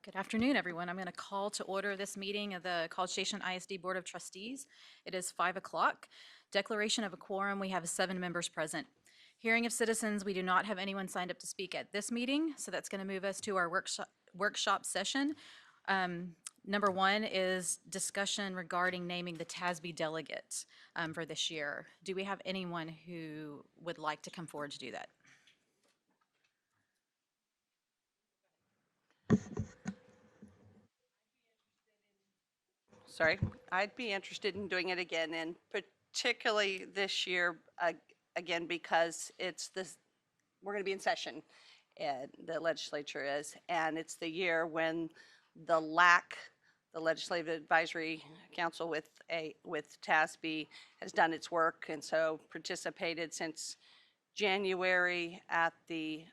Good afternoon, everyone. I'm going to call to order this meeting of the College Station ISD Board of Trustees. It is 5 o'clock. Declaration of a quorum, we have 7 members present. Hearing of citizens, we do not have anyone signed up to speak at this meeting, so that's going to move us to our workshop session. Number 1 is discussion regarding naming the TASB delegate for this year. Do we have anyone who would like to come forward to do that? Sorry, I'd be interested in doing it again, and particularly this year, again, because it's this, we're going to be in session, and the legislature is, and it's the year when the Legislative Advisory Council with TASB has done its work, and so participated since January at the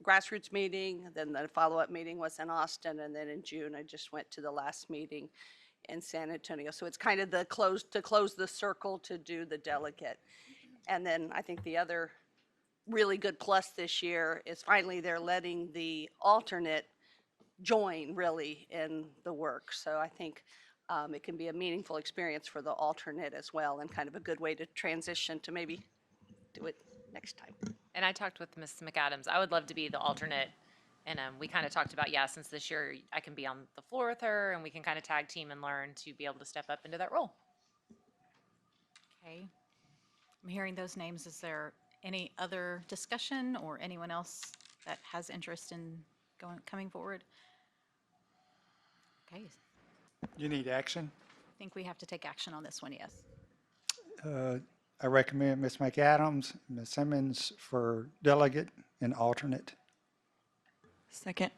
grassroots meeting, then the follow-up meeting was in Austin, and then in June, I just went to the last meeting in San Antonio. So it's kind of to close the circle to do the delegate. And then I think the other really good plus this year is finally they're letting the alternate join really in the work. So I think it can be a meaningful experience for the alternate as well, and kind of a good way to transition to maybe do it next time. And I talked with Ms. McAdams. I would love to be the alternate. And we kind of talked about, since this year I can be on the floor with her and we can kind of tag team and learn to be able to step up into that role. Okay. I'm hearing those names. Is there any other discussion or anyone else that has interest in coming forward? Okay, You need action. I think we have to take action on this one, yes. I recommend Ms. McAdams, Ms. Simmons for delegate and alternate. Second.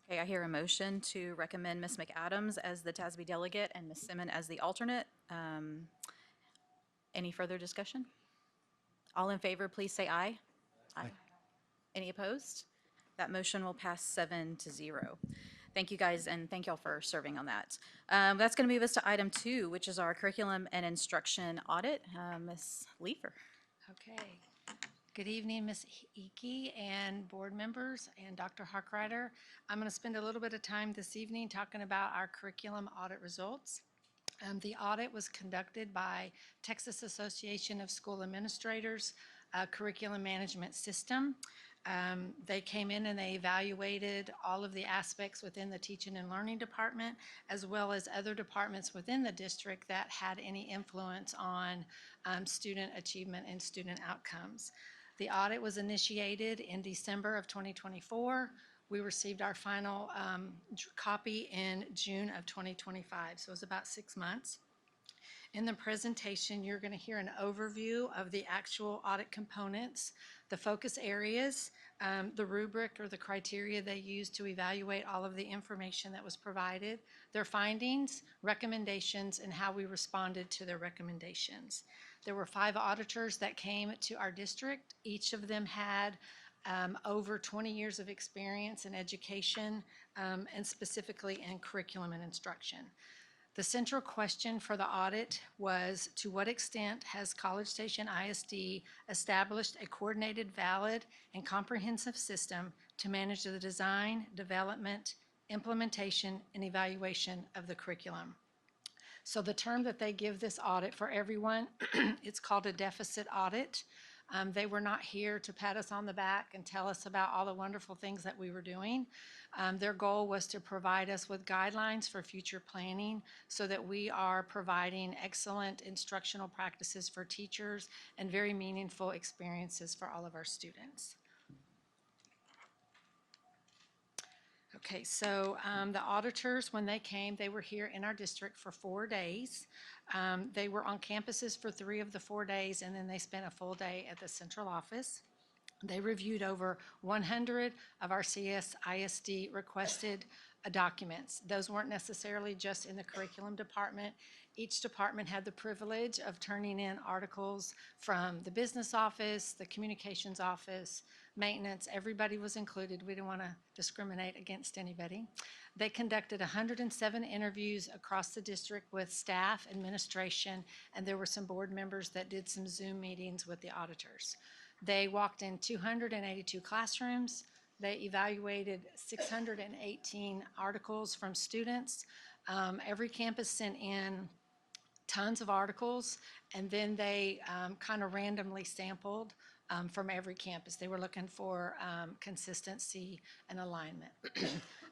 Okay, I hear a motion to recommend Ms. McAdams as the TASB delegate and Ms. Simmons as the alternate. Any further discussion? All in favor, please say aye. Aye. Any opposed? That motion will pass 7-0. Thank you guys, and thank y'all for serving on that. That's going to move us to item 2, which is our curriculum and instruction audit. Ms. Leifer. Okay. Good evening, Ms. Hickey and board members and Dr. Harkrider. I'm going to spend a little bit of time this evening talking about our curriculum audit results. The audit was conducted by Texas Association of School Administrators Curriculum Management System. They came in and they evaluated all of the aspects within the teaching and learning department, as well as other departments within the district that had any influence on student achievement and student outcomes. The audit was initiated in December of 2024. We received our final copy in June of 2025, so it was about 6 months. In the presentation, you're going to hear an overview of the actual audit components, the focus areas, the rubric or the criteria they used to evaluate all of the information that was provided, their findings, recommendations, and how we responded to their recommendations. There were 5 auditors that came to our district. Each of them had over 20 years of experience in education and specifically in curriculum and instruction. The central question for the audit was, to what extent has College Station ISD established a coordinated, valid, and comprehensive system to manage the design, development, implementation, and evaluation of the curriculum? So the term that they give this audit for everyone, it's called a deficit audit. They were not here to pat us on the back and tell us about all the wonderful things that we were doing. Their goal was to provide us with guidelines for future planning so that we are providing excellent instructional practices for teachers and very meaningful experiences for all of our students. Okay, so the auditors, when they came, they were here in our district for 4 days. They were on campuses for 3 of the 4 days, and then they spent a full day at the central office. They reviewed over 100 of our CSISD requested documents. Those weren't necessarily just in the curriculum department. Each department had the privilege of turning in articles from the business office, the communications office, maintenance. Everybody was included. We didn't want to discriminate against anybody. They conducted 107 interviews across the district with staff, administration, and there were some board members that did some Zoom meetings with the auditors. They walked in 282 classrooms, They evaluated 618 articles from students. Every campus sent in tons of articles, and then they kind of randomly sampled from every campus. They were looking for consistency and alignment.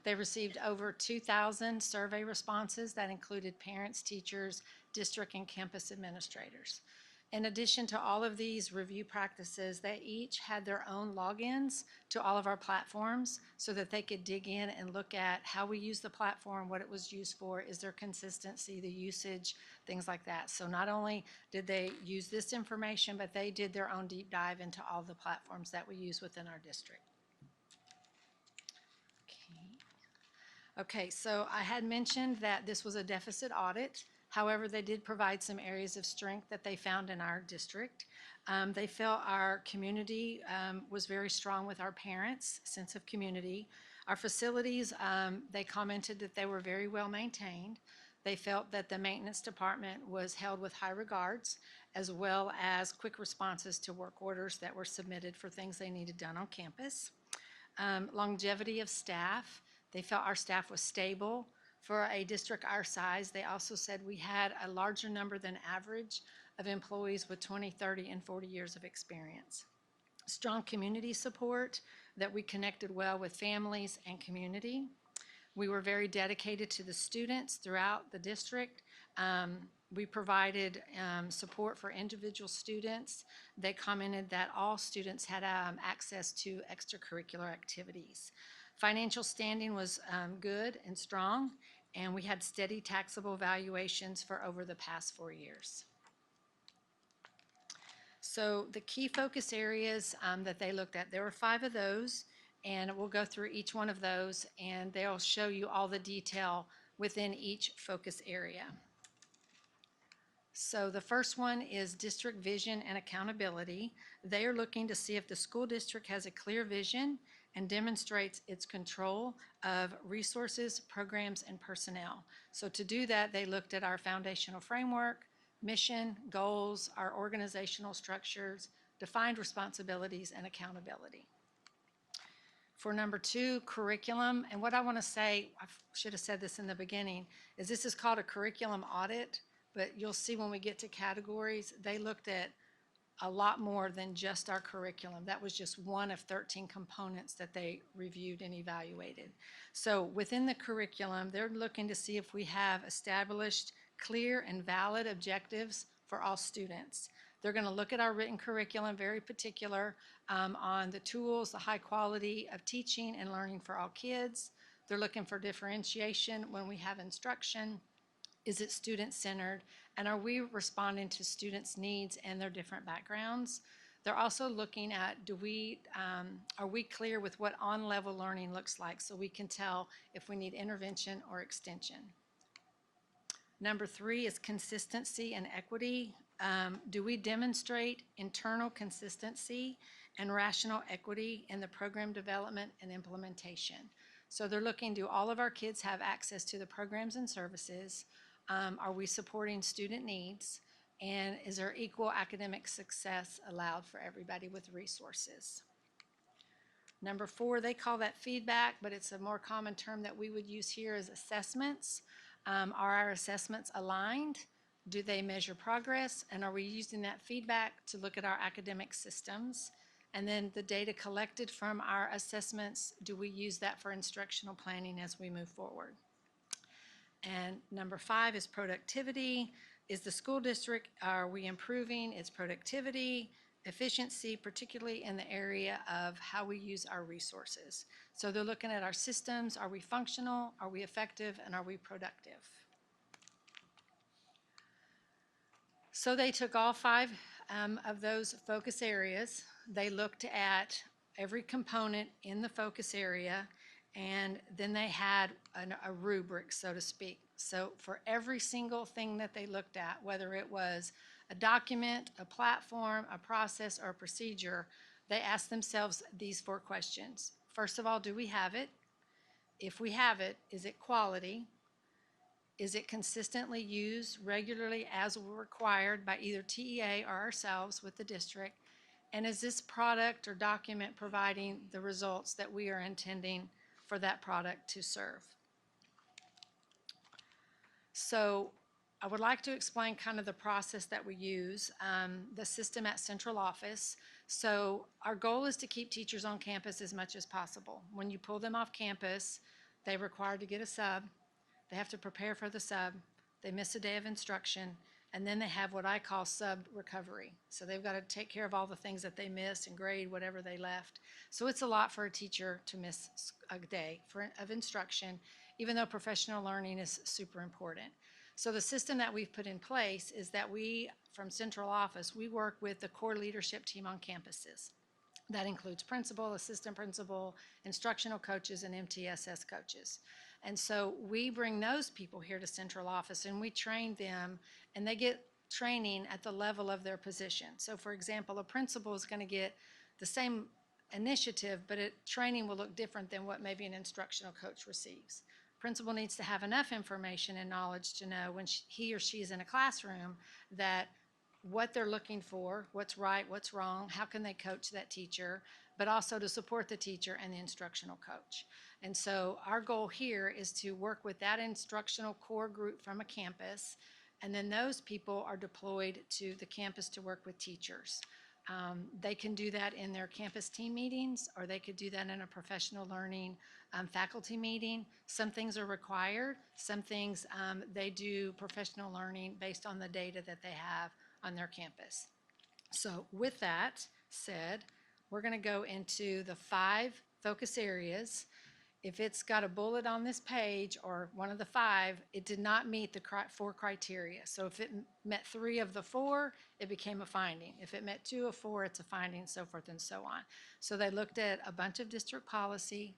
They received over 2,000 survey responses that included parents, teachers, district, and campus administrators. In addition to all of these review practices, they each had their own logins to all of our platforms so that they could dig in and look at how we use the platform, what it was used for, is there consistency, the usage, things like that. So not only did they use this information, but they did their own deep dive into all the platforms that we use within our district. Okay, so I had mentioned that this was a deficit audit. However, they did provide some areas of strength that they found in our district. They felt our community was very strong with our parents' sense of community. Our facilities, they commented that they were very well maintained. They felt that the maintenance department was held with high regards, as well as quick responses to work orders that were submitted for things they needed done on campus. Longevity of staff. They felt our staff was stable. For a district our size, they also said we had a larger number than average of employees with 20, 30, and 40 years of experience. Strong community support, that we connected well with families and community. We were very dedicated to the students throughout the district. We provided support for individual students. They commented that all students had access to extracurricular activities. Financial standing was good and strong, and we had steady taxable valuations for over the past 4 years. So the key focus areas that they looked at, there were 5 of those, and we'll go through each one of those, and they'll show you all the detail within each focus area. So the first one is district vision and accountability. They are looking to see if the school district has a clear vision and demonstrates its control of resources, programs, and personnel. So to do that, they looked at our foundational framework, mission, goals, our organizational structures, defined responsibilities, and accountability. For number 2, curriculum, and what I want to say, I should have said this in the beginning, is this is called a curriculum audit, but you'll see when we get to categories, they looked at a lot more than just our curriculum. That was just one of 13 components that they reviewed and evaluated. So within the curriculum, they're looking to see if we have established clear and valid objectives for all students. They're going to look at our written curriculum, very particular on the tools, the high quality of teaching and learning for all kids. They're looking for differentiation when we have instruction. Is it student-centered? And are we responding to students' needs and their different backgrounds? They're also looking at, are we clear with what on-level learning looks like so we can tell if we need intervention or extension? Number 3 is consistency and equity. Do we demonstrate internal consistency and rational equity in the program development and implementation? So they're looking, do all of our kids have access to the programs and services? Are we supporting student needs? And is there equal academic success allowed for everybody with resources? Number 4, they call that feedback, but it's a more common term that we would use here as assessments. Are our assessments aligned? Do they measure progress? And are we using that feedback to look at our academic systems? And then the data collected from our assessments, do we use that for instructional planning as we move forward? And number 5 is productivity. Is the school district, are we improving its productivity, efficiency, particularly in the area of how we use our resources? So they're looking at our systems. Are we functional? Are we effective? And are we productive? So they took all 5 of those focus areas. They looked at every component in the focus area, and then they had a rubric, so to speak. So for every single thing that they looked at, whether it was a document, a platform, a process, or a procedure, they asked themselves these 4 questions. First of all, do we have it? If we have it, is it quality? Is it consistently used regularly as required by either TEA or ourselves with the district? And is this product or document providing the results that we are intending for that product to serve? So I would like to explain kind of the process that we use, the system at central office. So our goal is to keep teachers on campus as much as possible. When you pull them off campus, they're required to get a sub. They have to prepare for the sub. They miss a day of instruction. And then they have what I call sub recovery. So they've got to take care of all the things that they missed and grade whatever they left. So it's a lot for a teacher to miss a day of instruction, even though professional learning is super important. So the system that we've put in place is that we, from central office, we work with the core leadership team on campuses. That includes principal, assistant principal, instructional coaches, and MTSS coaches. And so we bring those people here to central office and we train them, and they get training at the level of their position. So for example, a principal is going to get the same initiative, but training will look different than what maybe an instructional coach receives. Principal needs to have enough information and knowledge to know when he or she is in a classroom that what they're looking for, what's right, what's wrong, how can they coach that teacher, but also to support the teacher and the instructional coach. And so our goal here is to work with that instructional core group from a campus, and then those people are deployed to the campus to work with teachers. They can do that in their campus team meetings, or they could do that in a professional learning faculty meeting. Some things are required. Some things they do professional learning based on the data that they have on their campus. So with that said, we're going to go into the 5 focus areas. If it's got a bullet on this page or one of the 5, it did not meet the 4 criteria. So if it met 3 of the 4, it became a finding. If it met 2 of 4, it's a finding, so forth and so on. So they looked at a bunch of district policy,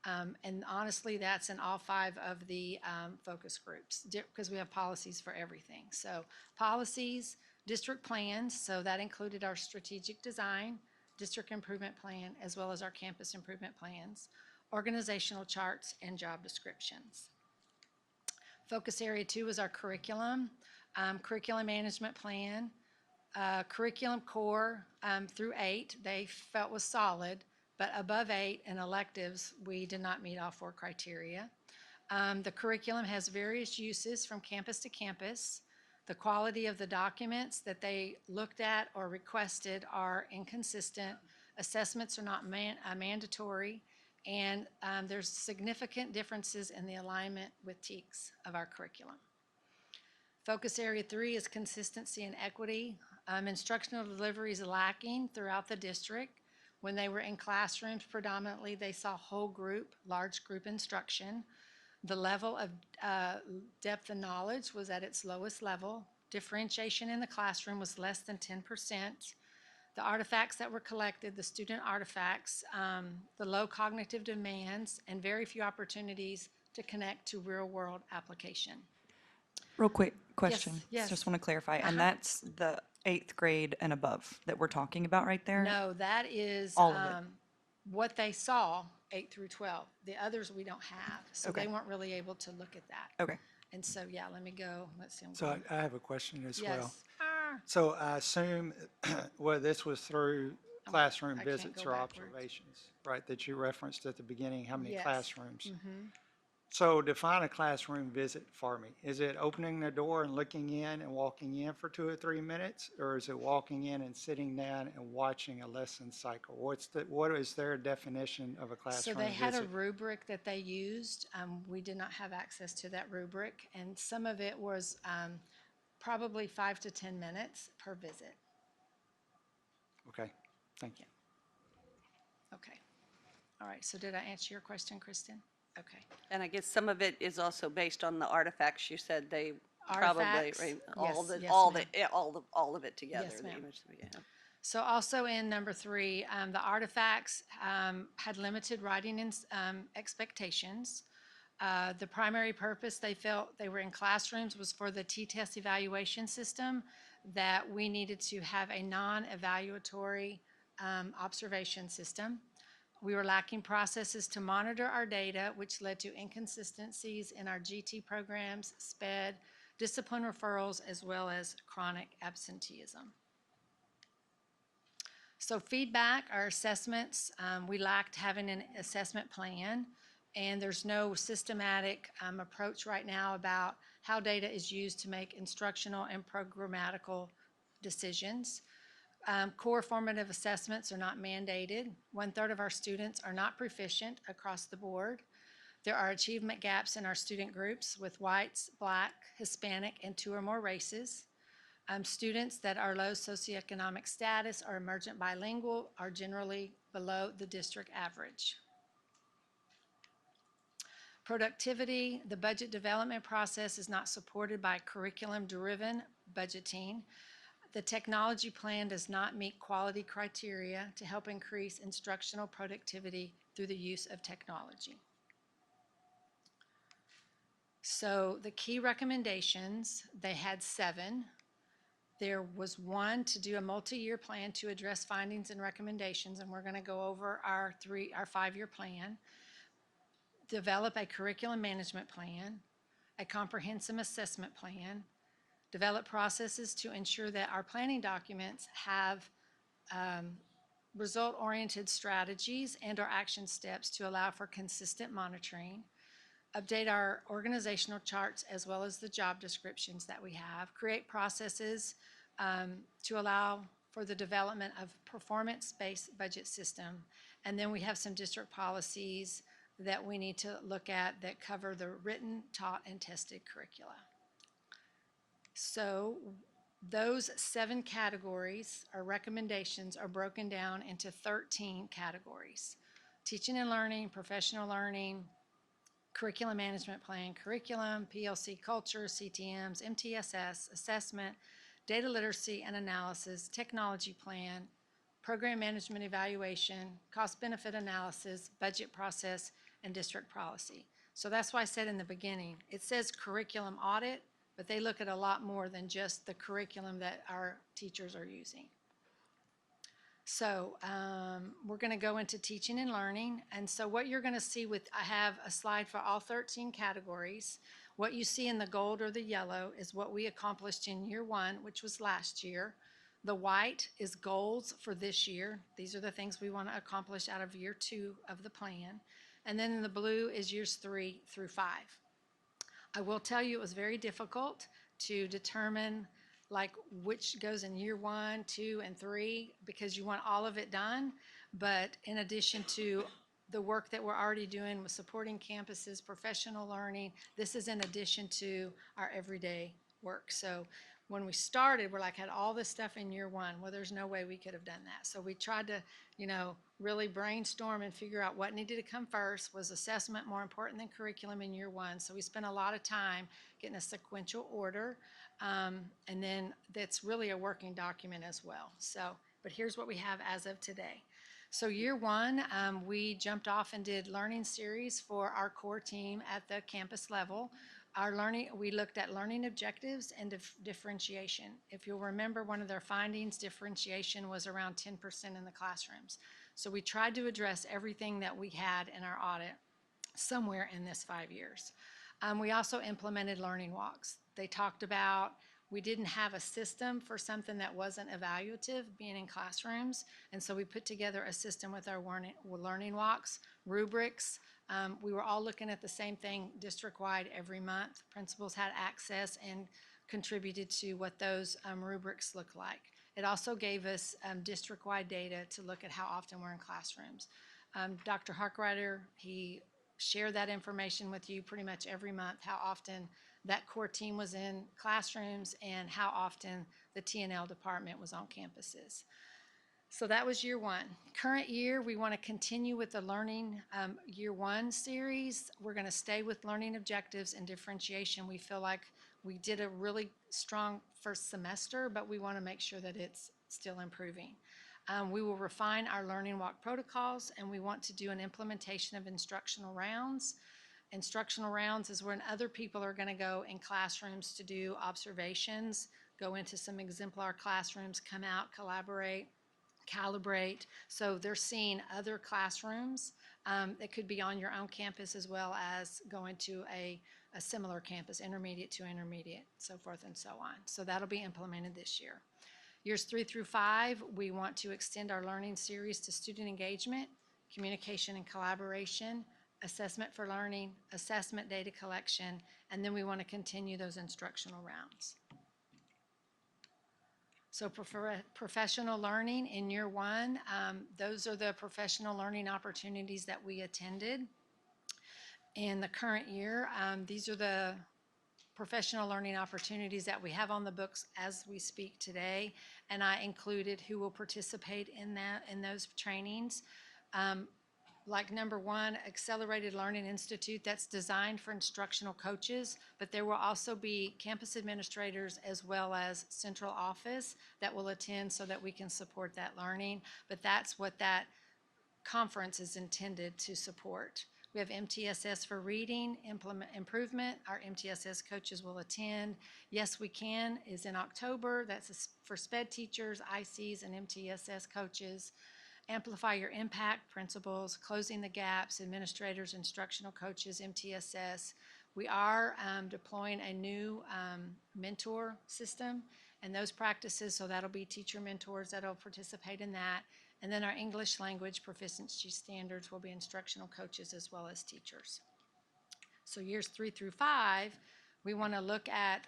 and honestly, that's in all 5 of the focus groups, because we have policies for everything. So policies, district plans, so that included our strategic design, district improvement plan, as well as our campus improvement plans, organizational charts, and job descriptions. Focus area 2 is our curriculum, curriculum management plan, curriculum core through 8, they felt was solid, but above 8 in electives, we did not meet all 4 criteria. The curriculum has various uses from campus to campus. The quality of the documents that they looked at or requested are inconsistent. Assessments are not mandatory, and there's significant differences in the alignment with TEKS of our curriculum. Focus area 3 is consistency and equity. Instructional delivery is lacking throughout the district. When they were in classrooms, predominantly they saw whole group, large group instruction. The level of depth of knowledge was at its lowest level. Differentiation in the classroom was less than 10%. The artifacts that were collected, the student artifacts, the low cognitive demands, and very few opportunities to connect to real-world application. Real quick question. yes. Just want to clarify. Uh-huh. And that's the 8th grade and above that we're talking about right there? No, that is All of it. what they saw, 8 through 12. The others we don't have, so they Okay. weren't really able to look at that. Okay. And so, yeah, let me go, let's see. I'm So going- I have a question as well. Yes. So I assume, well, this was through classroom I can't visits go or backwards. observations, right, that you referenced at the beginning, how many Yes. classrooms? Mhm. So define a classroom visit for me. Is it opening the door and looking in and walking in for 2 or 3 minutes? Or is it walking in and sitting down and watching a lesson cycle? What is their definition of a So classroom they had a visit? rubric that they used. We did not have access to that rubric, and some of it was probably 5 to 10 minutes per visit. Okay, thank you. Okay. All right, so did I answer your question, Kristen? Okay. And I guess some of it is also based on the artifacts you said they probably, Artifacts? right, Yes, yes, all of it together. Yes, the ma'am. image that we have. So also in number 3, the artifacts had limited writing expectations. The primary purpose they felt they were in classrooms was for the T-test evaluation system, that we needed to have a non-evaluatory observation system. We were lacking processes to monitor our data, which led to inconsistencies in our GT programs, SPED, discipline referrals, as well as chronic absenteeism. So feedback, our assessments, we lacked having an assessment plan, and there's no systematic approach right now about how data is used to make instructional and programmatical decisions. Core formative assessments are not mandated. 1/3 of our students are not proficient across the board. There are achievement gaps in our student groups with whites, Black, Hispanic, and 2 or more races. Students that are low socioeconomic status or emergent bilingual are generally below the district average. Productivity, the budget development process is not supported by curriculum-driven budgeting. The technology plan does not meet quality criteria to help increase instructional productivity through the use of technology. So the key recommendations, they had 7. There was 1 to do a multi-year plan to address findings and recommendations, and we're going to go over our 5-year plan. Develop a curriculum management plan, a comprehensive assessment plan, develop processes to ensure that our planning documents have result-oriented strategies and/or action steps to allow for consistent monitoring, update our organizational charts as well as the job descriptions that we have, create processes to allow for the development of performance-based budget system, and then we have some district policies that we need to look at that cover the written, taught, and tested curricula. So those 7 categories or recommendations are broken down into 13 categories: teaching and learning, professional learning, curriculum management plan, curriculum, PLC culture, CTMs, MTSS, assessment, data literacy and analysis, technology plan, program management evaluation, cost benefit analysis, budget process, and district policy. So that's why I said in the beginning, it says curriculum audit, but they look at a lot more than just the curriculum that our teachers are using. So we're going to go into teaching and learning. And so what you're going to see I have a slide for all 13 categories. What you see in the gold or the yellow is what we accomplished in year 1, which was last year. The white is goals for this year. These are the things we want to accomplish out of year 2 of the plan. And then in the blue is years 3 through 5. I will tell you it was very difficult to determine like which goes in year 1, 2, and 3 because you want all of it done. But in addition to the work that we're already doing with supporting campuses, professional learning, this is in addition to our everyday work. So when we started, we're like, had all this stuff in year 1. Well, there's no way we could have done that. So we tried to, really brainstorm and figure out what needed to come first. Was assessment more important than curriculum in year 1? So we spent a lot of time getting a sequential order. And then that's really a working document as well. So, but here's what we have as of today. So year 1, we jumped off and did learning series for our core team at the campus level. We looked at learning objectives and differentiation. If you'll remember, one of their findings, differentiation was around 10% in the classrooms. So we tried to address everything that we had in our audit somewhere in this 5 years. We also implemented learning walks. They talked about we didn't have a system for something that wasn't evaluative, being in classrooms, and so we put together a system with our learning walks, rubrics. We were all looking at the same thing district-wide every month. Principals had access and contributed to what those rubrics look like. It also gave us district-wide data to look at how often we're in classrooms. Dr. Harkrider, he shared that information with you pretty much every month, how often that core team was in classrooms and how often the T&L department was on campuses. So that was year 1. Current year, we want to continue with the learning year 1 series. We're going to stay with learning objectives and differentiation. We feel like we did a really strong first semester, but we want to make sure that it's still improving. We will refine our learning walk protocols, and we want to do an implementation of instructional rounds. Instructional rounds is when other people are going to go in classrooms to do observations, go into some exemplar classrooms, come out, collaborate, calibrate. So they're seeing other classrooms. It could be on your own campus as well as going to a similar campus, intermediate to intermediate, so forth and so on. So that'll be implemented this year. Years 3 through 5, we want to extend our learning series to student engagement, communication and collaboration, assessment for learning, assessment data collection, and then we want to continue those instructional rounds. So professional learning in year 1, those are the professional learning opportunities that we attended in the current year. These are the professional learning opportunities that we have on the books as we speak today, and I included who will participate in those trainings. Like number 1, Accelerated Learning Institute, that's designed for instructional coaches, but there will also be campus administrators as well as central office that will attend so that we can support that learning. But that's what that conference is intended to support. We have MTSS for reading improvement. Our MTSS coaches will attend. Yes, We Can is in October. That's for SPED teachers, ICs, and MTSS coaches. Amplify Your Impact principles, Closing the Gaps, administrators, instructional coaches, MTSS. We are deploying a new mentor system and those practices, so that'll be teacher mentors that'll participate in that. And then our English language proficiency standards will be instructional coaches as well as teachers. So years 3 through 5, we want to look at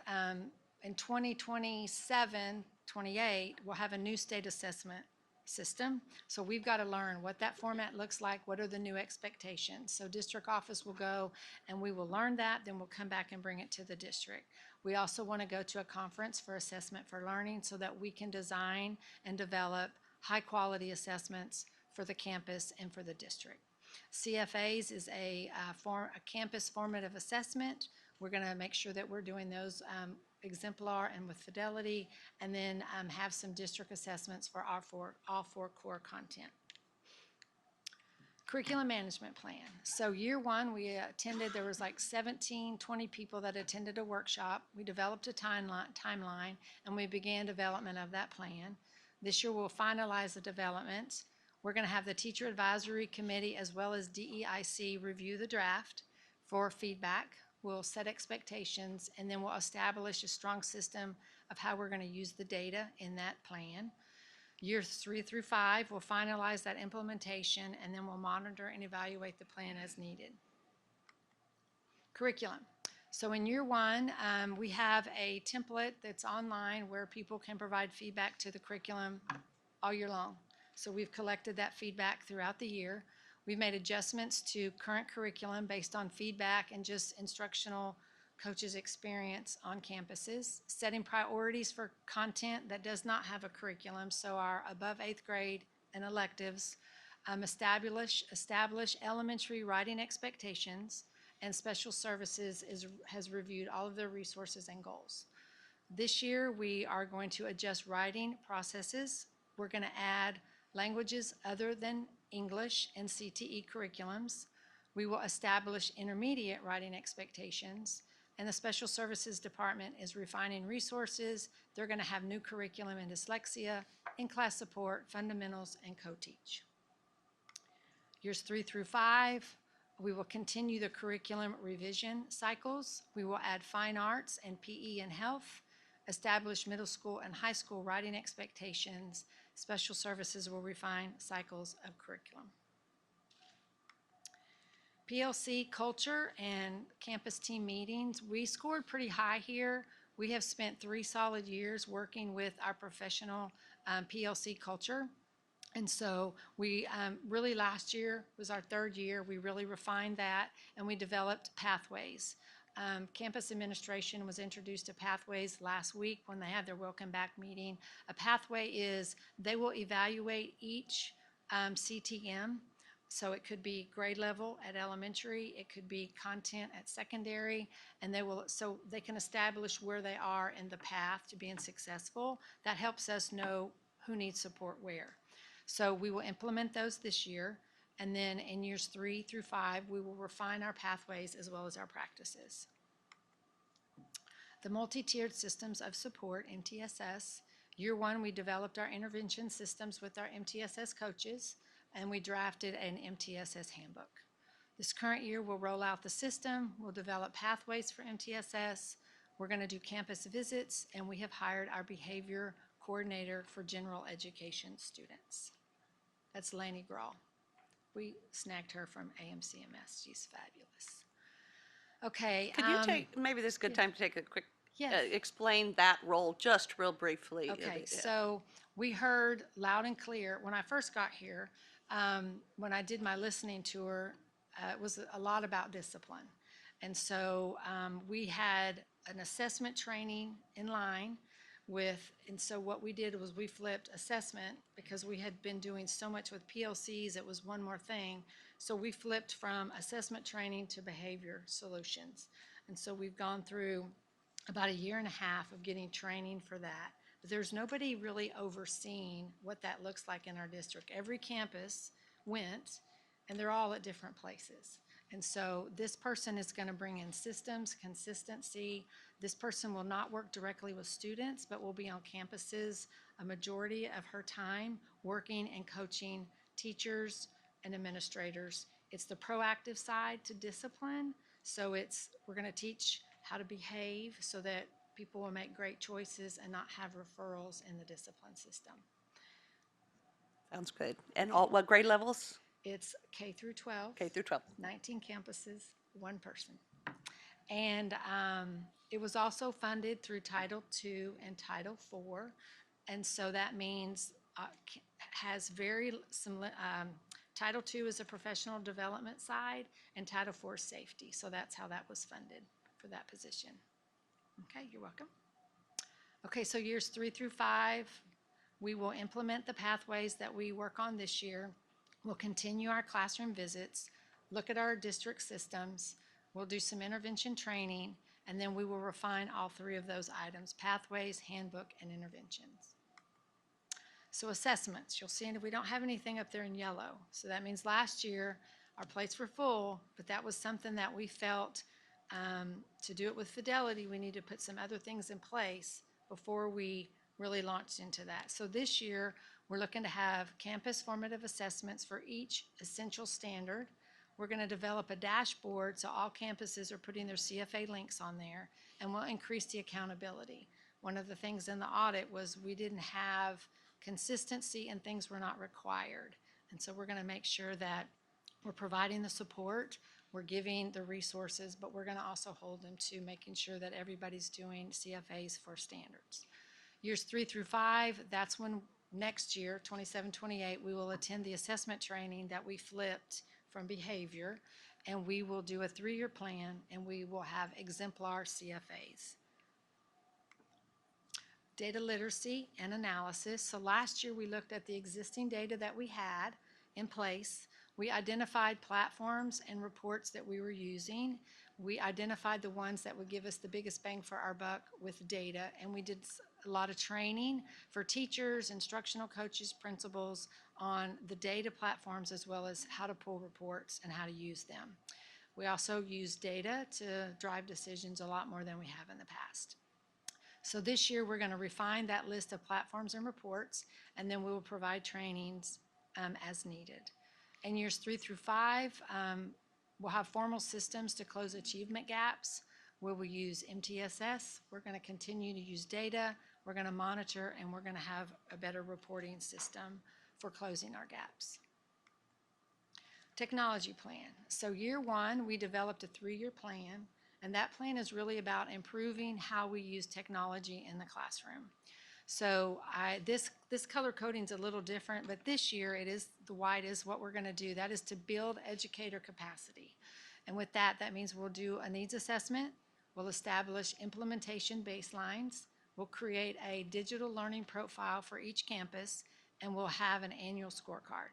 in 2027, 28, we'll have a new state assessment system. So we've got to learn what that format looks like, what are the new expectations. So district office will go and we will learn that, then we'll come back and bring it to the district. We also want to go to a conference for assessment for learning so that we can design and develop high quality assessments for the campus and for the district. CFAs is a campus formative assessment. We're going to make sure that we're doing those exemplar and with fidelity, and then have some district assessments for all four core content. Curriculum management plan. So year 1, we attended, there was like 17, 20 people that attended a workshop. We developed a timeline, and we began development of that plan. This year we'll finalize the development. We're going to have the teacher advisory committee as well as DEIC review the draft for feedback. We'll set expectations, and then we'll establish a strong system of how we're going to use the data in that plan. Years 3 through 5, we'll finalize that implementation, and then we'll monitor and evaluate the plan as needed. Curriculum. So in year 1, we have a template that's online where people can provide feedback to the curriculum all year long. So we've collected that feedback throughout the year. We've made adjustments to current curriculum based on feedback and just instructional coaches' experience on campuses, setting priorities for content that does not have a curriculum, so our above 8th grade and electives, establish elementary writing expectations, and special services has reviewed all of their resources and goals. This year, we are going to adjust writing processes. We're going to add languages other than English and CTE curriculums. We will establish intermediate writing expectations, and the Special Services Department is refining resources. They're going to have new curriculum in dyslexia, in-class support, fundamentals, and co-teach. Years 3 through 5, we will continue the curriculum revision cycles. We will add fine arts and PE and health, establish middle school and high school writing expectations. Special services will refine cycles of curriculum. PLC culture and campus team meetings. We scored pretty high here. We have spent 3 solid years working with our professional PLC culture. And so we really last year was our 3rd year. We really refined that, and we developed pathways. Campus administration was introduced to pathways last week when they had their welcome back meeting. A pathway is they will evaluate each CTM. So it could be grade level at elementary, it could be content at secondary, and so they can establish where they are in the path to being successful. That helps us know who needs support where. So we will implement those this year, and then in years 3 through 5, we will refine our pathways as well as our practices. The multi-tiered systems of support, MTSS. Year 1, we developed our intervention systems with our MTSS coaches, and we drafted an MTSS handbook. This current year, we'll roll out the system, we'll develop pathways for MTSS, we're going to do campus visits, and we have hired our behavior Coordinator for General Education Students. That's Laney Grawl. We snagged her from AMCMS. She's fabulous. Okay. Could you take, maybe this is a good time to take a quick, Yes. explain that role just real briefly. Okay, Yeah. so we heard loud and clear, when I first got here, when I did my listening tour, it was a lot about discipline. And so we had an assessment training in line with, and so what we did was we flipped assessment because we had been doing so much with PLCs, it was one more thing. So we flipped from assessment training to behavior solutions. And so we've gone through about a year and a half of getting training for that. But there's nobody really overseeing what that looks like in our district. Every campus went, and they're all at different places. And so this person is going to bring in systems, consistency. This person will not work directly with students, but will be on campuses a majority of her time working and coaching teachers and administrators. It's the proactive side to discipline. So we're going to teach how to behave so that people will make great choices and not have referrals in the discipline system. Sounds good. And what grade levels? It's K through 12. K through 12. 19 campuses, one person. And it was also funded through Title II and Title IV. And so that means has Title II is a professional development side and Title IV is safety. So that's how that was funded for that position. Okay, you're welcome. Okay, so years 3 through 5, we will implement the pathways that we work on this year. We'll continue our classroom visits, look at our district systems, we'll do some intervention training, and then we will refine all 3 of those items: pathways, handbook, and interventions. So assessments, you'll see we don't have anything up there in yellow. So that means last year our plates were full, but that was something that we felt to do it with fidelity, we need to put some other things in place before we really launched into that. So this year, we're looking to have campus formative assessments for each essential standard. We're going to develop a dashboard so all campuses are putting their CFA links on there, and we'll increase the accountability. One of the things in the audit was we didn't have consistency and things were not required. And so we're going to make sure that we're providing the support, we're giving the resources, but we're going to also hold them to making sure that everybody's doing CFAs for standards. Years 3 through 5, that's when next year, 27-28, we will attend the assessment training that we flipped from behavior, and we will do a 3-year plan, and we will have exemplar CFAs. Data literacy and analysis. So last year we looked at the existing data that we had in place. We identified platforms and reports that we were using. We identified the ones that would give us the biggest bang for our buck with data, and we did a lot of training for teachers, instructional coaches, principals on the data platforms as well as how to pull reports and how to use them. We also use data to drive decisions a lot more than we have in the past. So this year we're going to refine that list of platforms and reports, and then we will provide trainings as needed. In years 3 through 5, we'll have formal systems to close achievement gaps where we use MTSS. We're going to continue to use data, we're going to monitor, and we're going to have a better reporting system for closing our gaps. Technology plan. So year 1, we developed a 3-year plan, and that plan is really about improving how we use technology in the classroom. So this color coding is a little different, but this year it is, the white is what we're going to do. That is to build educator capacity. And with that, that means we'll do a needs assessment, we'll establish implementation baselines, we'll create a digital learning profile for each campus, and we'll have an annual scorecard.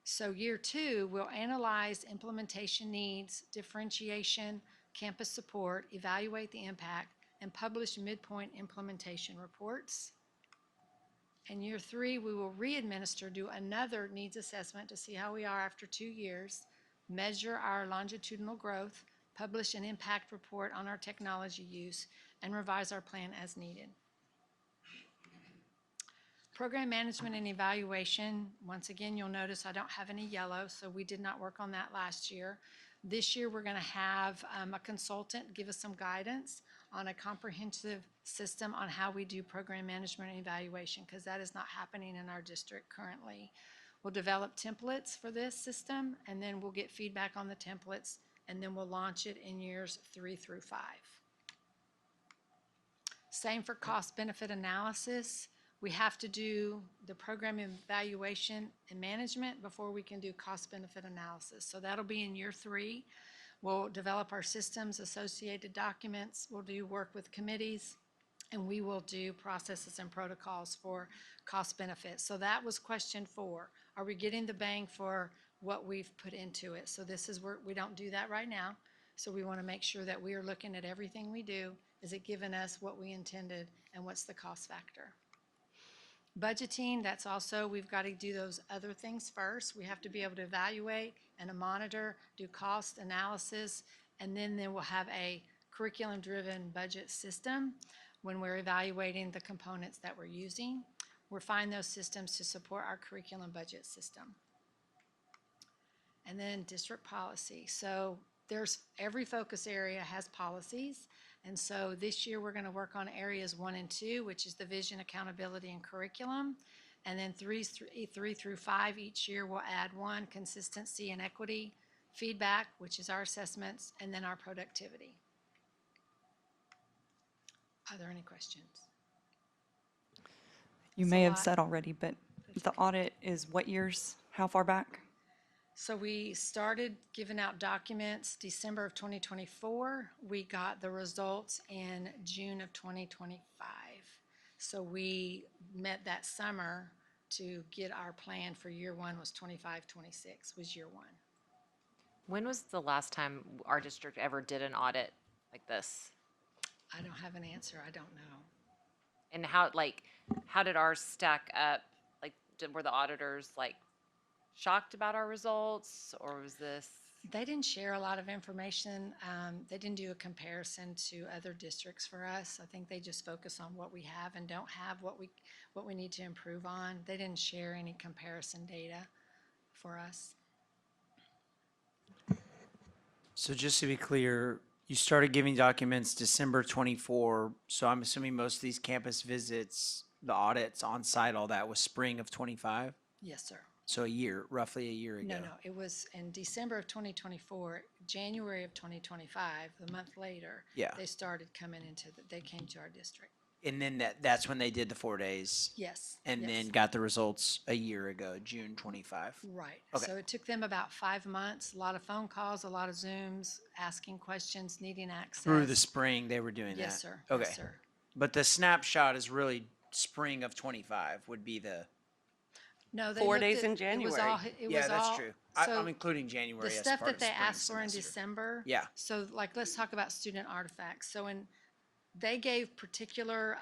So year 2, we'll analyze implementation needs, differentiation, campus support, evaluate the impact, and publish midpoint implementation reports. In year 3, we will re-administer, do another needs assessment to see how we are after 2 years, measure our longitudinal growth, publish an impact report on our technology use, and revise our plan as needed. Program management and evaluation, once again, you'll notice I don't have any yellow, so we did not work on that last year. This year, we're going to have a consultant give us some guidance on a comprehensive system on how we do program management and evaluation, because that is not happening in our district currently. We'll develop templates for this system, and then we'll get feedback on the templates, and then we'll launch it in years 3 through 5. Same for cost benefit analysis. We have to do the program evaluation and management before we can do cost benefit analysis. So that'll be in year 3. We'll develop our systems, associated documents. We'll do work with committees, and we will do processes and protocols for cost benefits. So that was question 4. Are we getting the bang for what we've put into it? So this is where we don't do that right now. So we want to make sure that we are looking at everything we do. Is it giving us what we intended, and what's the cost factor? Budgeting, that's also, we've got to do those other things first. We have to be able to evaluate and to monitor, do cost analysis, and then we'll have a curriculum-driven budget system when we're evaluating the components that we're using. We'll find those systems to support our curriculum budget system. And then district policy. So there's, every focus area has policies. And so this year we're going to work on areas 1 and 2, which is the vision, accountability, and curriculum. And then 3 through 5 each year we'll add 1, consistency and equity, feedback, which is our assessments, and then our productivity. Are there any questions? You It's may a have lot. said already, but the audit is what years? How far back? So we started giving out documents December of 2024. We got the results in June of 2025. So we met that summer to get our plan for year 1 was 25-26 was year 1. When was the last time our district ever did an audit like this? I don't have an answer. I don't know. And how did ours stack up? Like, were the auditors like shocked about our results, or was this? They didn't share a lot of information. They didn't do a comparison to other districts for us. I think they just focus on what we have and don't have, what we need to improve on. They didn't share any comparison data for us. So just to be clear, you started giving documents December 24. So I'm assuming most of these campus visits, the audits on site, all that was spring of 25. Yes, sir. So roughly a year ago. No, it was in December of 2024, January of 2025, the month later. Yeah. They started coming they came to our district. And then that's when they did the 4 days. Yes. And yes. then got the results a year ago, June 25. Right. Okay. So it took them about 5 months, a lot of phone calls, a lot of Zooms, asking questions, needing access. Through the spring, they were doing that. Yes, sir. Okay. Yes, sir. But the snapshot is really spring of 25 would be the. No, they 4 looked days at- in It was January. all, Yeah, that's true. So I'm including January the as stuff part that of they spring asked for in semester. December. Yeah. So like, let's talk about student artifacts. So they gave particular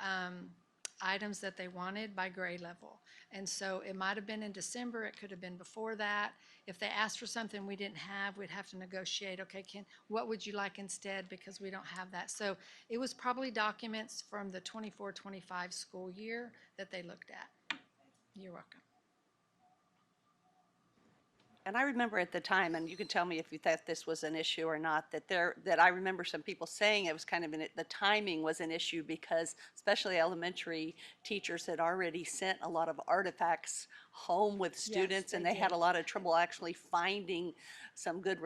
items that they wanted by grade level. And so it might have been in December, it could have been before that. If they asked for something we didn't have, we'd have to negotiate, okay, what would you like instead, because we don't have that. So it was probably documents from the 24-25 school year that they looked at. You're welcome. And I remember at the time, and you can tell me if you thought this was an issue or not, that I remember some people saying it was kind of the timing was an issue because especially elementary teachers had already sent a lot of artifacts home with students, and they they had a did. lot of trouble actually finding some good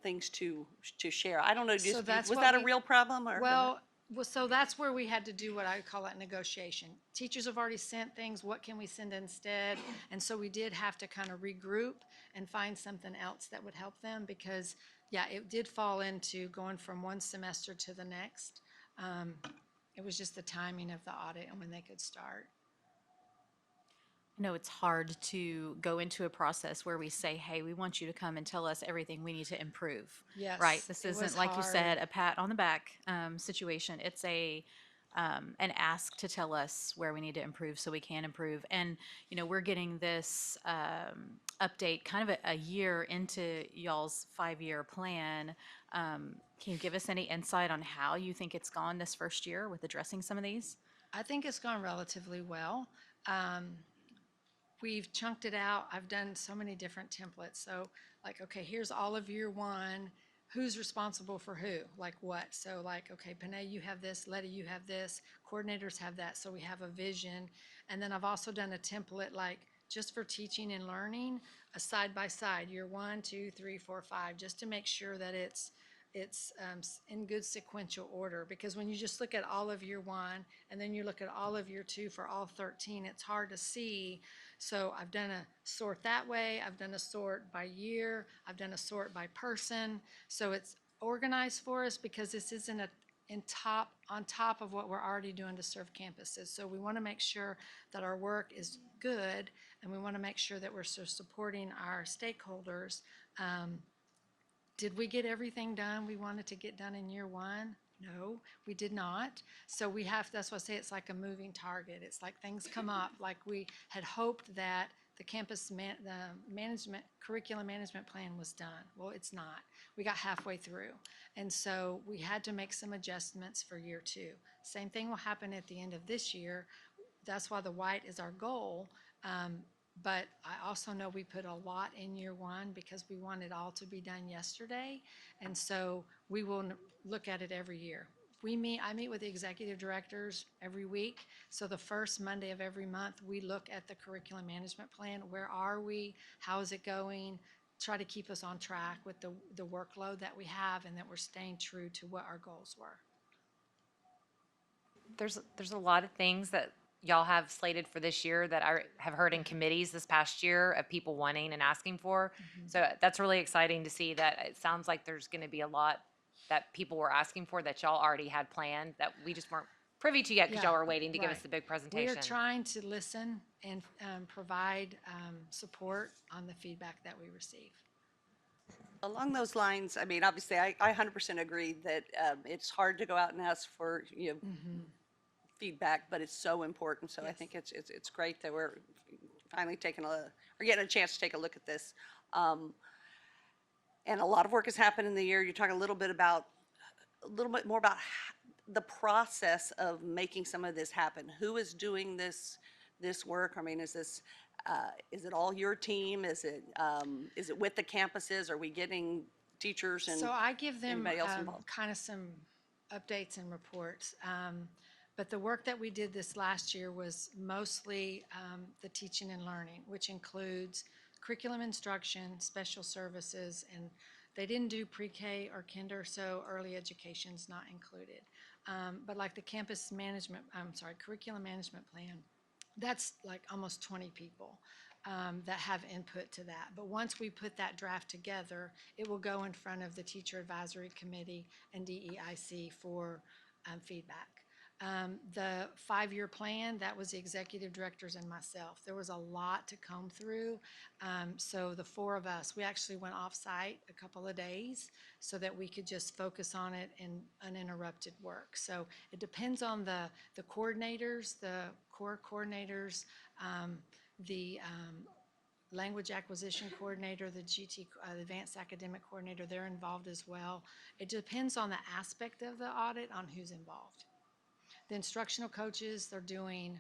things to share. I don't know, So that's was what that a we- real problem or? Well, so that's where we had to do what I call it negotiation. Teachers have already sent things, what can we send instead? And so we did have to kind of regroup and find something else that would help them because, yeah, it did fall into going from one semester to the next. It was just the timing of the audit and when they could start. I know it's hard to go into a process where we say, hey, we want you to come and tell us everything we need to improve. Yes, Right? This it was isn't, like you hard. said, a pat on the back situation. It's an ask to tell us where we need to improve so we can improve. And, we're getting this update kind of a year into y'all's 5-year plan. Can you give us any insight on how you think it's gone this first year with addressing some of these? I think it's gone relatively well. We've chunked it out. I've done so many different templates. So like, okay, here's all of year 1. who's responsible for who, like what. So like, okay, Panay, you have this, Letty, you have this, coordinators have that, so we have a vision. And then I've also done a template like just for teaching and learning, a side by side, year 1, 2, 3, 4, 5, just to make sure that it's in good sequential order. Because when you just look at all of year 1 and then you look at all of year 2 for all 13, it's hard to see. So I've done a sort that way. I've done a sort by year. I've done a sort by person. So it's organized for us because this isn't on top of what we're already doing to serve campuses. So we want to make sure that our work is good, and we want to make sure that we're supporting our stakeholders. Did we get everything done we wanted to get done in year 1? No, we did not. So that's why I say it's like a moving target. It's like things come up, like we had hoped that the curriculum management plan was done. Well, it's not. We got halfway through. And so we had to make some adjustments for year 2. Same thing will happen at the end of this year. That's why the white is our goal. But I also know we put a lot in year 1 because we want it all to be done yesterday. And so we will look at it every year. I meet with the executive directors every week. So the first Monday of every month, we look at the curriculum management plan. Where are we? How is it going? Try to keep us on track with the workload that we have and that we're staying true to what our goals were. There's a lot of things that y'all have slated for this year that I have heard in committees this past year of people wanting and asking for. So that's really exciting to see that it sounds like there's going to be a lot that people were asking for that y'all already had planned that we just weren't privy to yet because Yeah, y'all were waiting to give us right. the big We presentation. are trying to listen and provide support on the feedback that we receive. Along those lines, I mean, obviously, I 100% agree that it's hard to go out and ask for, feedback, but it's so important. So I Yes. think it's great that we're finally getting a chance to take a look at this. And a lot of work has happened in the year. You're talking a little bit more about the process of making some of this happen. Who is doing this work? I mean, is it all your team? Is it with the campuses? Are we getting teachers and So I give them anybody else involved? kind of some updates and reports. But the work that we did this last year was mostly the teaching and learning, which includes curriculum instruction, special services, and they didn't do pre-K or kinder, so early education's not included. But like the curriculum management plan, that's like almost 20 people that have input to that. But once we put that draft together, it will go in front of the Teacher Advisory Committee and DEIC for feedback. The 5-year plan, that was the executive directors and myself. There was a lot to comb through. So the 4 of us, we actually went off-site a couple of days so that we could just focus on it in uninterrupted work. So it depends on the coordinators, the core coordinators, the language acquisition coordinator, the advanced academic coordinator, they're involved as well. It depends on the aspect of the audit on who's involved. The instructional coaches, they're doing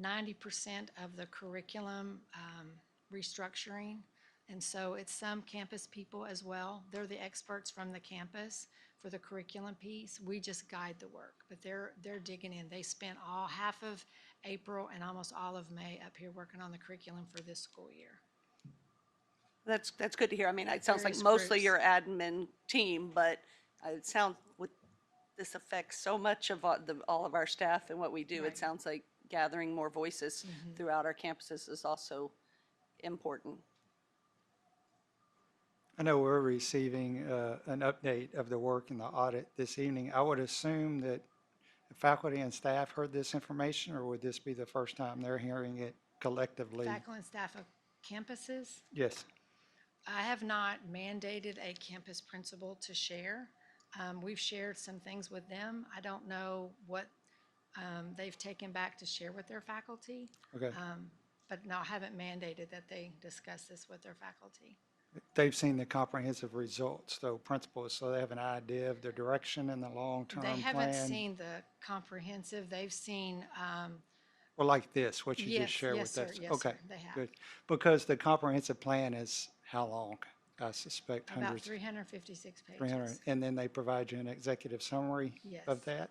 90% of the curriculum restructuring. And so it's some campus people as well. They're the experts from the campus for the curriculum piece. We just guide the work, but they're digging in. They spent half of April and almost all of May up here working on the curriculum for this school year. That's good to hear. I mean, it sounds like Various mostly groups. your admin team, but it sounds this affects so much of all of our staff and what we do. Right. It sounds like gathering more voices throughout our campuses is also important. I know we're receiving an update of the work in the audit this evening. I would assume that the faculty and staff heard this information, or would this be the first time they're hearing it collectively? Faculty and staff of campuses. Yes. I have not mandated a campus principal to share. We've shared some things with them. I don't know what they've taken back to share with their faculty. Okay. But no, I haven't mandated that they discuss this with their faculty. They've seen the comprehensive results, though, principals, so they have an idea of the direction and the long-term plan. They haven't seen the comprehensive. They've seen, Well, like this, what you yes, just shared yes, with sir, us. yes, Okay, sir, they have. good. Because the comprehensive plan is how long? I suspect About hundreds, 356 pages. 300, and then they provide you an executive summary of Yes.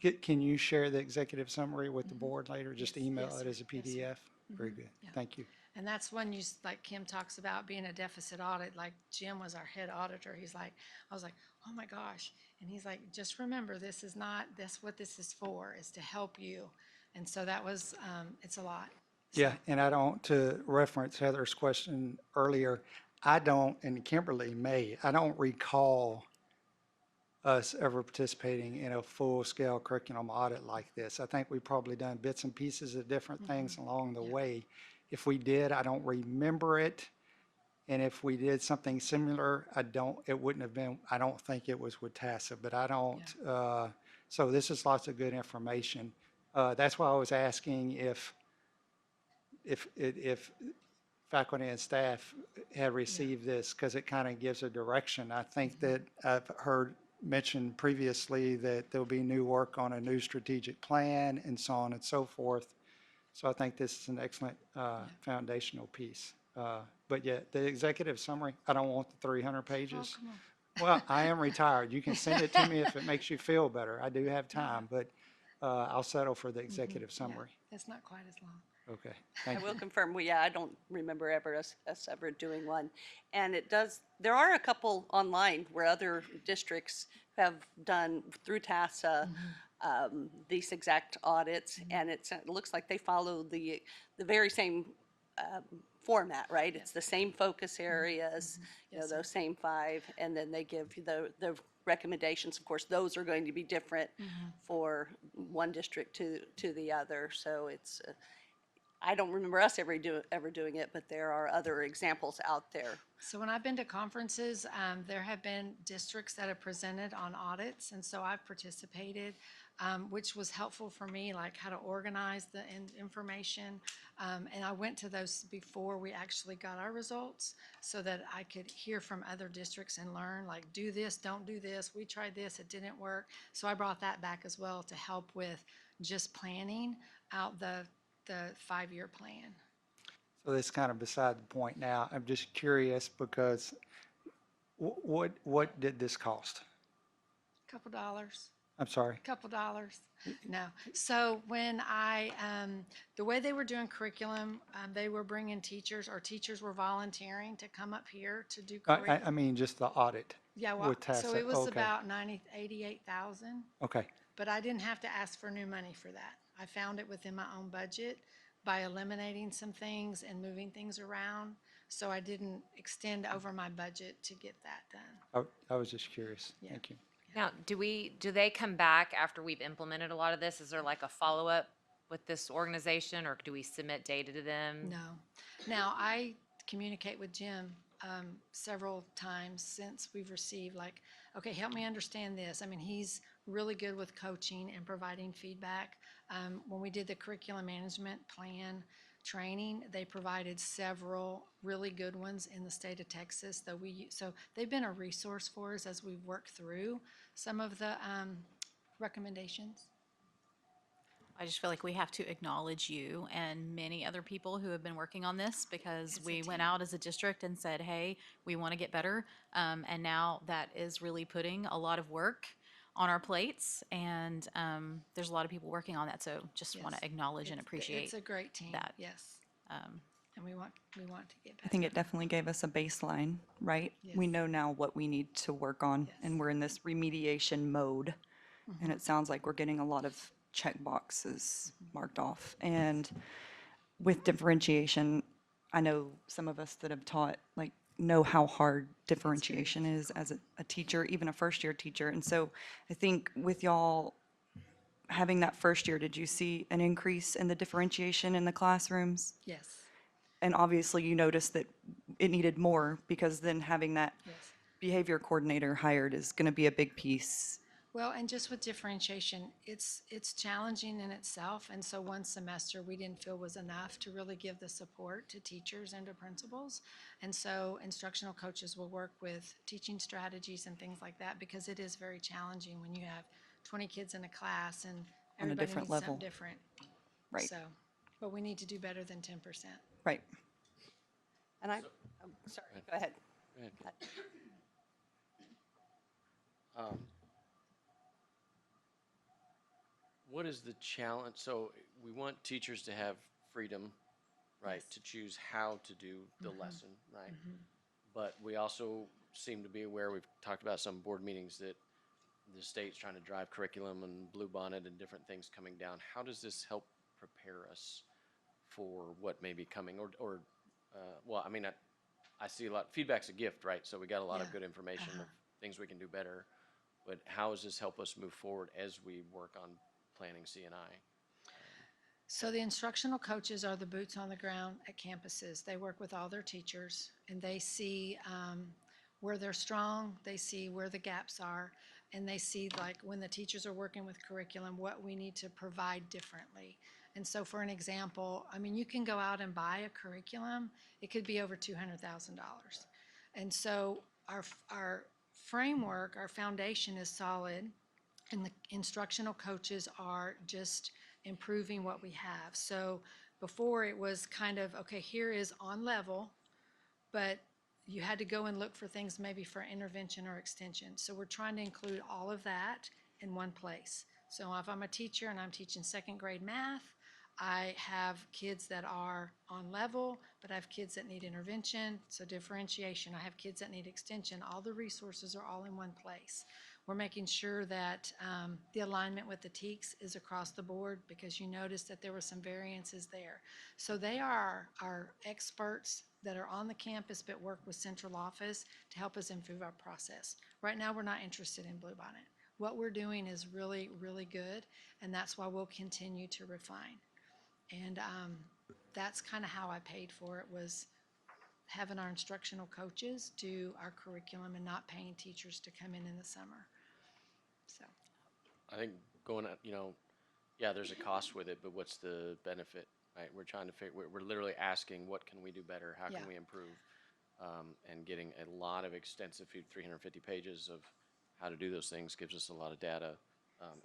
that? Can you share the executive summary with the board later? Just Yes, email yes, it sir. as a Yes, sir. PDF? Very good. Yeah. Thank you. And that's when you, like Kim talks about being a deficit audit, like Jim was our head auditor. He's like, I was like, oh my gosh. And he's like, just remember, this is not, that's what this is for, is to help you. And so that was, it's a lot. Yeah, and I don't, to reference Heather's question earlier, I don't, and Kimberly may, I don't recall us ever participating in a full-scale curriculum audit like this. I think we've probably done bits and pieces of different things along the Yeah. way. If we did, I don't remember it. And if we did something similar, it wouldn't have been, I don't think it was with TASA, but I don't, so this is lots of good information. That's why I was asking if faculty and staff have received this, because it kind of gives a direction. I think that I've heard mentioned previously that there'll be new work on a new strategic plan and so on and so forth. So I think this is an excellent foundational piece. But yeah, the executive summary, I don't want the 300 Oh, pages. come on. Well, I am retired. You can send it to me if it makes you feel better. I do have time, but I'll settle for the executive Yeah, summary. it's not quite as long. Okay, I thank you. will confirm, I don't remember us ever doing one. And there are a couple online where other districts have done through TASA these exact audits, and it looks like they follow the very same format, right? It's the same focus areas, Yes, sir. those same 5, and then they give you the recommendations. Of course, those are going to be different for one district to the other, so it's, I don't remember us ever doing it, but there are other examples out there. So when I've been to conferences, there have been districts that have presented on audits, and so I've participated, which was helpful for me, like how to organize the information. And I went to those before we actually got our results, so that I could hear from other districts and learn, like, do this, don't do this, we tried this, it didn't work. So I brought that back as well to help with just planning out the 5-year plan. So this is kind of beside the point now. I'm just curious because what did this cost? Couple dollars. I'm sorry. Couple dollars. No. So when the way they were doing curriculum, they were bringing teachers, or teachers were volunteering to come up here to do curriculum. I mean, just the audit. Yeah, well, with TASA. so it was Okay. about 88,000, Okay, but I didn't have to ask for new money for that. I found it within my own budget by eliminating some things and moving things around. So I didn't extend over my budget to get that done. I was just curious. Yeah. Thank you. Now, do they come back after we've implemented a lot of this? Is there like a follow-up with this organization, or do we submit data to them? No. Now, I communicate with Jim several times since we've received, like, okay, help me understand this. I mean, he's really good with coaching and providing feedback. When we did the curriculum management plan training, they provided several really good ones in the state of Texas. So they've been a resource for us as we've worked through some of the recommendations. I just feel like we have to acknowledge you and many other people who have been working on this, because It's a we went team. out as a district and said, hey, we want to get better. And now that is really putting a lot of work on our plates, and there's a lot of people working on that. So just want Yes. to acknowledge and It's appreciate a great team, that. yes. Um, And we want to get better. I think it definitely gave us a baseline, right? We Yes. know now what we need to work on, Yes. and we're in this remediation mode. And it sounds like we're getting a lot of check boxes marked off. And with differentiation, I know some of us that have taught, like, know how hard differentiation is as a teacher, even a first-year teacher. And so I think with y'all having that first year, did you see an increase in the differentiation in the classrooms? Yes, And obviously you noticed that it needed more, because then having that yes. behavior coordinator hired is going to be a big piece. Well, and just with differentiation, it's challenging in itself, and so one semester we didn't feel was enough to really give the support to teachers and to principals. And so instructional coaches will work with teaching strategies and things like that, because it is very challenging when you have 20 kids in a class and On a everybody different needs something level. different. Right. So, but we need to do better than 10%. Right. And sorry, go ahead. Go ahead, Kate. Um, What is the challenge? So we want teachers to have freedom, right, Yes. to choose how to do the lesson, right? But we also seem to be aware, we've talked about some board meetings, that the state's trying to drive curriculum and Bluebonnet and different things coming down. How does this help prepare us for what may be coming? Well, I mean, I see a lot, feedback's a gift, right? So we got a lot of Yeah. good information of things we can do better. But how does this help us move forward as we work on planning CNI? So the instructional coaches are the boots on the ground at campuses. They work with all their teachers and they see where they're strong, they see where the gaps are, and they see like when the teachers are working with curriculum, what we need to provide differently. And so for an example, I mean, you can go out and buy a curriculum, it could be over $200,000. And so our framework, our foundation is solid, and the instructional coaches are just improving what we have. So before it was kind of, okay, here is on level, but you had to go and look for things maybe for intervention or extension. So we're trying to include all of that in one place. So if I'm a teacher and I'm teaching second grade math, I have kids that are on level, but I have kids that need intervention, so differentiation. I have kids that need extension. All the resources are all in one place. We're making sure that the alignment with the TEKS is across the board because you noticed that there were some variances there. So they are our experts that are on the campus but work with central office to help us improve our process. Right now, we're not interested in Bluebonnet. What we're doing is really, really good, and that's why we'll continue to refine. And that's kind of how I paid for it, was having our instructional coaches do our curriculum and not paying teachers to come in the summer. So, I think going at, yeah, there's a cost with it, but what's the benefit, right? We're trying to figure, we're literally asking, what can we do better? How Yeah. can we improve? And getting a lot of extensive, 350 pages of how to do those things gives us a lot of data.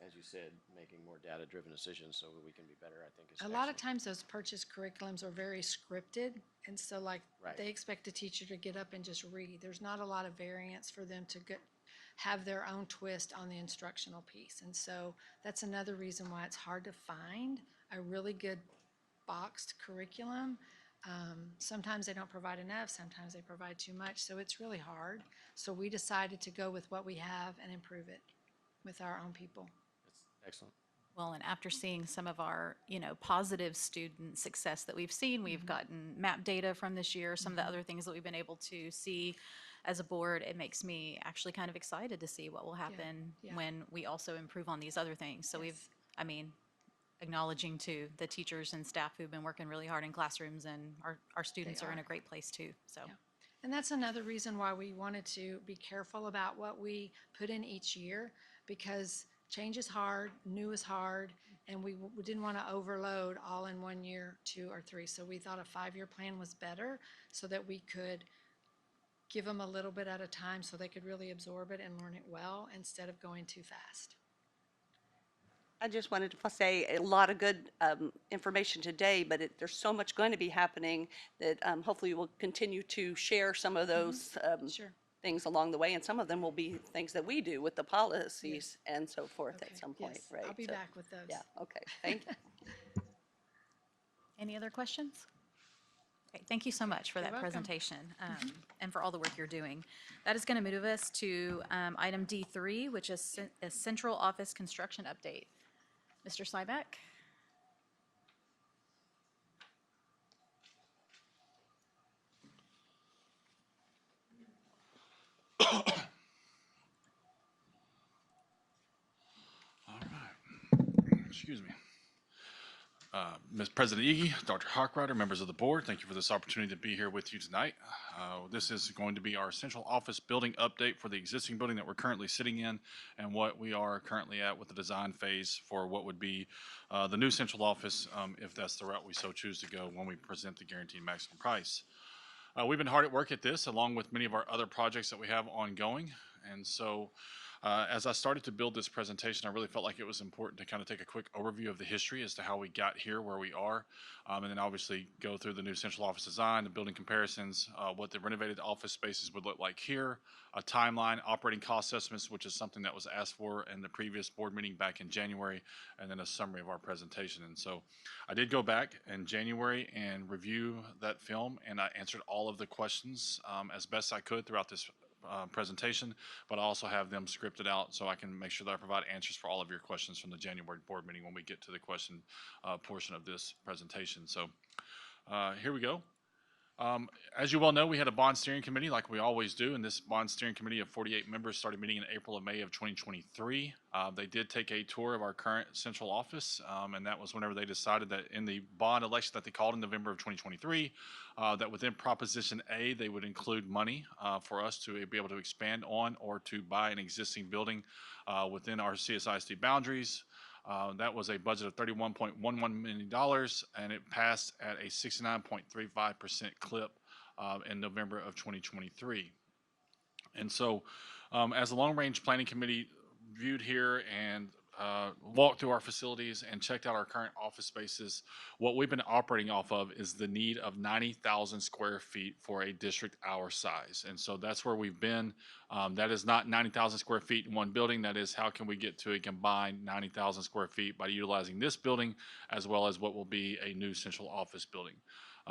As you said, making more data-driven decisions so that we can be better, I think is a lot of excellent. times those purchase curriculums are very scripted, and so like Right. they expect a teacher to get up and just read. There's not a lot of variance for them to have their own twist on the instructional piece. And so that's another reason why it's hard to find a really good boxed curriculum. Sometimes they don't provide enough, sometimes they provide too much, so it's really hard. So we decided to go with what we have and improve it with our own people. That's excellent. Well, and after seeing some of our, positive student success that we've seen, we've gotten map data from this year, some of the other things that we've been able to see as a board, it makes me actually kind of excited to see what will happen yeah. when we also improve on these other things. So Yes. acknowledging to the teachers and staff who've been working really hard in classrooms, and our students are in are. a great place too, so. Yeah. And that's another reason why we wanted to be careful about what we put in each year, because change is hard, new is hard, and we didn't want to overload all in 1 year, 2 or 3. So we thought a 5-year plan was better so that we could give them a little bit at a time so they could really absorb it and learn it well instead of going too fast. I just wanted to say a lot of good information today, but there's so much going to be happening that hopefully we'll continue to share some of those Sure. things along the way, and some of them will be things that we do with the policies and so forth Okay. at some point, Yes, right? I'll be So, back with those. Yeah, okay, thank you. Any other questions? Okay, thank you so much for You're that welcome. presentation and for all the work you're doing. That is going to move us to item D3, which is a central office construction update. Mr. Sybeck? Excuse me. Ms. President Iggy, Dr. Hawkrider, members of the board, thank you for this opportunity to be here with you tonight. This is going to be our central office building update for the existing building that we're currently sitting in and what we are currently at with the design phase for what would be the new central office, if that's the route we so choose to go when we present the guaranteed maximum price. We've been hard at work at this, along with many of our other projects that we have ongoing, And so as I started to build this presentation, I really felt like it was important to kind of take a quick overview of the history as to how we got here, where we are, and then obviously go through the new central office design, the building comparisons, what the renovated office spaces would look like here, a timeline, operating cost estimates, which is something that was asked for in the previous board meeting back in January, and then a summary of our presentation. And so I did go back in January and review that film, and I answered all of the questions as best I could throughout this presentation, but I also have them scripted out so I can make sure that I provide answers for all of your questions from the January board meeting when we get to the question portion of this presentation. So here we go. As you well know, we had a bond steering committee like we always do, and this bond steering committee of 48 members started meeting in April and May of 2023. They did take a tour of our current central office, and that was whenever they decided that in the bond election that they called in November of 2023, that within Proposition A, they would include money for us to be able to expand on or to buy an existing building within our CSISD boundaries. That was a budget of $31.11 million, and it passed at a 69.35% clip in November of 2023. And so, as the Long Range Planning Committee viewed here and walked through our facilities and checked out our current office spaces, what we've been operating off of is the need of 90,000 square feet for a district our size. And so that's where we've been. That is not 90,000 square feet in one building. That is how can we get to a combined 90,000 square feet by utilizing this building as well as what will be a new central office building.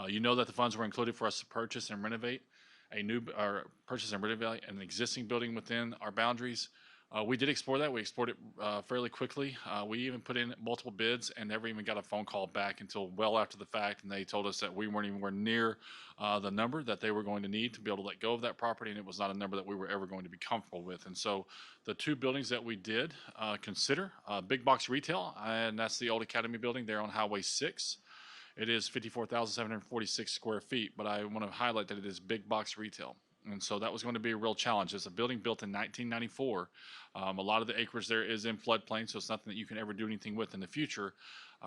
You know that the funds were included for us to purchase and renovate an existing building within our boundaries. We did explore that. We explored it fairly quickly. We even put in multiple bids and never even got a phone call back until well after the fact. And they told us that we weren't anywhere near the number that they were going to need to be able to let go of that property. And it was not a number that we were ever going to be comfortable with. And so the two buildings that we did consider, big box retail, and that's the old Academy building there on Highway 6. It is 54,746 square feet, but I want to highlight that it is big box retail. And so that was going to be a real challenge. It's a building built in 1994. A lot of the acreage there is in floodplain, so it's nothing that you can ever do anything with in the future.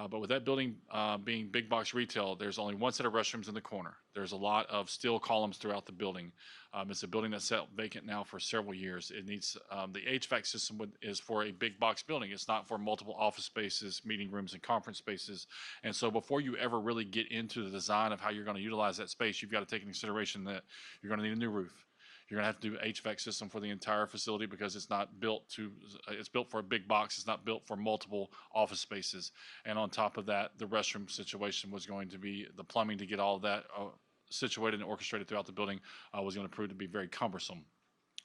But with that building being big box retail, there's only one set of restrooms in the corner. There's a lot of steel columns throughout the building. It's a building that's sat vacant now for several years. It needs the HVAC system is for a big box building. It's not for multiple office spaces, meeting rooms, and conference spaces. And so before you ever really get into the design of how you're going to utilize that space, you've got to take into consideration that you're going to need a new roof. You're gonna have to do HVAC system for the entire facility because it's not built to, it's built for a big box. It's not built for multiple office spaces. And on top of that, the restroom situation was going to be, the plumbing to get all of that situated and orchestrated throughout the building was gonna prove to be very cumbersome.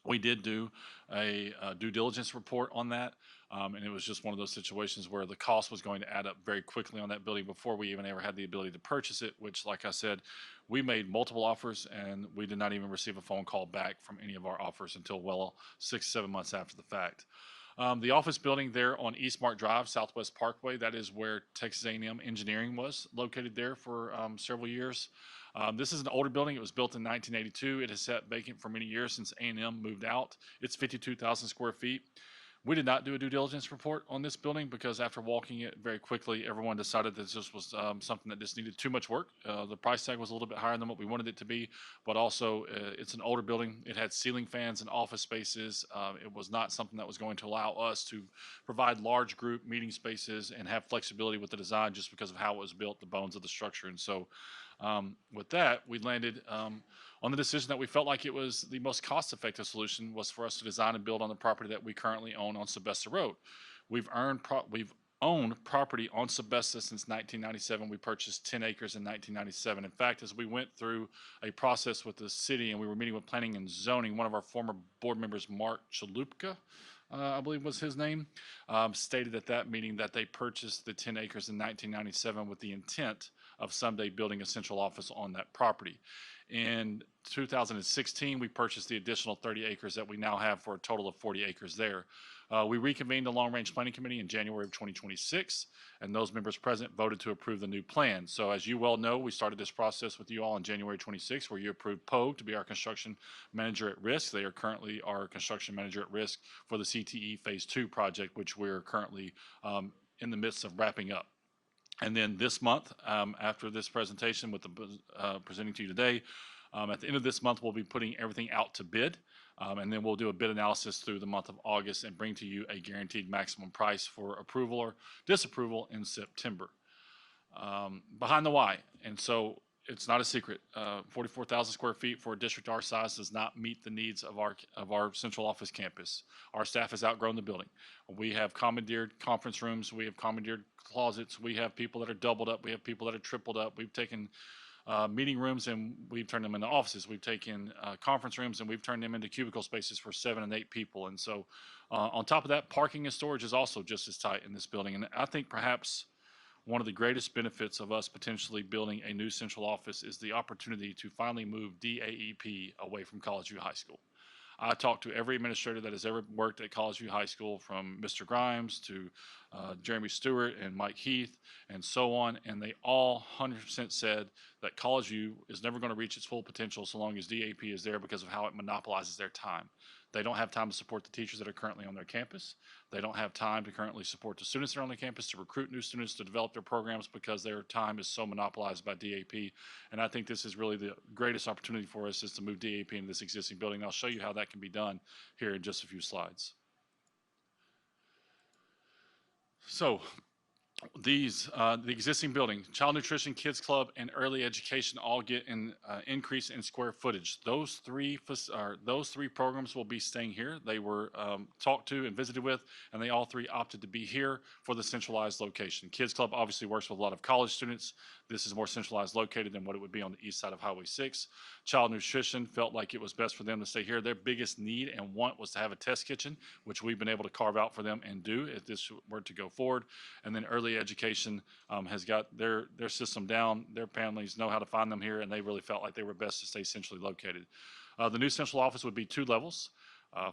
We did do a due diligence report on that, and it was just one of those situations where the cost was going to add up very quickly on that building before we even ever had the ability to purchase it, which, like I said, we made multiple offers, and we did not even receive a phone call back from any of our offers until well 6-7 months after the fact. The office building there on Eastmark Drive, Southwest Parkway, that is where Texas A&M Engineering was located there for several years. This is an older building. It was built in 1982. It has sat vacant for many years since A&M moved out. It's 52,000 square feet. We did not do a due diligence report on this building because after walking it very quickly, everyone decided that this was something that just needed too much work. The price tag was a little bit higher than what we wanted it to be, but also it's an older building. It had ceiling fans and office spaces. It was not something that was going to allow us to provide large group meeting spaces and have flexibility with the design just because of how it was built, the bones of the structure. And so with that, we landed on the decision that we felt like it was the most cost-effective solution was for us to design and build on the property that we currently own on Sylvester Road. We've owned property on Sylvester since 1997. We purchased 10 acres in 1997. In fact, as we went through a process with the city and we were meeting with planning and zoning, one of our former board members, Mark Chalupka, I believe was his name, stated at that meeting that they purchased the 10 acres in 1997 with the intent of someday building a central office on that property. In 2016, we purchased the additional 30 acres that we now have for a total of 40 acres there. We reconvened the Long Range Planning Committee in January of 2026, and those members present voted to approve the new plan. So as you well know, we started this process with you all on January 26, where you approved Pogue to be our construction manager at risk. They are currently our construction manager at risk for the CTE Phase 2 project, which we're currently in the midst of wrapping up. And then this month, after this presentation with the presenting to you today, At the end of this month, we'll be putting everything out to bid. And then we'll do a bid analysis through the month of August and bring to you a guaranteed maximum price for approval or disapproval in September. Behind the why. And so it's not a secret. 44,000 square feet for a district our size does not meet the needs of our central office campus. Our staff has outgrown the building. We have commandeered conference rooms. We have commandeered closets. We have people that are doubled up. We have people that are tripled up. We've taken meeting rooms and we've turned them into offices. We've taken conference rooms and we've turned them into cubicle spaces for 7 and 8 people. And so on top of that, parking and storage is also just as tight in this building. And I think perhaps one of the greatest benefits of us potentially building a new central office is the opportunity to finally move DAEP away from College View High School. I talked to every administrator that has ever worked at College View High School, from Mr. Grimes to Jeremy Stewart and Mike Heath and so on, and they all 100% said that College View is never going to reach its full potential so long as DAP is there because of how it monopolizes their time. They don't have time to support the teachers that are currently on their campus. They don't have time to currently support the students that are on the campus, to recruit new students, to develop their programs, because their time is so monopolized by DAP. And I think this is really the greatest opportunity for us, is to move DAP into this existing building. I'll show you how that can be done here in just a few slides. So the existing building, child nutrition, kids club, and early education all get an increase in square footage. Those three programs will be staying here. They were talked to and visited with, and they all three opted to be here for the centralized location. Kids club obviously works with a lot of college students. This is more centralized located than what it would be on the east side of Highway 6. Child nutrition felt like it was best for them to stay here. Their biggest need and want was to have a test kitchen, which we've been able to carve out for them and do if this were to go forward. And then early education has got their system down. Their families know how to find them here, and they really felt like they were best to stay centrally located. The new central office would be 2 levels,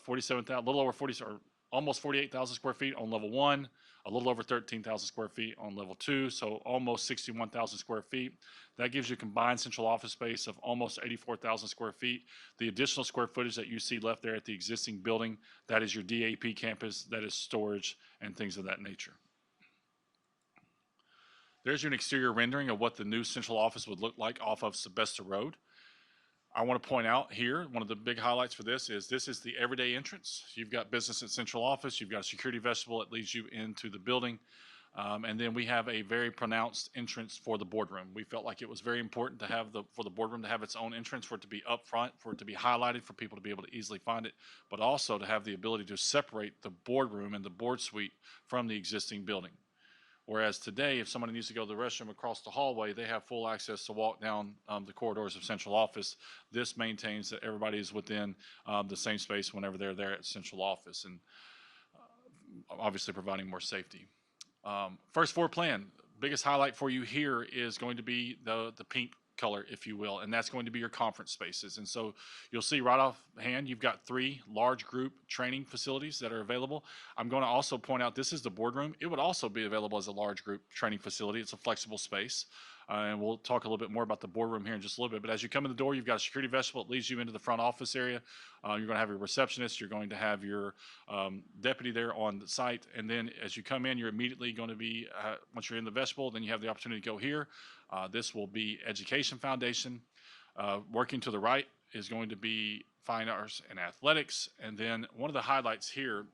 47,000, a little over 40, or almost 48,000 square feet on level 1, a little over 13,000 square feet on level 2, so almost 61,000 square feet. That gives you a combined central office space of almost 84,000 square feet. The additional square footage that you see left there at the existing building, that is your DAP campus, that is storage and things of that nature. There's your exterior rendering of what the new central office would look like off of Sylvester Road. I want to point out here, one of the big highlights for this is the everyday entrance. You've got business at central office, you've got a security vestibule that leads you into the building, and then we have a very pronounced entrance for the boardroom. We felt like it was very important to have for the boardroom to have its own entrance, for it to be up front, for it to be highlighted, for people to be able to easily find it, but also to have the ability to separate the boardroom and the board suite from the existing building. Whereas today, if somebody needs to go to the restroom across the hallway, they have full access to walk down the corridors of central office. This maintains that everybody is within the same space whenever they're there at central office, and obviously providing more safety. First floor plan, biggest highlight for you here is going to be the pink color, if you will, and that's going to be your conference spaces. And so you'll see right offhand, you've got 3 large group training facilities that are available. I'm going to also point out this is the boardroom. It would also be available as a large group training facility. It's a flexible space. And we'll talk a little bit more about the boardroom here in just a little bit. But as you come in the door, you've got a security vestibule that leads you into the front office area. You're going to have your receptionist. You're going to have your deputy there on the site. And then as you come in, you're immediately going to be, once you're in the vestibule, then you have the opportunity to go here. This will be Education Foundation. Working to the right is going to be Fine Arts and Athletics. And then one of the highlights here,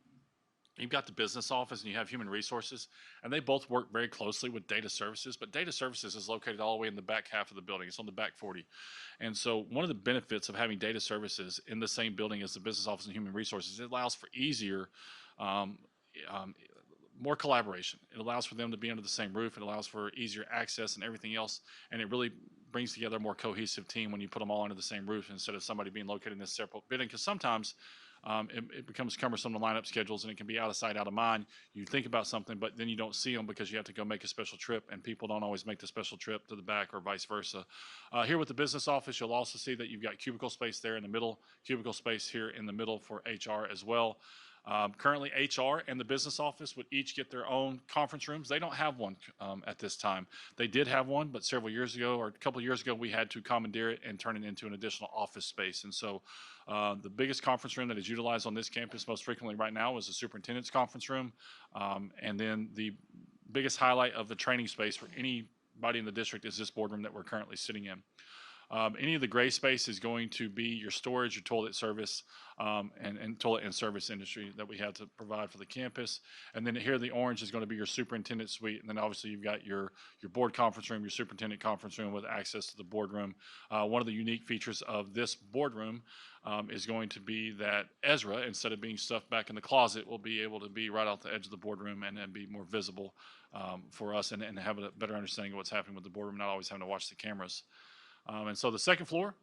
you've got the business office and you have human resources, and they both work very closely with data services, but data services is located all the way in the back half of the building. It's on the back 40. And so one of the benefits of having data services in the same building as the business office and human resources, it allows for easier, more collaboration. It allows for them to be under the same roof. It allows for easier access and everything else. And it really brings together a more cohesive team when you put them all under the same roof instead of somebody being located in this separate building. Because sometimes it becomes cumbersome to line up schedules, and it can be out of sight, out of mind. You think about something, but then you don't see them because you have to go make a special trip, and people don't always make the special trip to the back or vice versa. Here with the business office, you'll also see that you've got cubicle space there in the middle, cubicle space here in the middle for HR as well. Currently, HR and the business office would each get their own conference rooms. They don't have one at this time. They did have one, but several years ago, or a couple of years ago, we had to commandeer it and turn it into an additional office space. And so the biggest conference room that is utilized on this campus most frequently right now is the superintendent's conference room. And then the biggest highlight of the training space for anybody in the district is this boardroom that we're currently sitting in. Any of the gray space is going to be your storage, your toilet service, and toilet and service industry that we have to provide for the campus. And then here, the orange is going to be your superintendent suite. And then obviously you've got your board conference room, your superintendent conference room with access to the boardroom. One of the unique features of this boardroom is going to be that Ezra, instead of being stuffed back in the closet, will be able to be right off the edge of the boardroom and be more visible for us and have a better understanding of what's happening with the boardroom, not always having to watch the cameras. And so the second floor,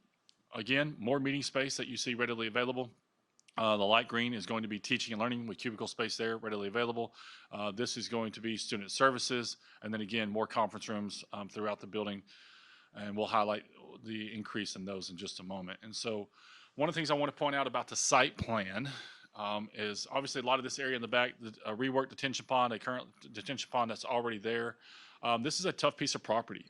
again, more meeting space that you see readily available. The light green is going to be teaching and learning with cubicle space there readily available. This is going to be student services, and then again, more conference rooms throughout the building. And we'll highlight the increase in those in just a moment. And so one of the things I want to point out about the site plan is obviously a lot of this area in the back, a reworked detention pond, a current detention pond that's already there. This is a tough piece of property.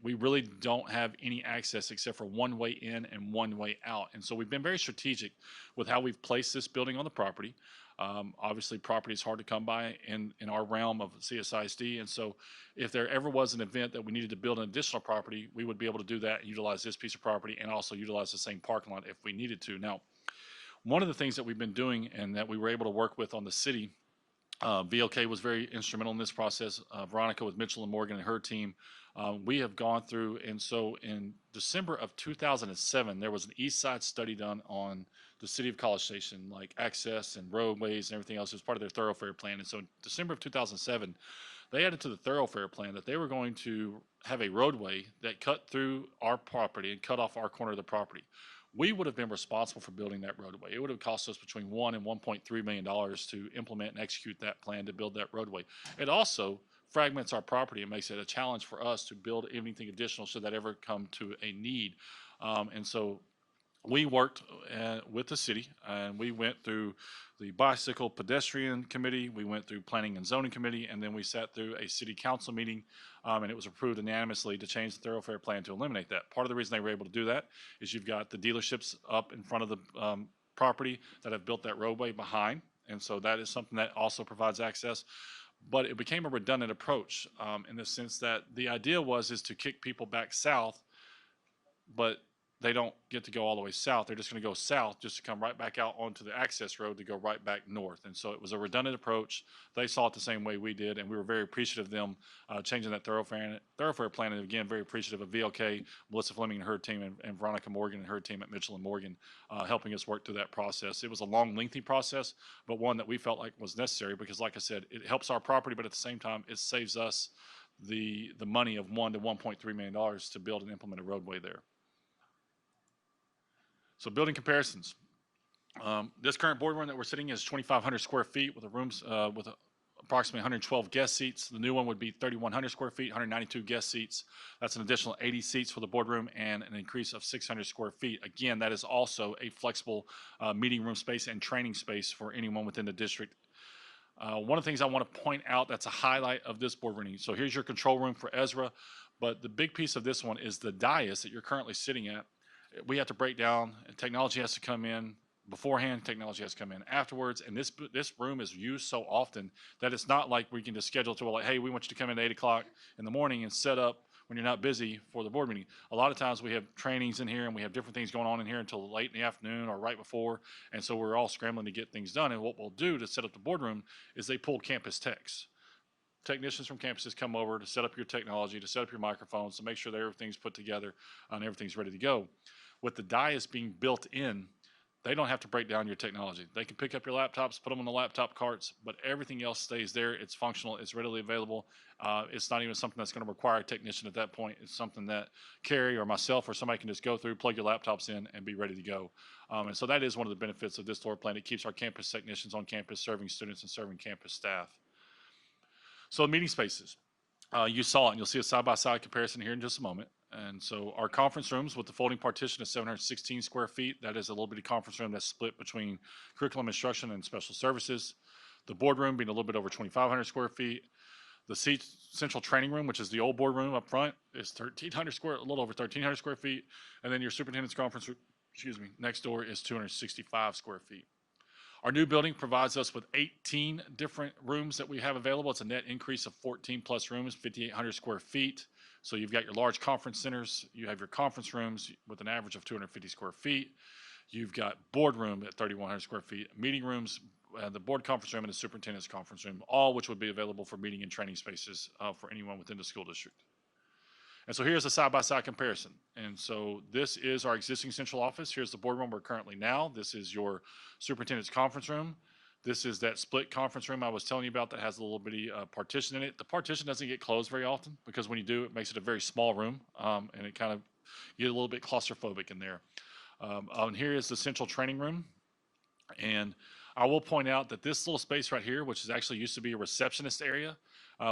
We really don't have any access except for one way in and one way out. And so we've been very strategic with how we've placed this building on the property. Obviously, property is hard to come by in our realm of CSISD. And so if there ever was an event that we needed to build an additional property, we would be able to do that and utilize this piece of property and also utilize the same parking lot if we needed to. Now, one of the things that we've been doing and that we were able to work with on the city, VLK was very instrumental in this process. Veronica with Mitchell and Morgan and her team, we have gone through, and so in December of 2007, there was an East Side study done on the city of College Station, like access and roadways and everything else as part of their thoroughfare plan. And so in December of 2007, they added to the thoroughfare plan that they were going to have a roadway that cut through our property and cut off our corner of the property. We would have been responsible for building that roadway. It would have cost us between $1 and $1.3 million to implement and execute that plan to build that roadway. It also fragments our property and makes it a challenge for us to build anything additional should that ever come to a need. And so we worked with the city, and we went through the bicycle pedestrian committee, we went through planning and zoning committee, and then we sat through a city council meeting, and it was approved unanimously to change the thoroughfare plan to eliminate that. Part of the reason they were able to do that is you've got the dealerships up in front of the property that have built that roadway behind, and so that is something that also provides access. But it became a redundant approach in the sense that the idea is to kick people back south, but they don't get to go all the way south. They're just going to go south just to come right back out onto the access road to go right back north. And so it was a redundant approach. They saw it the same way we did, and we were very appreciative of them changing that thoroughfare plan. And again, very appreciative of VLK, Melissa Fleming and her team, and Veronica Morgan and her team at Mitchell and Morgan helping us work through that process. It was a long, lengthy process, but one that we felt like was necessary because, like I said, it helps our property, but at the same time, it saves us the money of $1 to $1.3 million to build and implement a roadway there. So building comparisons. This current boardroom that we're sitting in is 2,500 square feet with approximately 112 guest seats. The new one would be 3,100 square feet, 192 guest seats. That's an additional 80 seats for the boardroom and an increase of 600 square feet. Again, that is also a flexible meeting room space and training space for anyone within the district. One of the things I want to point out that's a highlight of this boardroom. So here's your control room for Ezra, but the big piece of this one is the dais that you're currently sitting at. We have to break down, and technology has to come in beforehand, technology has to come in afterwards, and this room is used so often that it's not like we can just schedule to like, hey, we want you to come in at 8 o'clock in the morning and set up when you're not busy for the board meeting. A lot of times we have trainings in here and we have different things going on in here until late in the afternoon or right before, and so we're all scrambling to get things done. And what we'll do to set up the boardroom is they pull campus techs. Technicians from campuses come over to set up your technology, to set up your microphones, to make sure that everything's put together and everything's ready to go. With the dais being built in, they don't have to break down your technology. They can pick up your laptops, put them on the laptop carts, but everything else stays there. It's functional. It's readily available. It's not even something that's going to require a technician at that point. It's something that Carrie or myself or somebody can just go through, plug your laptops in, and be ready to go. And so that is one of the benefits of this floor plan. It keeps our campus technicians on campus serving students and serving campus staff. So meeting spaces. You saw it, and you'll see a side-by-side comparison here in just a moment. And so our conference rooms with the folding partition is 716 square feet. That is a little bitty conference room that's split between curriculum instruction and special services. The boardroom being a little bit over 2,500 square feet. The central training room, which is the old boardroom up front, is a little over 1,300 square feet. And then your superintendent's conference room, next door is 265 square feet. Our new building provides us with 18 different rooms that we have available. It's a net increase of 14 plus rooms, 5,800 square feet. So you've got your large conference centers, you have your conference rooms with an average of 250 square feet. You've got boardroom at 3,100 square feet, meeting rooms, the board conference room and the superintendent's conference room, all which would be available for meeting and training spaces for anyone within the school district. And so here's a side-by-side comparison. And so this is our existing central office. Here's the boardroom we're currently now. This is your superintendent's conference room. This is that split conference room I was telling you about that has a little bitty partition in it. The partition doesn't get closed very often because when you do, it makes it a very small room, and it kind of you get a little bit claustrophobic in there. And here is the central training room. And I will point out that this little space right here, which is actually used to be a receptionist area,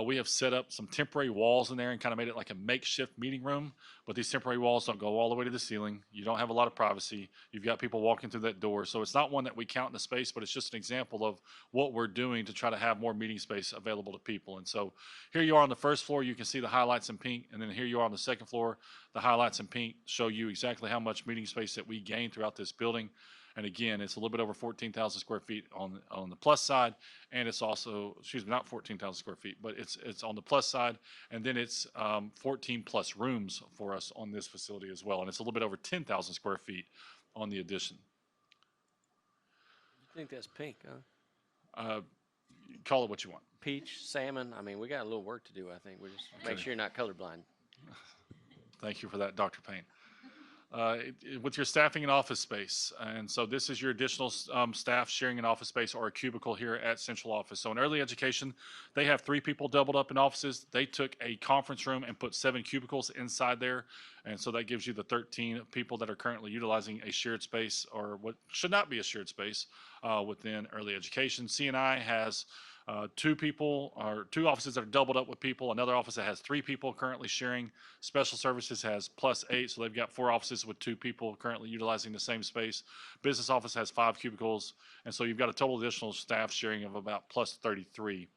we have set up some temporary walls in there and kind of made it like a makeshift meeting room. But these temporary walls don't go all the way to the ceiling. You don't have a lot of privacy. You've got people walking through that door. So it's not one that we count in the space, but it's just an example of what we're doing to try to have more meeting space available to people. And so here you are on the first floor. You can see the highlights in pink. And then here you are on the second floor. The highlights in pink show you exactly how much meeting space that we gain throughout this building. And again, it's a little bit over 14,000 square feet on the plus side, and it's also, excuse me, not 14,000 square feet, but it's on the plus side, and then it's 14 plus rooms for us on this facility as well, and it's a little bit over 10,000 square feet on the addition. I think that's pink, huh? Call it what you want. Peach, salmon. I mean, we got a little work to do, I think. We just make sure you're not colorblind. Thank you for that, Dr. Payne. With your staffing and office space. And so this is your additional staff sharing an office space or a cubicle here at central office. So in early education, they have 3 people doubled up in offices. They took a conference room and put 7 cubicles inside there. And so that gives you the 13 people that are currently utilizing a shared space or what should not be a shared space within early education. C&I has 2 people or 2 offices that are doubled up with people. Another office that has 3 people currently sharing. Special services has plus 8, so they've got 4 offices with 2 people currently utilizing the same space. Business office has 5 cubicles, and so you've got a total additional staff sharing of about plus 33.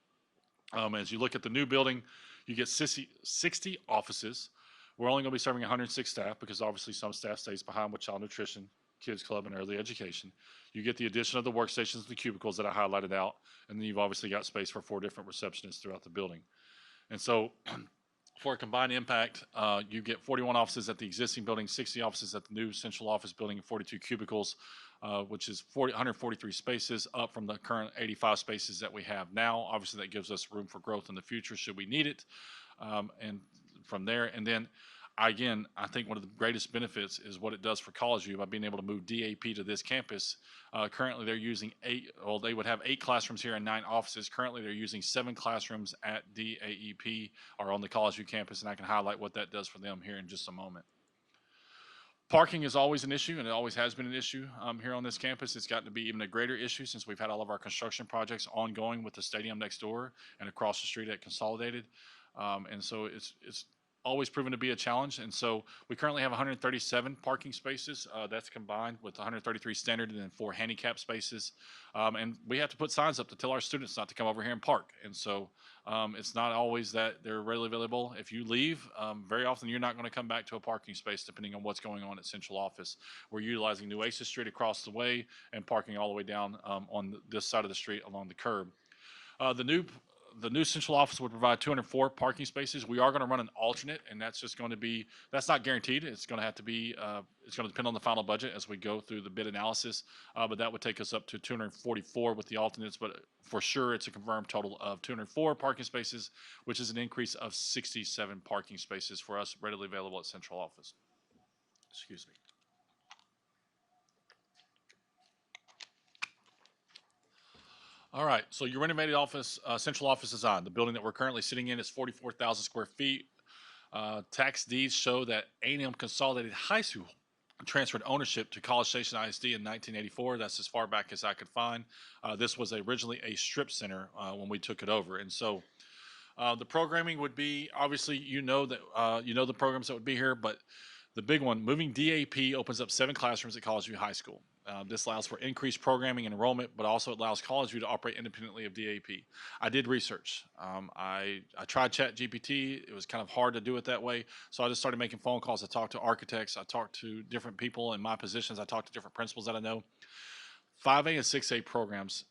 As you look at the new building, you get 60 offices. We're only going to be serving 106 staff because obviously some staff stays behind with child nutrition, kids club, and early education. You get the addition of the workstations and the cubicles that I highlighted out, and then you've obviously got space for 4 different receptionists throughout the building. And so for a combined impact, you get 41 offices at the existing building, 60 offices at the new central office building, and 42 cubicles, which is 143 spaces, up from the current 85 spaces that we have now. Obviously, that gives us room for growth in the future should we need it. And from there, and then again, I think one of the greatest benefits is what it does for College View by being able to move DAP to this campus. Currently, they're using 8, well, they would have 8 classrooms here and 9 offices. Currently, they're using 7 classrooms at DAEP or on the College View campus, and I can highlight what that does for them here in just a moment. Parking is always an issue, and it always has been an issue here on this campus. It's gotten to be even a greater issue since we've had all of our construction projects ongoing with the stadium next door and across the street at Consolidated. And so it's always proven to be a challenge. And so we currently have 137 parking spaces. That's combined with 133 standard and then 4 handicap spaces. And we have to put signs up to tell our students not to come over here and park. And so it's not always that they're readily available. If you leave, very often you're not going to come back to a parking space depending on what's going on at central office. We're utilizing New Oasis Street across the way and parking all the way down on this side of the street along the curb. The new central office would provide 204 parking spaces. We are going to run an alternate, and that's just going to be, that's not guaranteed. It's going to have to be, it's going to depend on the final budget as we go through the bid analysis. But that would take us up to 244 with the alternates. But for sure, it's a confirmed total of 204 parking spaces, which is an increase of 67 parking spaces for us readily available at central office. Excuse me. All right, so your renovated office, central office design. The building that we're currently sitting in is 44,000 square feet. Tax deeds show that A&M Consolidated High School transferred ownership to College Station ISD in 1984. That's as far back as I could find. This was originally a strip center when we took it over. And so the programming would be, obviously, the programs that would be here, but the big one, moving DAP opens up 7 classrooms at College View High School. This allows for increased programming and enrollment, but also allows College View to operate independently of DAP. I did research. I tried ChatGPT. It was kind of hard to do it that way, so I just started making phone calls. I talked to architects. I talked to different people in my positions. I talked to different principals that I know. 5A and 6A programs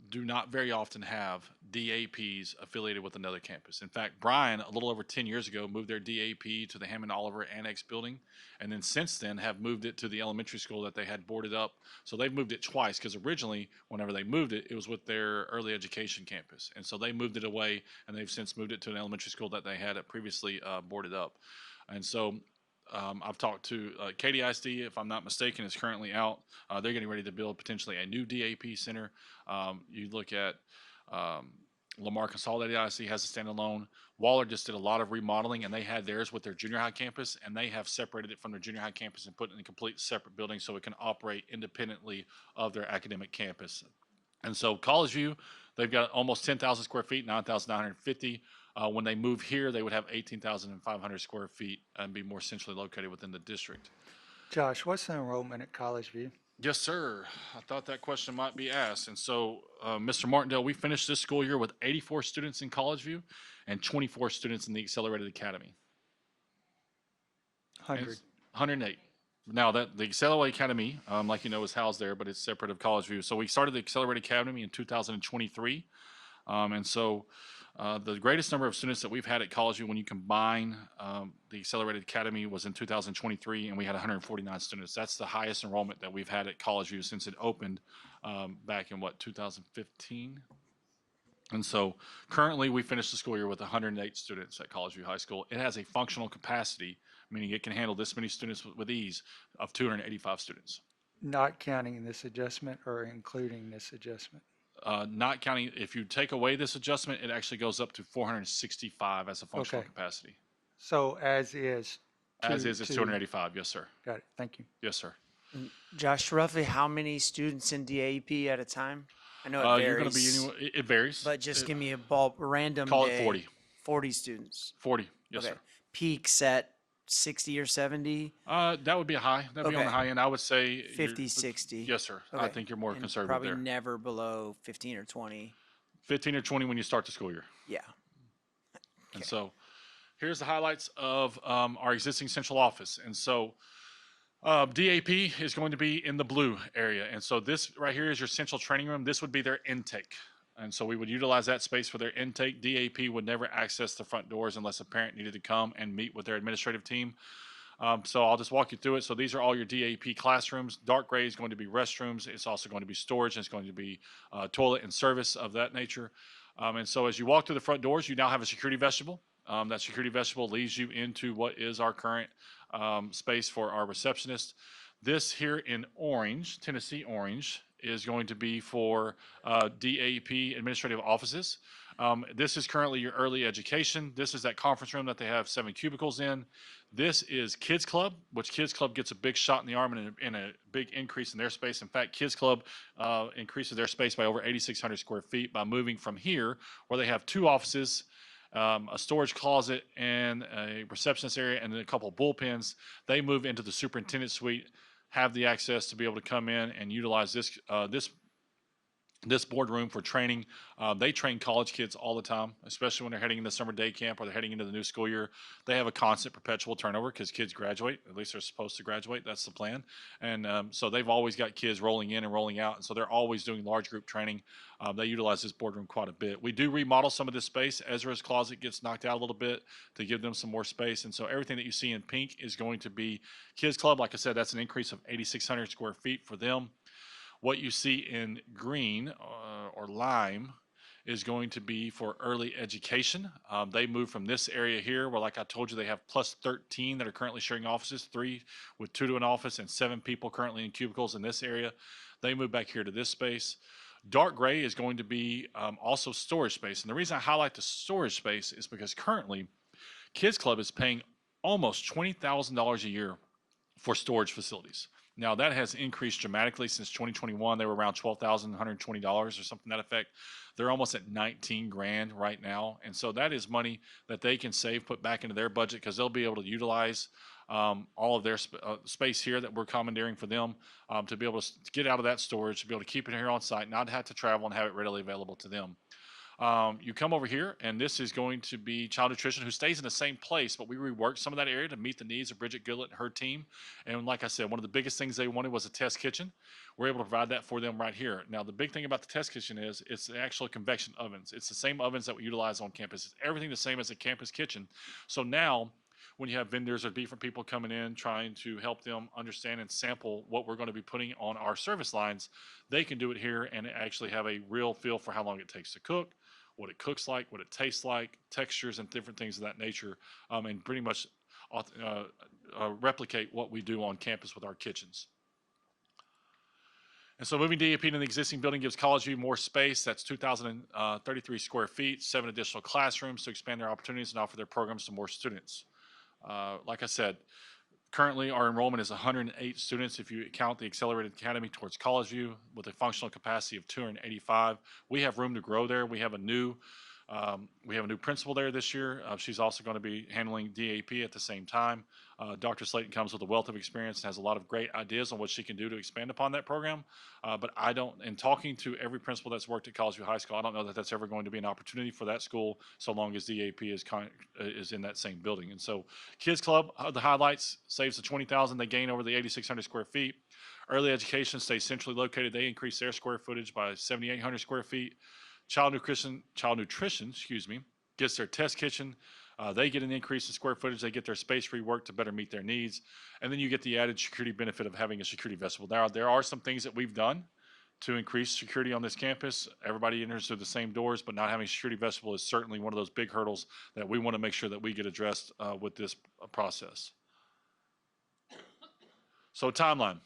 do not very often have DAPs affiliated with another campus. In fact, Bryan, a little over 10 years ago, moved their DAP to the Hammond Oliver Annex building, and then since then have moved it to the elementary school that they had boarded up. So they've moved it twice, because originally, whenever they moved it, it was with their early education campus. And so they moved it away, and they've since moved it to an elementary school that they had previously boarded up. And so I've talked to KDISD, if I'm not mistaken, is currently out. They're getting ready to build potentially a new DAP center. You look at Lamar Consolidated ISD has a standalone. Waller just did a lot of remodeling, and they had theirs with their junior high campus, and they have separated it from their junior high campus and put it in a complete separate building so it can operate independently of their academic campus. And so College View, they've got almost 10,000 square feet, 9,950. When they move here, they would have 18,500 square feet and be more centrally located within the district. Josh, what's the enrollment at College View? Yes, sir. I thought that question might be asked. And so, Mr. Martindale, we finished this school year with 84 students in College View and 24 students in the Accelerated Academy. 100. 108. Now, that the Accelerated Academy, like you know, is housed there, but it's separate of College View. So we started the Accelerated Academy in 2023. And so the greatest number of students that we've had at College View when you combine the Accelerated Academy was in 2023, and we had 149 students. That's the highest enrollment that we've had at College View since it opened back in, 2015? And so currently we finished the school year with 108 students at College View High School. It has a functional capacity, meaning it can handle this many students with ease, of 285 students. Not counting this adjustment or including this adjustment? Not counting, if you take away this adjustment, it actually goes up to 465 as a functional Okay. capacity. So as is. As is, it's 285, yes, sir. Got it. Thank you. Yes, sir. Josh, roughly how many students in DAP at a time? I know it You're going to be varies, anywhere, it varies. but just It- give me a random Call it day. 40. 40 students. 40, yes, Okay. sir. Peaks at 60 or 70? That would be a high. That'd be on the Okay. high end. I would say you're- 50, 60. Yes, sir. I Okay. think you're more And conservative probably there. never below 15 or 20. 15 or 20 when you start the school year. Yeah. And so here's the highlights of our existing central office. And so DAP is going to be in the blue area. And so this right here is your central training room. This would be their intake. And so we would utilize that space for their intake. DAP would never access the front doors unless a parent needed to come and meet with their administrative team. So I'll just walk you through it. So these are all your DAP classrooms. Dark gray is going to be restrooms. It's also going to be storage. And it's going to be toilet and service of that nature. And so as you walk through the front doors, you now have a security vestibule. That security vestibule leads you into what is our current space for our receptionist. This here in orange, Tennessee orange, is going to be for DAP administrative offices. This is currently your early education. This is that conference room that they have 7 cubicles in. This is Kids Club, which Kids Club gets a big shot in the arm and a big increase in their space. In fact, Kids Club increases their space by over 8,600 square feet by moving from here, where they have 2 offices, a storage closet, and a receptionist area, and then a couple of bullpens. They move into the superintendent suite, have the access to be able to come in and utilize this boardroom for training. They train college kids all the time, especially when they're heading into summer day camp or they're heading into the new school year. They have a constant perpetual turnover because kids graduate. At least they're supposed to graduate. That's the plan. And so they've always got kids rolling in and rolling out. And so they're always doing large group training. They utilize this boardroom quite a bit. We do remodel some of this space. Ezra's closet gets knocked out a little bit to give them some more space. And so everything that you see in pink is going to be Kids Club. Like I said, that's an increase of 8,600 square feet for them. What you see in green or lime is going to be for early education. They moved from this area here where, like I told you, they have plus 13 that are currently sharing offices, 3 with 2 to an office and 7 people currently in cubicles in this area. They moved back here to this space. Dark gray is going to be also storage space. And the reason I highlight the storage space is because currently Kids Club is paying almost $20,000 a year for storage facilities. Now that has increased dramatically since 2021. They were around $12,120 or something to that effect. They're almost at 19 grand right now. And so that is money that they can save, put back into their budget, because they'll be able to utilize all of their space here that we're commandeering for them to be able to get out of that storage, to be able to keep it here on site, not have to travel and have it readily available to them. You come over here, and this is going to be child nutrition, who stays in the same place, but we reworked some of that area to meet the needs of Bridget Gillett and her team. And like I said, one of the biggest things they wanted was a test kitchen. We're able to provide that for them right here. Now, the big thing about the test kitchen is it's the actual convection ovens. It's the same ovens that we utilize on campus. It's everything the same as a campus kitchen. So now, when you have vendors or different people coming in trying to help them understand and sample what we're going to be putting on our service lines, they can do it here and actually have a real feel for how long it takes to cook, what it cooks like, what it tastes like, textures, and different things of that nature, and pretty much replicate what we do on campus with our kitchens. And so moving DAP into the existing building gives College View more space. That's 2,033 square feet, 7 additional classrooms to expand their opportunities and offer their programs to more students. Like I said, currently our enrollment is 108 students if you count the Accelerated Academy towards College View, with a functional capacity of 285. We have room to grow there. We have a new principal there this year. She's also going to be handling DAP at the same time. Dr. Slayton comes with a wealth of experience and has a lot of great ideas on what she can do to expand upon that program. But in talking to every principal that's worked at College View High School, I don't know that that's ever going to be an opportunity for that school so long as DAP is in that same building. And so Kids Club, the highlights, saves the 20,000 they gain over the 8,600 square feet. Early education stays centrally located. They increase their square footage by 7,800 square feet. Child nutrition, gets their test kitchen. They get an increase in square footage. They get their space reworked to better meet their needs. And then you get the added security benefit of having a security vestibule. Now, there are some things that we've done to increase security on this campus. Everybody enters through the same doors, but not having a security vestibule is certainly one of those big hurdles that we want to make sure that we get addressed with this process. So timeline.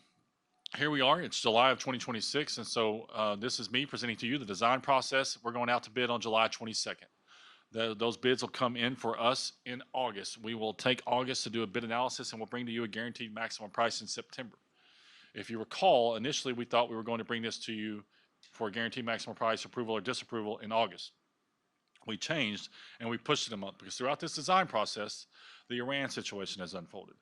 Here we are. It's July of 2026, and so this is me presenting to you the design process. We're going out to bid on July 22nd. Those bids will come in for us in August. We will take August to do a bid analysis, and we'll bring to you a guaranteed maximum price in September. If you recall, initially we thought we were going to bring this to you for a guaranteed maximum price approval or disapproval in August. We changed, and we pushed it a month because throughout this design process, the Iran situation has unfolded.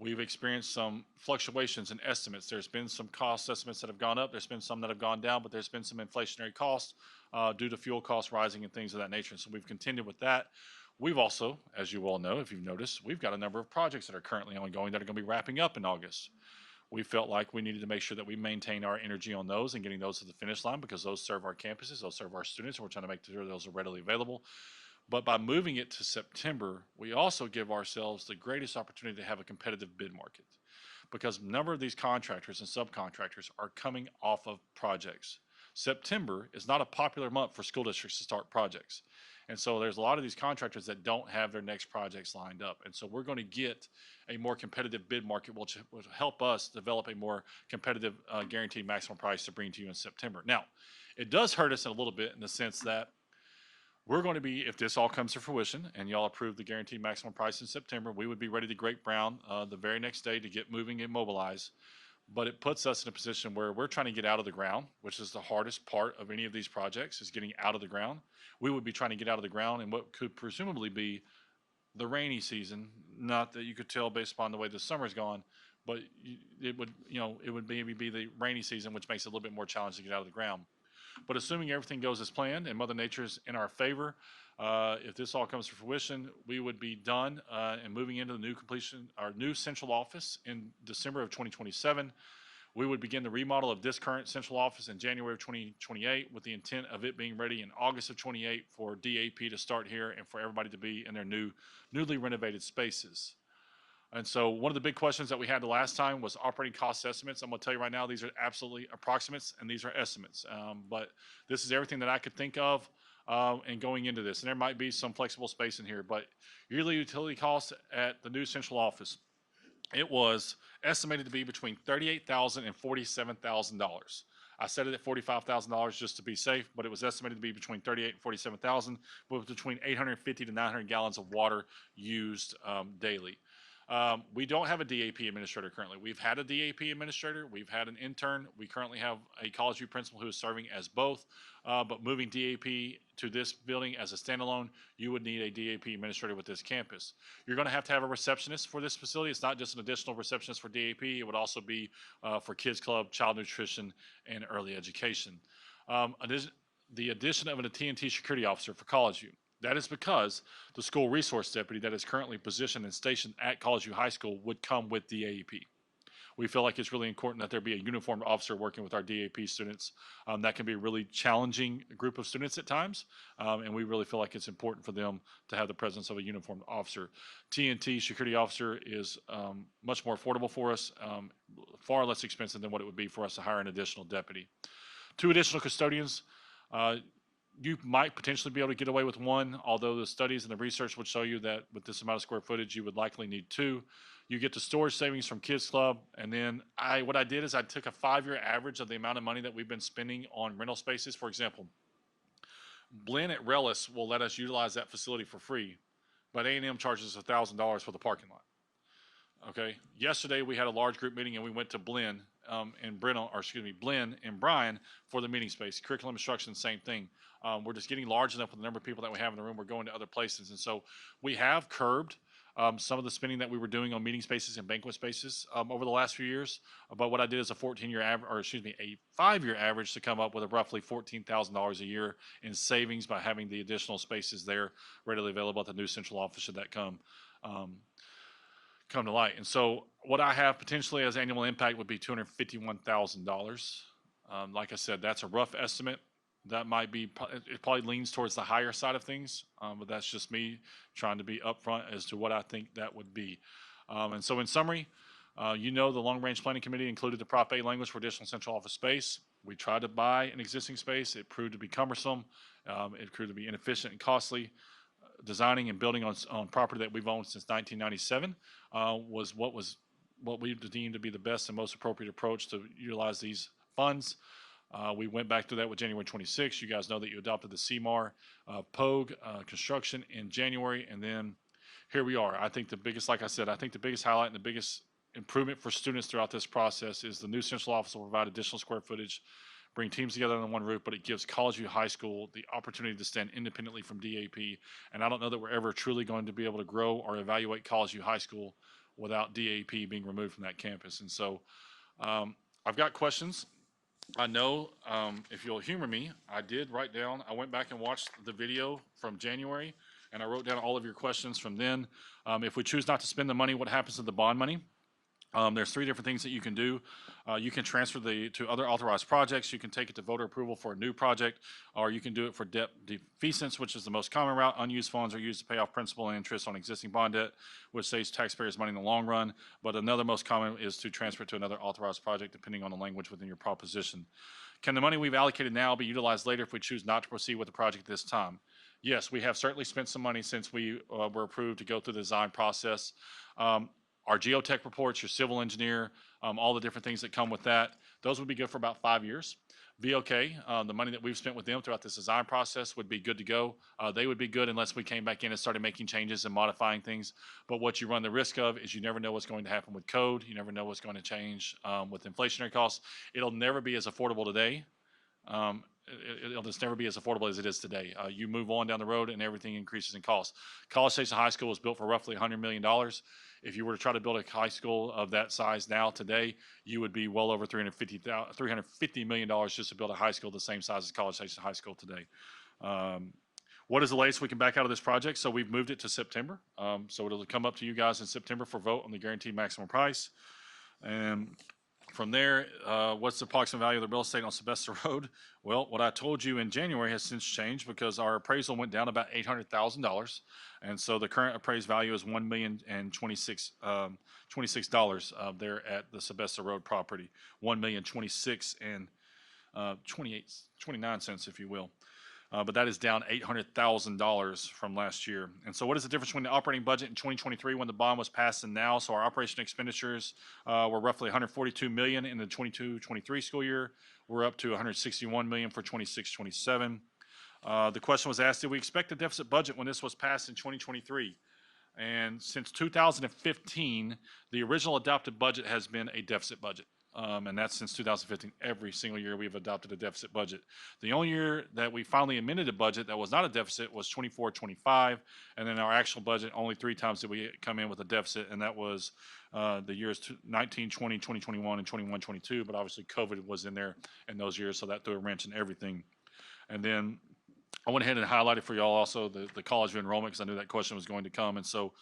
We've experienced some fluctuations in estimates. There's been some cost estimates that have gone up. There's been some that have gone down, but there's been some inflationary costs due to fuel costs rising and things of that nature. And so we've continued with that. We've also, as you all know, if you've noticed, we've got a number of projects that are currently ongoing that are going to be wrapping up in August. We felt like we needed to make sure that we maintain our energy on those and getting those to the finish line because those serve our campuses, those serve our students, and we're trying to make sure those are readily available. But by moving it to September, we also give ourselves the greatest opportunity to have a competitive bid market because a number of these contractors and subcontractors are coming off of projects. September is not a popular month for school districts to start projects. And so there's a lot of these contractors that don't have their next projects lined up. And so we're going to get a more competitive bid market, which will help us develop a more competitive guaranteed maximum price to bring to you in September. Now, it does hurt us a little bit in the sense that we're going to be, if this all comes to fruition and y'all approve the guaranteed maximum price in September, we would be ready to break ground the very next day to get moving and mobilize. But it puts us in a position where we're trying to get out of the ground, which is the hardest part of any of these projects, is getting out of the ground. We would be trying to get out of the ground in what could presumably be the rainy season. Not that you could tell based upon the way the summer's gone, but it would maybe be the rainy season, which makes it a little bit more challenging to get out of the ground. But assuming everything goes as planned and Mother Nature's in our favor, if this all comes to fruition, we would be done and moving into our new central office in December of 2027. We would begin the remodel of this current central office in January of 2028 with the intent of it being ready in August of 28 for DAP to start here and for everybody to be in their newly renovated spaces. And so one of the big questions that we had the last time was operating cost estimates. I'm going to tell you right now, these are absolutely approximates and these are estimates. But this is everything that I could think of and going into this. And there might be some flexible space in here, but yearly utility costs at the new central office, it was estimated to be between $38,000 and $47,000. I said it at $45,000 just to be safe, but it was estimated to be between $38,000 and $47,000, with between 850 to 900 gallons of water used daily. We don't have a DAP administrator currently. We've had a DAP administrator. We've had an intern. We currently have a College View principal who is serving as both. But moving DAP to this building as a standalone, you would need a DAP administrator with this campus. You're going to have a receptionist for this facility. It's not just an additional receptionist for DAP. It would also be for Kids Club, Child Nutrition, and Early Education. the addition of a TNT security officer for College U. That is because the school resource deputy that is currently positioned and stationed at College U High School would come with the AEP. We feel like it's really important that there be a uniformed officer working with our DAP students. That can be a really challenging group of students at times, and we really feel like it's important for them to have the presence of a uniformed officer. TNT security officer is much more affordable for us, far less expensive than what it would be for us to hire an additional deputy. 2 additional custodians. You might potentially be able to get away with 1, although the studies and the research would show you that with this amount of square footage, you would likely need 2. You get the storage savings from Kids Club, and then what I did is I took a 5-year average of the amount of money that we've been spending on rental spaces. For example, Blinn at Relish will let us utilize that facility for free, but A&M charges us $1,000 for the parking lot. Okay. Yesterday we had a large group meeting and we went to Blinn Blinn and Bryan for the meeting space. Curriculum instruction, same thing. We're just getting large enough with the number of people that we have in the room. We're going to other places, and so we have curbed some of the spending that we were doing on meeting spaces and banquet spaces over the last few years. But what I did is a 5-year average to come up with a roughly $14,000 a year in savings by having the additional spaces there readily available at the new central office should that come to light. And so what I have potentially as annual impact would be $251,000. Like I said, that's a rough estimate. That might be, it probably leans towards the higher side of things, but that's just me trying to be upfront as to what I think that would be. And so in summary, the Long Range Planning Committee included the Prop A language for additional central office space. We tried to buy an existing space. It proved to be cumbersome. It proved to be inefficient and costly. Designing and building on property that we've owned since 1997 was what we deemed to be the best and most appropriate approach to utilize these funds. We went back to that with January 26. You guys know that you adopted the CMAR POG construction in January, and then here we are. I think the biggest highlight and the biggest improvement for students throughout this process is the new central office will provide additional square footage, bring teams together under one roof, but it gives College View High School the opportunity to stand independently from DAP. And I don't know that we're ever truly going to be able to grow or evaluate College View High School without DAP being removed from that campus. And so I've got questions. I know if you'll humor me, I went back and watched the video from January, and I wrote down all of your questions from then. If we choose not to spend the money, what happens to the bond money? There's 3 different things that you can do. You can transfer to other authorized projects. You can take it to voter approval for a new project, or you can do it for debt defeasance, which is the most common route. Unused funds are used to pay off principal and interest on existing bond debt, which saves taxpayers money in the long run. But another most common is to transfer it to another authorized project, depending on the language within your proposition. Can the money we've allocated now be utilized later if we choose not to proceed with the project this time? Yes, we have certainly spent some money since we were approved to go through the design process. Our geotech reports, your civil engineer, all the different things that come with that, those would be good for about 5 years. VOK, the money that we've spent with them throughout this design process would be good to go. They would be good unless we came back in and started making changes and modifying things. But what you run the risk of is you never know what's going to happen with code. You never know what's going to change with inflationary costs. It'll never be as affordable today. It'll just never be as affordable as it is today. You move on down the road and everything increases in cost. College Station High School was built for roughly $100 million. If you were to try to build a high school of that size now today, you would be well over $350 million just to build a high school the same size as College Station High School today. What is the latest we can back out of this project? So we've moved it to September. So it'll come up to you guys in September for vote on the guaranteed maximum price. And from there, what's the approximate value of the real estate on Sylvester Road? Well, what I told you in January has since changed because our appraisal went down about $800,000. And so the current appraised value is $1,026,026 there at the Sylvester Road property. $1,026,29, if you will. But that is down $800,000 from last year. And so what is the difference between the operating budget in 2023 when the bond was passed and now? So our operation expenditures were roughly $142 million in the 22-23 school year. We're up to $161 million for 26-27. The question was asked, did we expect a deficit budget when this was passed in 2023? And since 2015, the original adopted budget has been a deficit budget. And that's since 2015. Every single year we've adopted a deficit budget. The only year that we finally amended a budget that was not a deficit was 24-25. And then our actual budget, only 3 times did we come in with a deficit, and that was the years 19, 20, 2021, and 21, 22. But obviously COVID was in there in those years, so that threw a wrench in everything. And then I went ahead and highlighted for y'all also the college enrollment because I knew that question was going to come. And so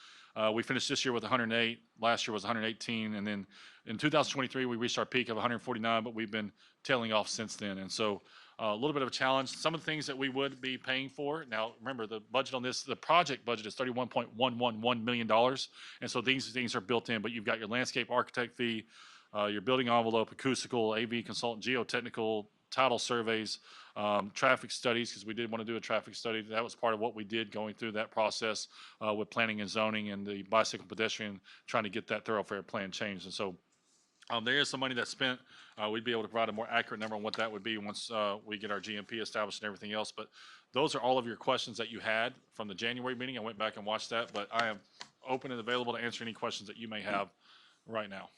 we finished this year with 108. Last year was 118. And then in 2023, we reached our peak of 149, but we've been tailing off since then. And so a little bit of a challenge. Some of the things that we would be paying for. Now, remember, the budget on this, the project budget is $31.111 million. And so these things are built in, but you've got your landscape architect fee, your building envelope, acoustical, AV consultant, geotechnical, title surveys, traffic studies, because we did want to do a traffic study. That was part of what we did going through that process with planning and zoning and the bicycle pedestrian, trying to get that thoroughfare plan changed. And so there is some money that's spent. We'd be able to provide a more accurate number on what that would be once we get our GMP established and everything else. But those are all of your questions that you had from the January meeting. I went back and watched that, but I am open and available to answer any questions that you may have right now.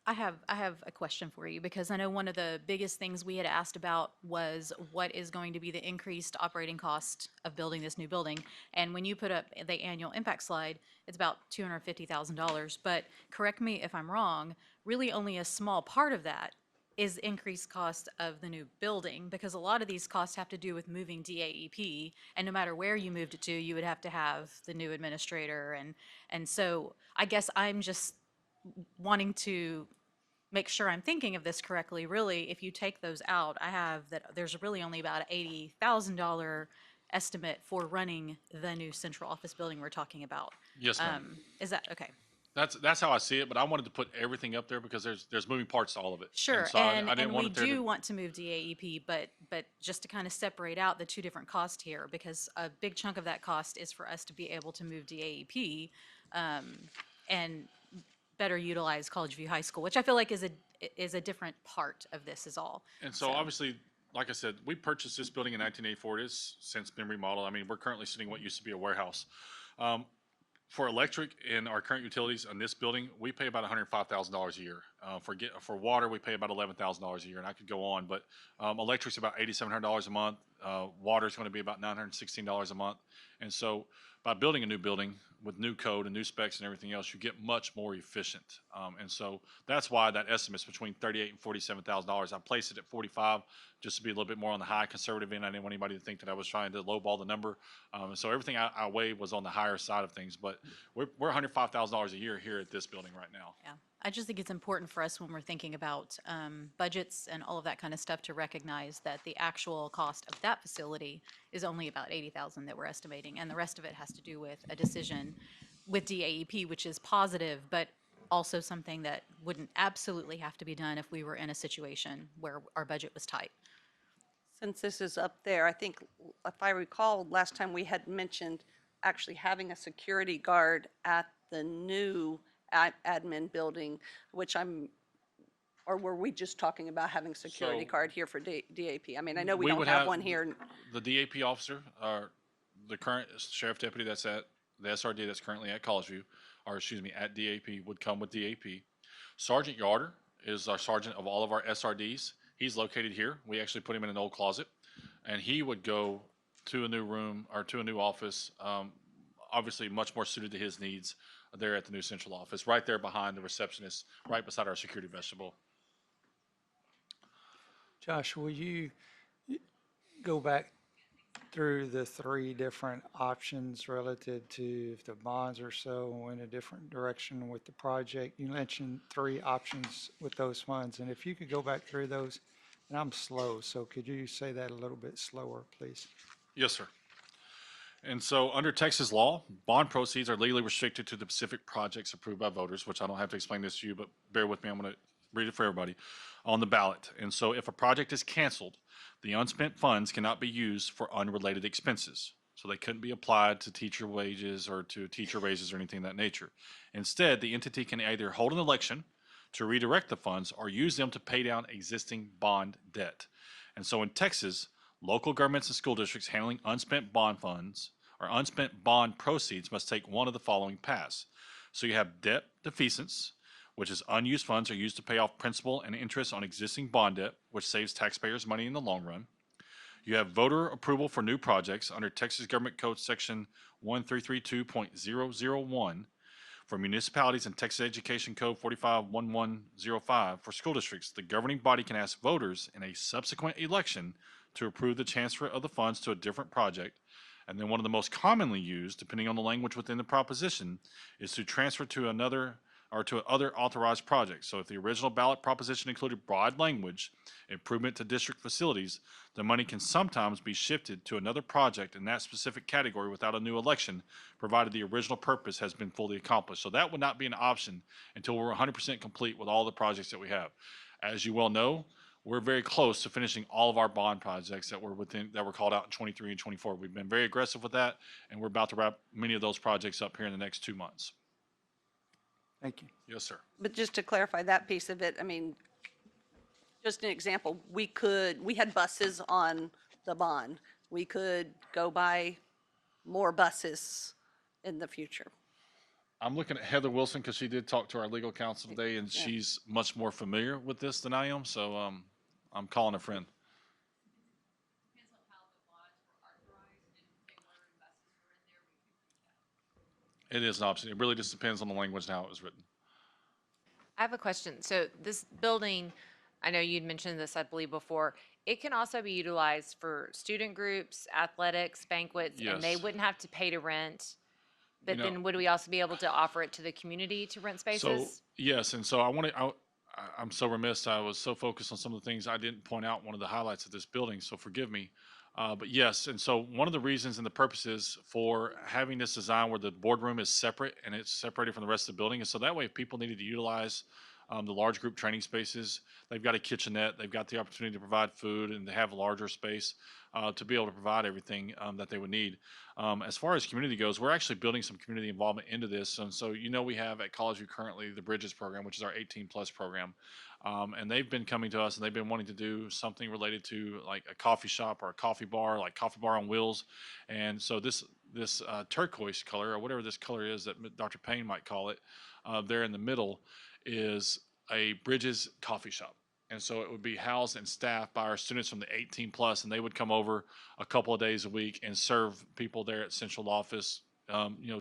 I have a question for you because I know one of the biggest things we had asked about was what is going to be the increased operating cost of building this new building. And when you put up the annual impact slide, it's about $250,000. But correct me if I'm wrong, really only a small part of that is increased cost of the new building, because a lot of these costs have to do with moving DAEP, and no matter where you moved it to, you would have to have the new administrator. And so I guess I'm just wanting to make sure I'm thinking of this correctly. Really, if you take those out, I have that there's really only about $80,000 estimate for running the new central office building we're talking about. Yes, ma'am. Is that okay? That's how I see it, but I wanted to put everything up there because there's moving parts to all of it. Sure, So and I didn't and want we it there to. do want to move DAEP, but just to kind of separate out the two different costs here, because a big chunk of that cost is for us to be able to move DAEP, and better utilize College View High School, which I feel like is a different part of this is all. And so obviously, like I said, we purchased this building in 1984. It has since been remodeled. I mean, we're currently sitting what used to be a warehouse. For electric and our current utilities on this building, we pay about $105,000 a year. For water, we pay about $11,000 a year, and I could go on. But electric's about $8,700 a month. Water is going to be about $916 a month. And so, by building a new building with new code and new specs and everything else, you get much more efficient. And so that's why that estimate's between $38,000 and $47,000. I placed it at 45 just to be a little bit more on the high conservative end. I didn't want anybody to think that I was trying to lowball the number. So everything I weighed was on the higher side of things. But we're $105,000 a year here at this building right now. Yeah, I just think it's important for us when we're thinking about budgets and all of that kind of stuff to recognize that the actual cost of that facility is only about $80,000 that we're estimating, and the rest of it has to do with a decision with DAEP, which is positive, but also something that wouldn't absolutely have to be done if we were in a situation where our budget was tight. Since this is up there, I think, if I recall, last time we had mentioned actually having a security guard at the new admin building, which or were we just talking about having security So- guard here for DAP? I mean, I know we We don't would have have- one here. The DAP officer, the current sheriff deputy that's at the SRD that's currently at College View, or excuse me, at DAP, would come with DAP. Sergeant Yarder is our sergeant of all of our SRDs. He's located here. We actually put him in an old closet, and he would go to a new room or to a new office, obviously much more suited to his needs there at the new central office, right there behind the receptionist, right beside our security vestibule. Josh, will you go back through the three different options relative to if the bonds are so in a different direction with the project? You mentioned three options with those funds, and if you could go back through those, and I'm slow, so could you say that a little bit slower, please? Yes, sir. And so, under Texas law, bond proceeds are legally restricted to the specific projects approved by voters, which I don't have to explain this to you, but bear with me. I'm going to read it for everybody on the ballot. And so, if a project is canceled, the unspent funds cannot be used for unrelated expenses. So, they couldn't be applied to teacher wages or to teacher raises or anything of that nature. Instead, the entity can either hold an election to redirect the funds or use them to pay down existing bond debt. And so, in Texas, local governments and school districts handling unspent bond funds or unspent bond proceeds must take one of the following paths. So you have debt defeasance, which is unused funds are used to pay off principal and interest on existing bond debt, which saves taxpayers money in the long run. You have voter approval for new projects under Texas Government Code Section 1332.001 for municipalities and Texas Education Code 451105 for school districts. The governing body can ask voters in a subsequent election to approve the transfer of the funds to a different project. And then one of the most commonly used, depending on the language within the proposition, is to transfer to another or to other authorized projects. So if the original ballot proposition included broad language, improvement to district facilities, the money can sometimes be shifted to another project in that specific category without a new election, provided the original purpose has been fully accomplished. So that would not be an option until we're 100% complete with all the projects that we have. As you well know, we're very close to finishing all of our bond projects that were called out in 23 and 24. We've been very aggressive with that, and we're about to wrap many of those projects up here in the next 2 months. Thank you. Yes, sir. But just to clarify that piece of it, I mean, just an example, we had buses on the bond. We could go buy more buses in the future. I'm looking at Heather Wilson because she did talk to our legal counsel today, and Yeah. she's much more familiar with this than I am. So I'm calling a friend. It is an option. It really just depends on the language and how it was written. I have a question. So this building, I know you'd mentioned this, I believe, before. It can also be utilized for student groups, athletics, banquets, and they Yes. wouldn't have to pay to rent. But know- then would we also be able to offer it to the community to rent So spaces? yes, and so I'm so remiss. I was so focused on some of the things I didn't point out. One of the highlights of this building, so forgive me. But yes, and so one of the reasons and the purposes for having this design where the boardroom is separate and it's separated from the rest of the building is so that way if people needed to utilize the large group training spaces, they've got a kitchenette, they've got the opportunity to provide food, and they have a larger space to be able to provide everything that they would need. As far as community goes, we're actually building some community involvement into this. And so, we have at College View currently the Bridges program, which is our 18 plus program. And they've been coming to us and they've been wanting to do something related to like a coffee shop or a coffee bar, like Coffee Bar on Wheels. And so this turquoise color or whatever this color is that Dr. Payne might call it, there in the middle is a Bridges coffee shop. And so it would be housed and staffed by our students from the 18 plus, and they would come over a couple of days a week and serve people there at central office,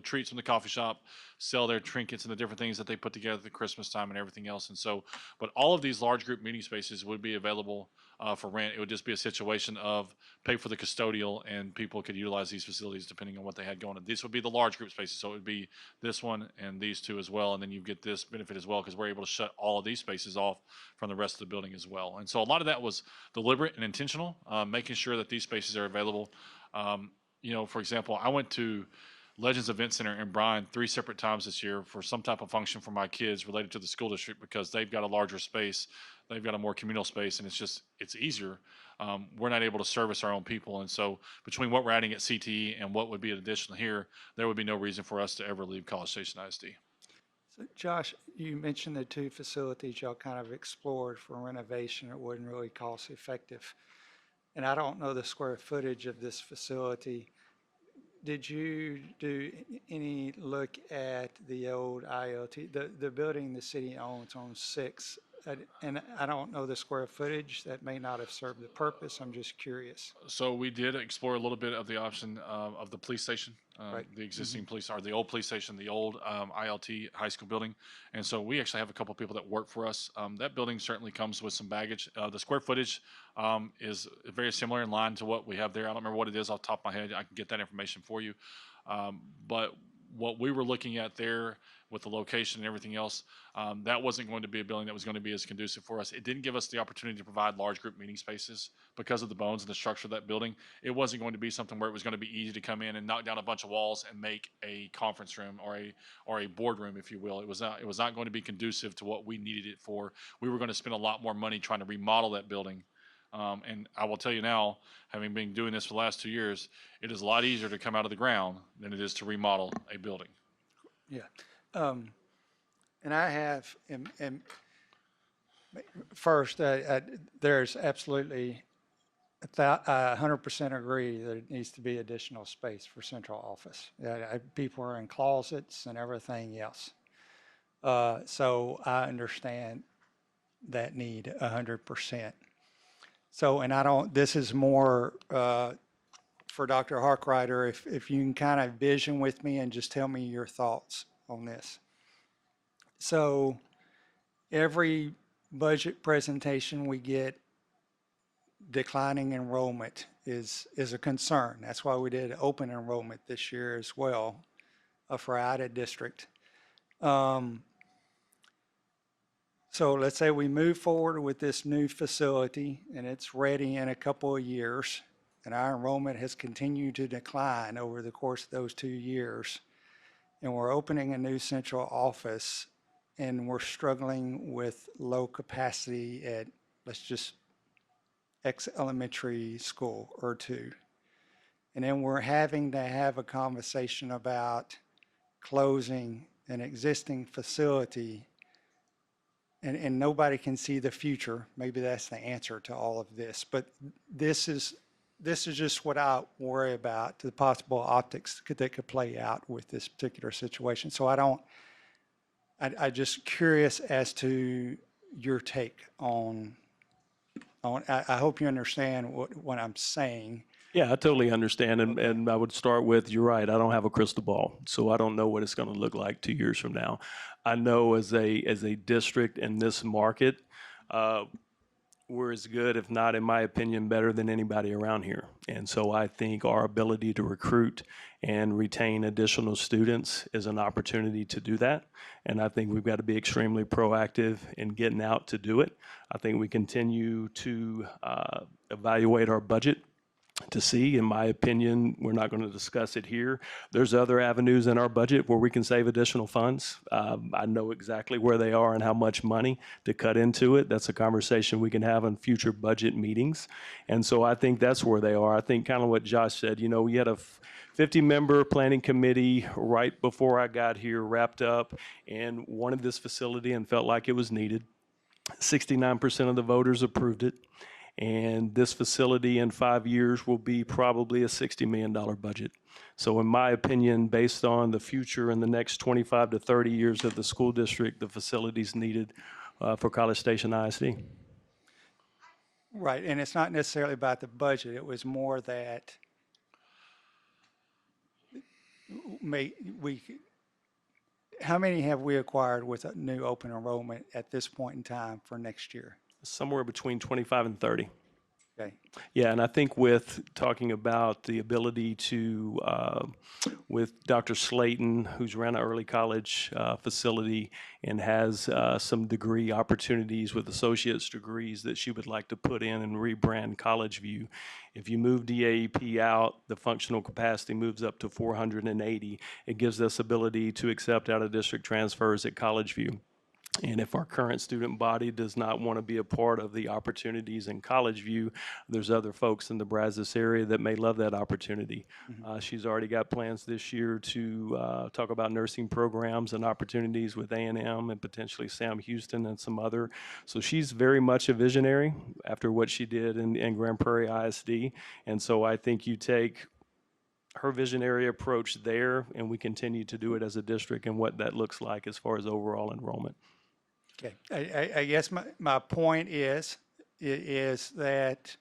treats from the coffee shop, sell their trinkets and the different things that they put together at the Christmas time and everything else. And so, but all of these large group meeting spaces would be available for rent. It would just be a situation of pay for the custodial and people could utilize these facilities depending on what they had going on. These would be the large group spaces. So it would be this one and these two as well. And then you get this benefit as well because we're able to shut all of these spaces off from the rest of the building as well. And so a lot of that was deliberate and intentional, making sure that these spaces are available. For example, I went to Legends Event Center in Bryan 3 separate times this year for some type of function for my kids related to the school district because they've got a larger space, they've got a more communal space, and it's easier. We're not able to service our own people, and so between what we're adding at CTE and what would be an additional here, there would be no reason for us to ever leave College Station ISD. So Josh, you mentioned the two facilities y'all kind of explored for renovation. It wasn't really cost effective. And I don't know the square footage of this facility. Did you do any look at the old IoT, the building the city owns on 6? And I don't know the square footage. That may not have served the purpose. I'm just curious. So we did explore a little bit of the option of the police station, Right. the existing police, or the old police station, the old ILT high school building. And so we actually have a couple people that work for us. That building certainly comes with some baggage. The square footage is very similar in line to what we have there. I don't remember what it is off the top of my head. I can get that information for you. But what we were looking at there with the location and everything else, that wasn't going to be a building that was going to be as conducive for us. It didn't give us the opportunity to provide large group meeting spaces because of the bones and the structure of that building. It wasn't going to be something where it was going to be easy to come in and knock down a bunch of walls and make a conference room or a boardroom, if you will. It was not going to be conducive to what we needed it for. We were going to spend a lot more money trying to remodel that building. And I will tell you now, having been doing this for the last 2 years, it is a lot easier to come out of the ground than it is to remodel a building. Yeah. And I have, and first, there's absolutely 100% agree that it needs to be additional space for central office. People are in closets and everything else. So I understand that need 100%. So, and this is more for Dr. Harkrider, if you can kind of vision with me and just tell me your thoughts on this. So every budget presentation we get, declining enrollment is a concern. That's why we did open enrollment this year as well for our district. So let's say we move forward with this new facility and it's ready in a couple of years, and our enrollment has continued to decline over the course of those 2 years. And we're opening a new central office and we're struggling with low capacity at, let's just, X elementary school or two. And then we're having to have a conversation about closing an existing facility, and nobody can see the future. Maybe that's the answer to all of this, but this is just what I worry about, the possible optics that could play out with this particular situation. So I just curious as to your take on, I hope you understand what I'm saying. Yeah, I totally understand. And I would start with, you're right, I don't have a crystal ball. So I don't know what it's going to look like 2 years from now. I know as a district in this market, we're as good, if not, in my opinion, better than anybody around here. And so I think our ability to recruit and retain additional students is an opportunity to do that. And I think we've got to be extremely proactive in getting out to do it. I think we continue to evaluate our budget to see. In my opinion, we're not going to discuss it here. There's other avenues in our budget where we can save additional funds. I know exactly where they are and how much money to cut into it. That's a conversation we can have in future budget meetings. And so I think that's where they are. I think kind of what Josh said, you know, we had a 50-member planning committee right before I got here, wrapped up, and wanted this facility and felt like it was needed. 69% of the voters approved it. And this facility in 5 years will be probably a $60 million budget. So in my opinion, based on the future in the next 25 to 30 years of the school district, the facilities needed for College Station ISD. Right, and it's not necessarily about the budget. It was more that how many have we acquired with a new open enrollment at this point in time for next year? Somewhere between 25 and 30. Okay. Yeah, and I think with talking about the ability to, with Dr. Slayton, who's ran an early college facility and has some degree opportunities with associate's degrees that she would like to put in and rebrand College View. If you move DAEP out, the functional capacity moves up to 480. It gives us ability to accept out-of-district transfers at College View. And if our current student body does not want to be a part of the opportunities in College View, there's other folks in the Brazos area that may love that opportunity. She's already got plans this year to talk about nursing programs and opportunities with A&M and potentially Sam Houston and some other. So she's very much a visionary after what she did in Grand Prairie ISD. And so I think you take her visionary approach there, and we continue to do it as a district and what that looks like as far as overall enrollment. Okay, I guess my point is that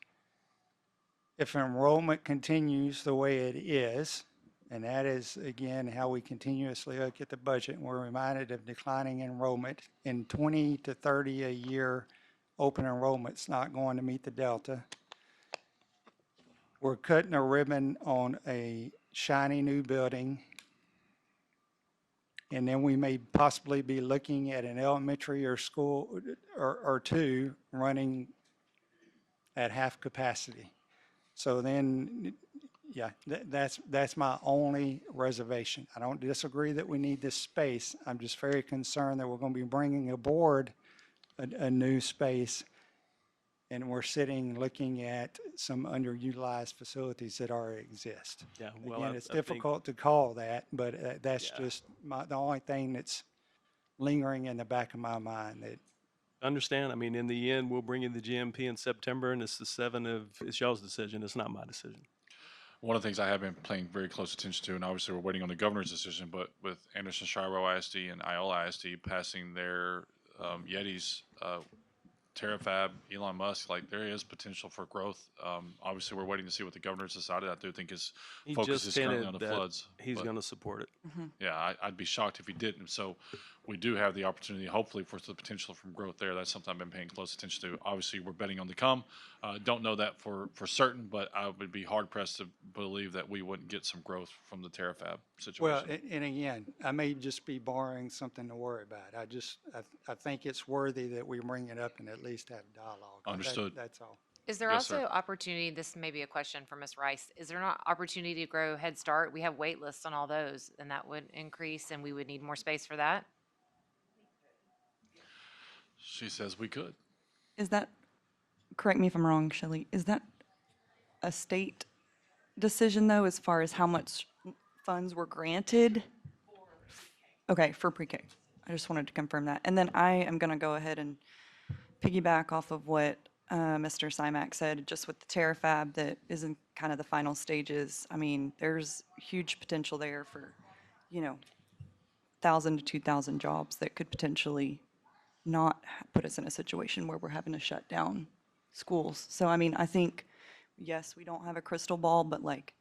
if enrollment continues the way it is, and that is, again, how we continuously look at the budget, and we're reminded of declining enrollment, in 20 to 30 a year, open enrollment's not going to meet the delta. We're cutting a ribbon on a shiny new building, and then we may possibly be looking at an elementary or school or two running at half capacity. So then, yeah, that's my only reservation. I don't disagree that we need this space. I'm just very concerned that we're going to be bringing aboard a new space, and we're sitting looking at some underutilized facilities that already exist. Yeah, well, Again, it's I think- difficult to call that, but that's just the only thing that's lingering in the back of my mind. That Understand. I mean, in the end, we'll bring you the GMP in September, and it's it's y'all's decision. It's not my decision. One of the things I have been paying very close attention to, and obviously we're waiting on the governor's decision, but with Anderson Shiro ISD and Iola ISD passing their Yetis, Terrafab, Elon Musk, like there is potential for growth. Obviously, we're waiting to see what the governor's decided. I do think his He focus just is currently hinted on the that floods. he's but going to support it. yeah, I'd be shocked if he didn't. So we do have the opportunity, hopefully, for the potential from growth there. That's something I've been paying close attention to. Obviously, we're betting on the come. Don't know that for certain, but I would be hard pressed to believe that we wouldn't get some growth from the Terrafab Well, situation. and again, I may just be borrowing something to worry about. I think it's worthy that we bring it up and at least have dialogue. Understood. That's all. Is there Yes, sir. also opportunity, this may be a question for Ms. Rice, is there not opportunity to grow Head Start? We have wait lists on all those, and that would increase, and we would need more space for that? She says we could. Is that, correct me if I'm wrong, Shelley, is that a state decision though, as far as how much funds were granted? Okay, for pre-K. I just wanted to confirm that. And then I am gonna go ahead and piggyback off of what Mr. Simak said, just with the Terrafab that is in kind of the final stages. I mean, there's huge potential there for, 1,000 to 2,000 jobs that could potentially not put us in a situation where we're having to shut down schools. So, I mean, I think, yes, we don't have a crystal ball, but like,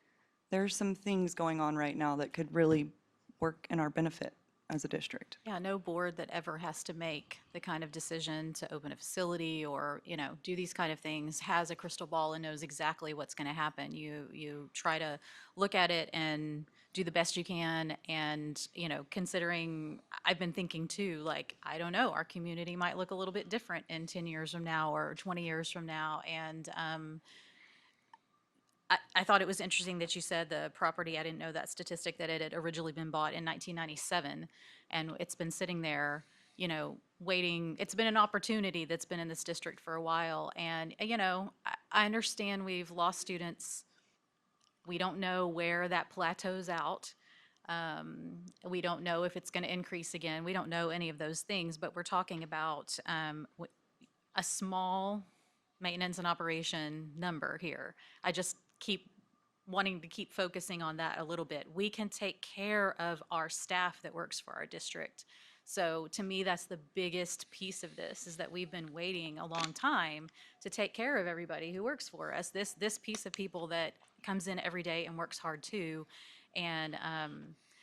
there's some things going on right now that could really work in our benefit as a district. Yeah, no board that ever has to make the kind of decision to open a facility or, do these kind of things has a crystal ball and knows exactly what's going to happen. You try to look at it and do the best you can. And, considering, I've been thinking too, like, I don't know, our community might look a little bit different in 10 years from now or 20 years from now. And, I thought it was interesting that you said the property, I didn't know that statistic, that it had originally been bought in 1997, and it's been sitting there, waiting. It's been an opportunity that's been in this district for a while, and, I understand we've lost students. We don't know where that plateaus out. We don't know if it's going to increase again. We don't know any of those things, but we're talking about a small maintenance and operation number here. I just keep wanting to keep focusing on that a little bit. We can take care of our staff that works for our district. So to me, that's the biggest piece of this, is that we've been waiting a long time to take care of everybody who works for us. This piece of people that comes in every day and works hard too. And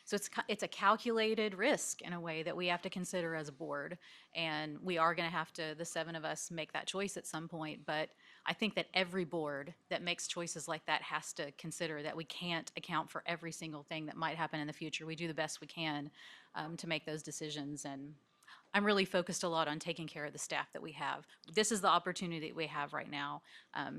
so it's a calculated risk in a way that we have to consider as a board. And we are going to have to, the 7 of us, make that choice at some point. But I think that every board that makes choices like that has to consider that we can't account for every single thing that might happen in the future. We do the best we can to make those decisions. And I'm really focused a lot on taking care of the staff that we have. This is the opportunity that we have right now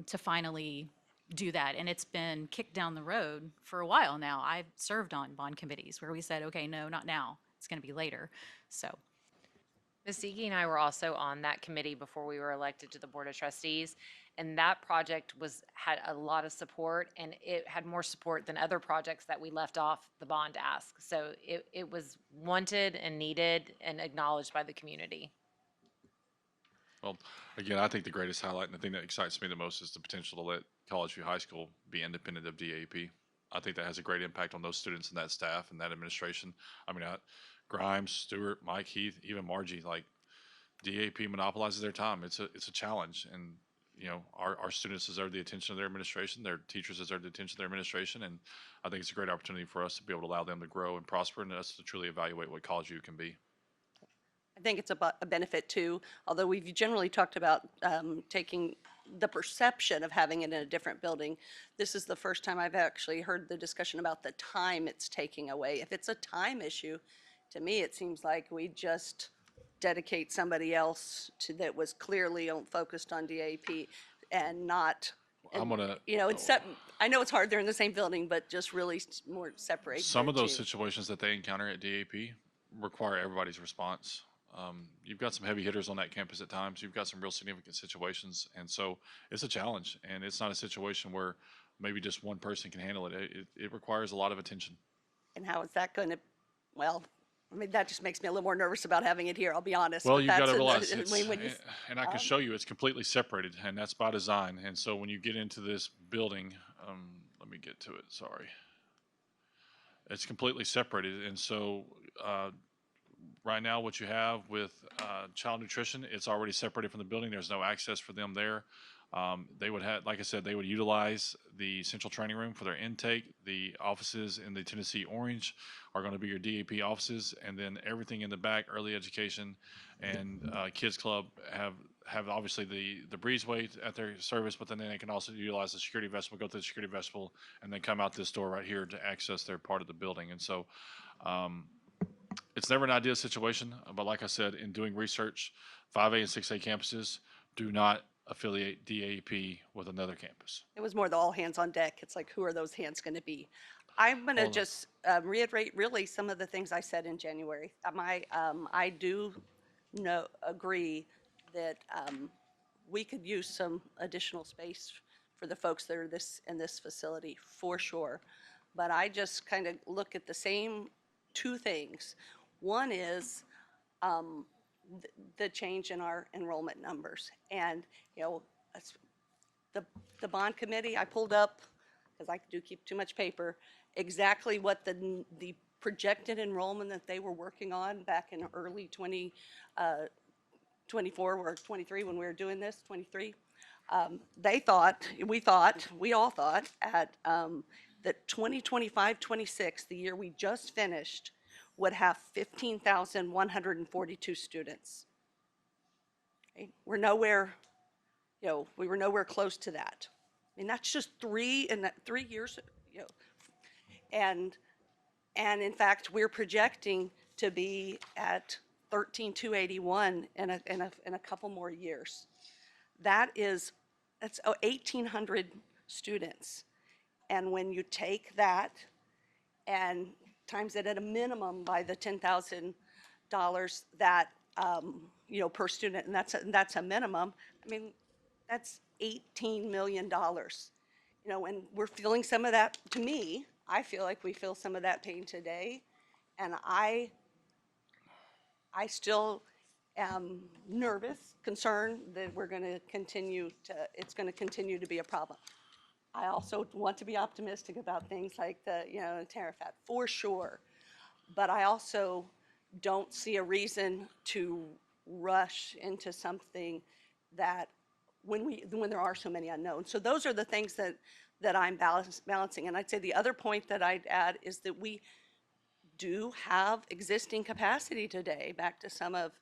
to finally do that. And it's been kicked down the road for a while now. I've served on bond committees where we said, okay, no, not now. It's going to be later. So Ms. Ziggy and I were also on that committee before we were elected to the Board of Trustees, and that project had a lot of support, and it had more support than other projects that we left off the bond ask. So it was wanted and needed and acknowledged by the community. Well, again, I think the greatest highlight and the thing that excites me the most is the potential to let College View High School be independent of DAP. I think that has a great impact on those students and that staff and that administration. I mean, Grimes, Stewart, Mike, Heath, even Margie, like DAP monopolizes their time. It's a challenge, and our students deserve the attention of their administration. Their teachers deserve the attention of their administration, and I think it's a great opportunity for us to be able to allow them to grow and prosper, and us to truly evaluate what College View can be. I think it's a benefit too, although we've generally talked about taking the perception of having it in a different building. This is the first time I've actually heard the discussion about the time it's taking away. If it's a time issue, to me, it seems like we just dedicate somebody else that was clearly focused on DAP and not. I'm gonna. I know it's hard, they're in the same building, but just really more separate. Some of the those two. situations that they encounter at DAP require everybody's response. You've got some heavy hitters on that campus at times. You've got some real significant situations, and so it's a challenge. And it's not a situation where maybe just one person can handle it. It requires a lot of attention. And how is that going to, well, I mean, that just makes me a little more nervous about having it here, I'll be honest. Well, but you've got that's to in the- realize I it's, mean, when you- and I can show you, it's completely separated, and that's by design. And so when you get into this building, let me get to it. Sorry, it's completely separated, and so right now, what you have with child nutrition, it's already separated from the building. There's no access for them there. They would have, like I said, they would utilize the central training room for their intake. The offices in the Tennessee Orange are going to be your DAP offices, and then everything in the back, early education and kids club have obviously the breezeway at their service, but then they can also utilize the security vestibule, go through the security vestibule, and then come out this door right here to access their part of the building. And so it's never an ideal situation, but like I said, in doing research, 5A and 6A campuses do not affiliate DAP with another campus. It was more the all hands on deck. It's like, who are those hands going to be? I'm going to Hold on. just reiterate really some of the things I said in January. I do agree that we could use some additional space for the folks that are in this facility for sure. But I just kind of look at the same two things. One is the change in our enrollment numbers. And, you know, the bond committee, I pulled up, because I do keep too much paper, exactly what the projected enrollment that they were working on back in early 2024 or 23 when we were doing this, 23. We all thought at that 2025-26, the year we just finished, would have 15,142 students. Okay? We're nowhere, we were nowhere close to that. I mean, that's just 3 years, and in fact, we're projecting to be at 13,281 in a couple more years. That's 1,800 students. And when you take that and times it at a minimum by the $10,000 that, per student, and that's a minimum, I mean, that's $18 million. And we're feeling some of that, to me, I feel like we feel some of that pain today. And I still am nervous, concerned that it's going to continue to be a problem. I also want to be optimistic about things like the tariff act, for sure. But I also don't see a reason to rush into something that when there are so many unknowns. So those are the things that I'm balancing. And I'd say the other point that I'd add is that we do have existing capacity today, back to some of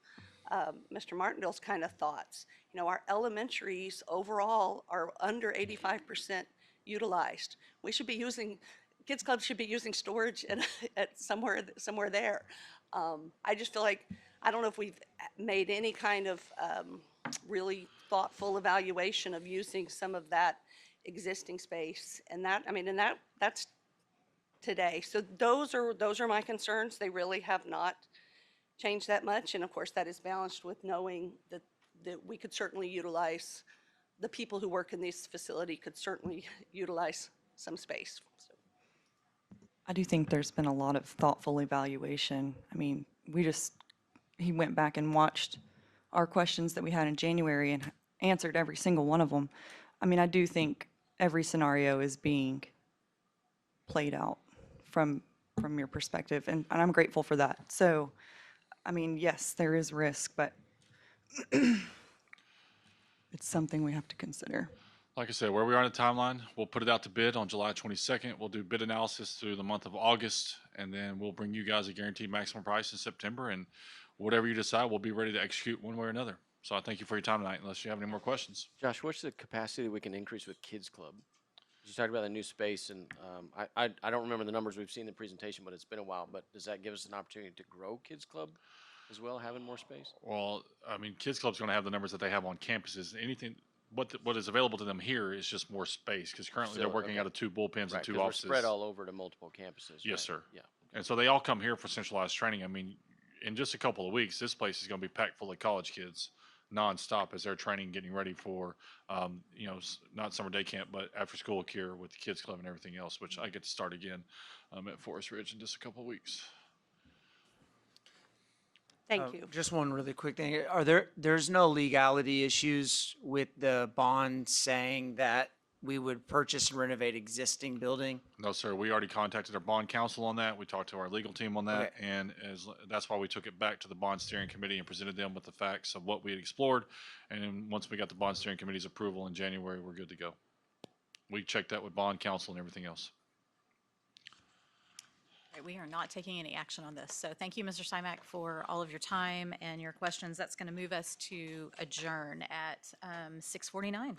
Mr. Martindale's kind of thoughts. Our elementaries overall are under 85% utilized. We should be using, Kids Club should be using storage at somewhere there. I just feel like, I don't know if we've made any kind of really thoughtful evaluation of using some of that existing space. And that's today. So those are my concerns. They really have not changed that much. And of course, that is balanced with knowing that we could certainly utilize, the people who work in this facility could certainly utilize some space. So. I do think there's been a lot of thoughtful evaluation. I mean, he went back and watched our questions that we had in January and answered every single one of them. I mean, I do think every scenario is being played out from your perspective, and I'm grateful for that. So, I mean, yes, there is risk, but it's something we have to consider. Like I said, where we are in the timeline, we'll put it out to bid on July 22nd. We'll do bid analysis through the month of August, and then we'll bring you guys a guaranteed maximum price in September. And whatever you decide, we'll be ready to execute one way or another. So I thank you for your time tonight, unless you have any more questions. Josh, what's the capacity that we can increase with Kids Club? You talked about the new space, and I don't remember the numbers we've seen in the presentation, but it's been a while. But does that give us an opportunity to grow Kids Club as well, having more space? Well, I mean, Kids Club's going to have the numbers that they have on campuses. Anything, what is available to them here is just more space, because currently they're working out of 2 bullpens and 2 'cause offices. we're spread all over to multiple campuses. Yes, right? sir. Yeah. And so they all come here for centralized training. I mean, in just a couple of weeks, this place is going to be packed full of college kids nonstop as they're training, getting ready for, not summer day camp, but after school care with the Kids Club and everything else, which I get to start again at Forest Ridge in just a couple of weeks. Thank you. Just one really quick thing. There's no legality issues with the bond saying that we would purchase and renovate existing building? No, sir, we already contacted our bond counsel on that. We talked to our legal team on that. Okay. And that's why we took it back to the bond steering committee and presented them with the facts of what we had explored. And then once we got the bond steering committee's approval in January, we're good to go. We checked that with bond counsel and everything else. Right, we are not taking any action on this. So thank you, Mr. Simak, for all of your time and your questions. That's going to move us to adjourn at 6:49.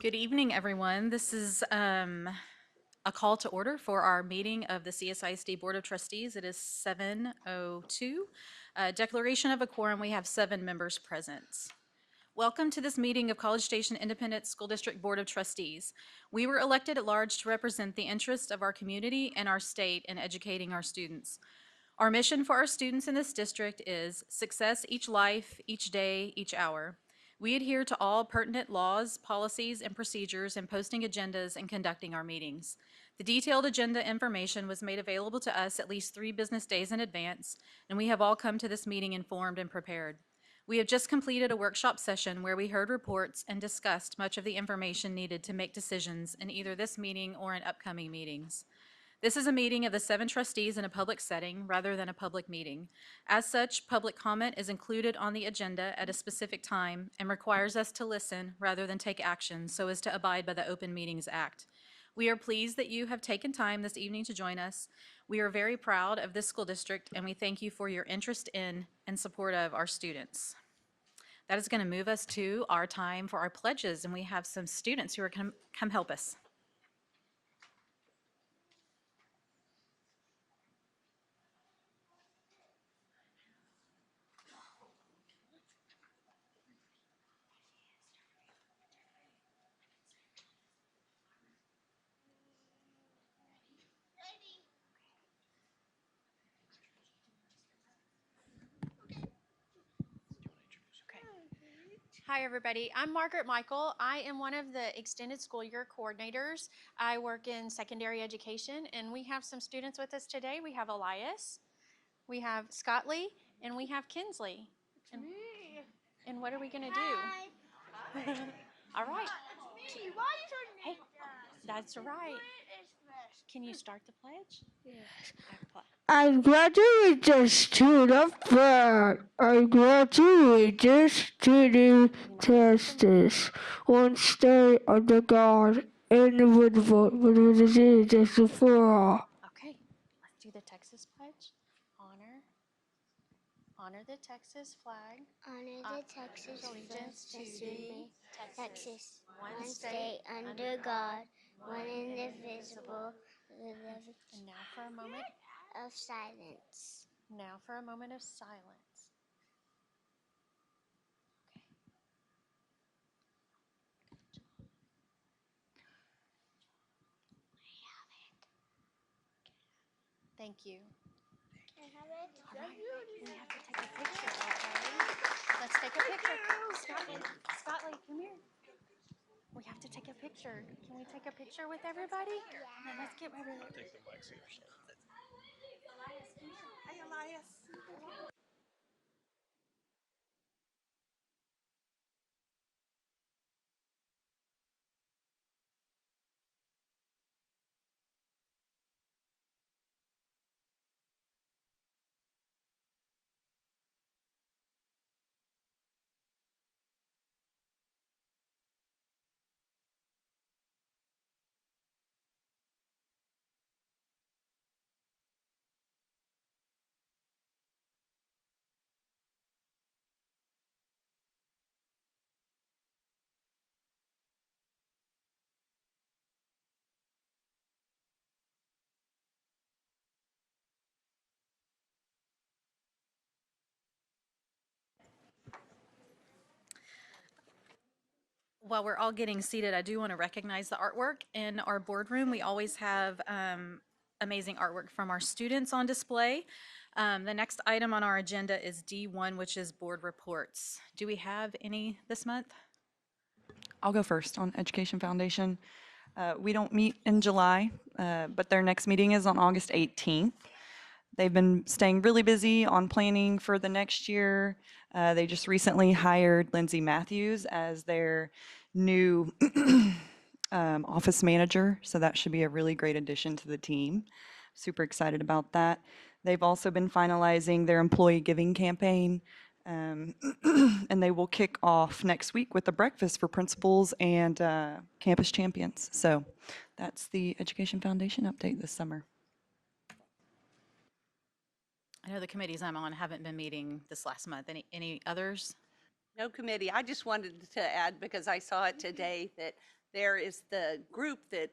Good evening, everyone. This is a call to order for our meeting of the CSISD Board of Trustees. It is 7:02. Declaration of a quorum, we have 7 members present. Welcome to this meeting of College Station Independent School District Board of Trustees. We were elected at large to represent the interests of our community and our state in educating our students. Our mission for our students in this district is success each life, each day, each hour. We adhere to all pertinent laws, policies, and procedures in posting agendas and conducting our meetings. The detailed agenda information was made available to us at least 3 business days in advance, and we have all come to this meeting informed and prepared. We have just completed a workshop session where we heard reports and discussed much of the information needed to make decisions in either this meeting or in upcoming meetings. This is a meeting of the 7 trustees in a public setting rather than a public meeting. As such, public comment is included on the agenda at a specific time and requires us to listen rather than take action so as to abide by the Open Meetings Act. We are pleased that you have taken time this evening to join us. We are very proud of this school district, and we thank you for your interest in and support of our students. That is going to move us to our time for our pledges, and we have some students who are going to come help us. Hi, everybody. I'm Margaret Michael. I am one of the extended school year coordinators. I work in secondary education, and we have some students with us today. We have Elias, we have Scott Lee, and we have Kinsley. And what are we going to do? All right. Hey, that's right. Can you start the pledge? I graduated the student flag. I graduated student justice. One stay under God and would vote with the justice for all. Okay, let's do the Texas pledge. Honor the Texas flag. Honor the Texas allegiance to thee, Texas, one state under God, one indivisible, And now for a moment. of silence. Now for a moment of silence. Thank you. All right, we have to take a picture, okay? Let's take a picture. Scotland, come here. We have to take a picture. Can we take a picture with everybody? Yeah. Let's get ready. Take the mics here. Elias, come here. Hey, Elias. While we're all getting seated, I do want to recognize the artwork in our boardroom. We always have amazing artwork from our students on display. The next item on our agenda is D1, which is board reports. Do we have any this month? I'll go first on Education Foundation. We don't meet in July, but their next meeting is on August 18th. They've been staying really busy on planning for the next year. They just recently hired Lindsay Matthews as their new office manager, so that should be a really great addition to the team. Super excited about that. They've also been finalizing their employee giving campaign, and they will kick off next week with a breakfast for principals and campus champions. So that's the Education Foundation update this summer. I know the committees I'm on haven't been meeting this last month. Any others? No committee. I just wanted to add, because I saw it today, that there is the group that,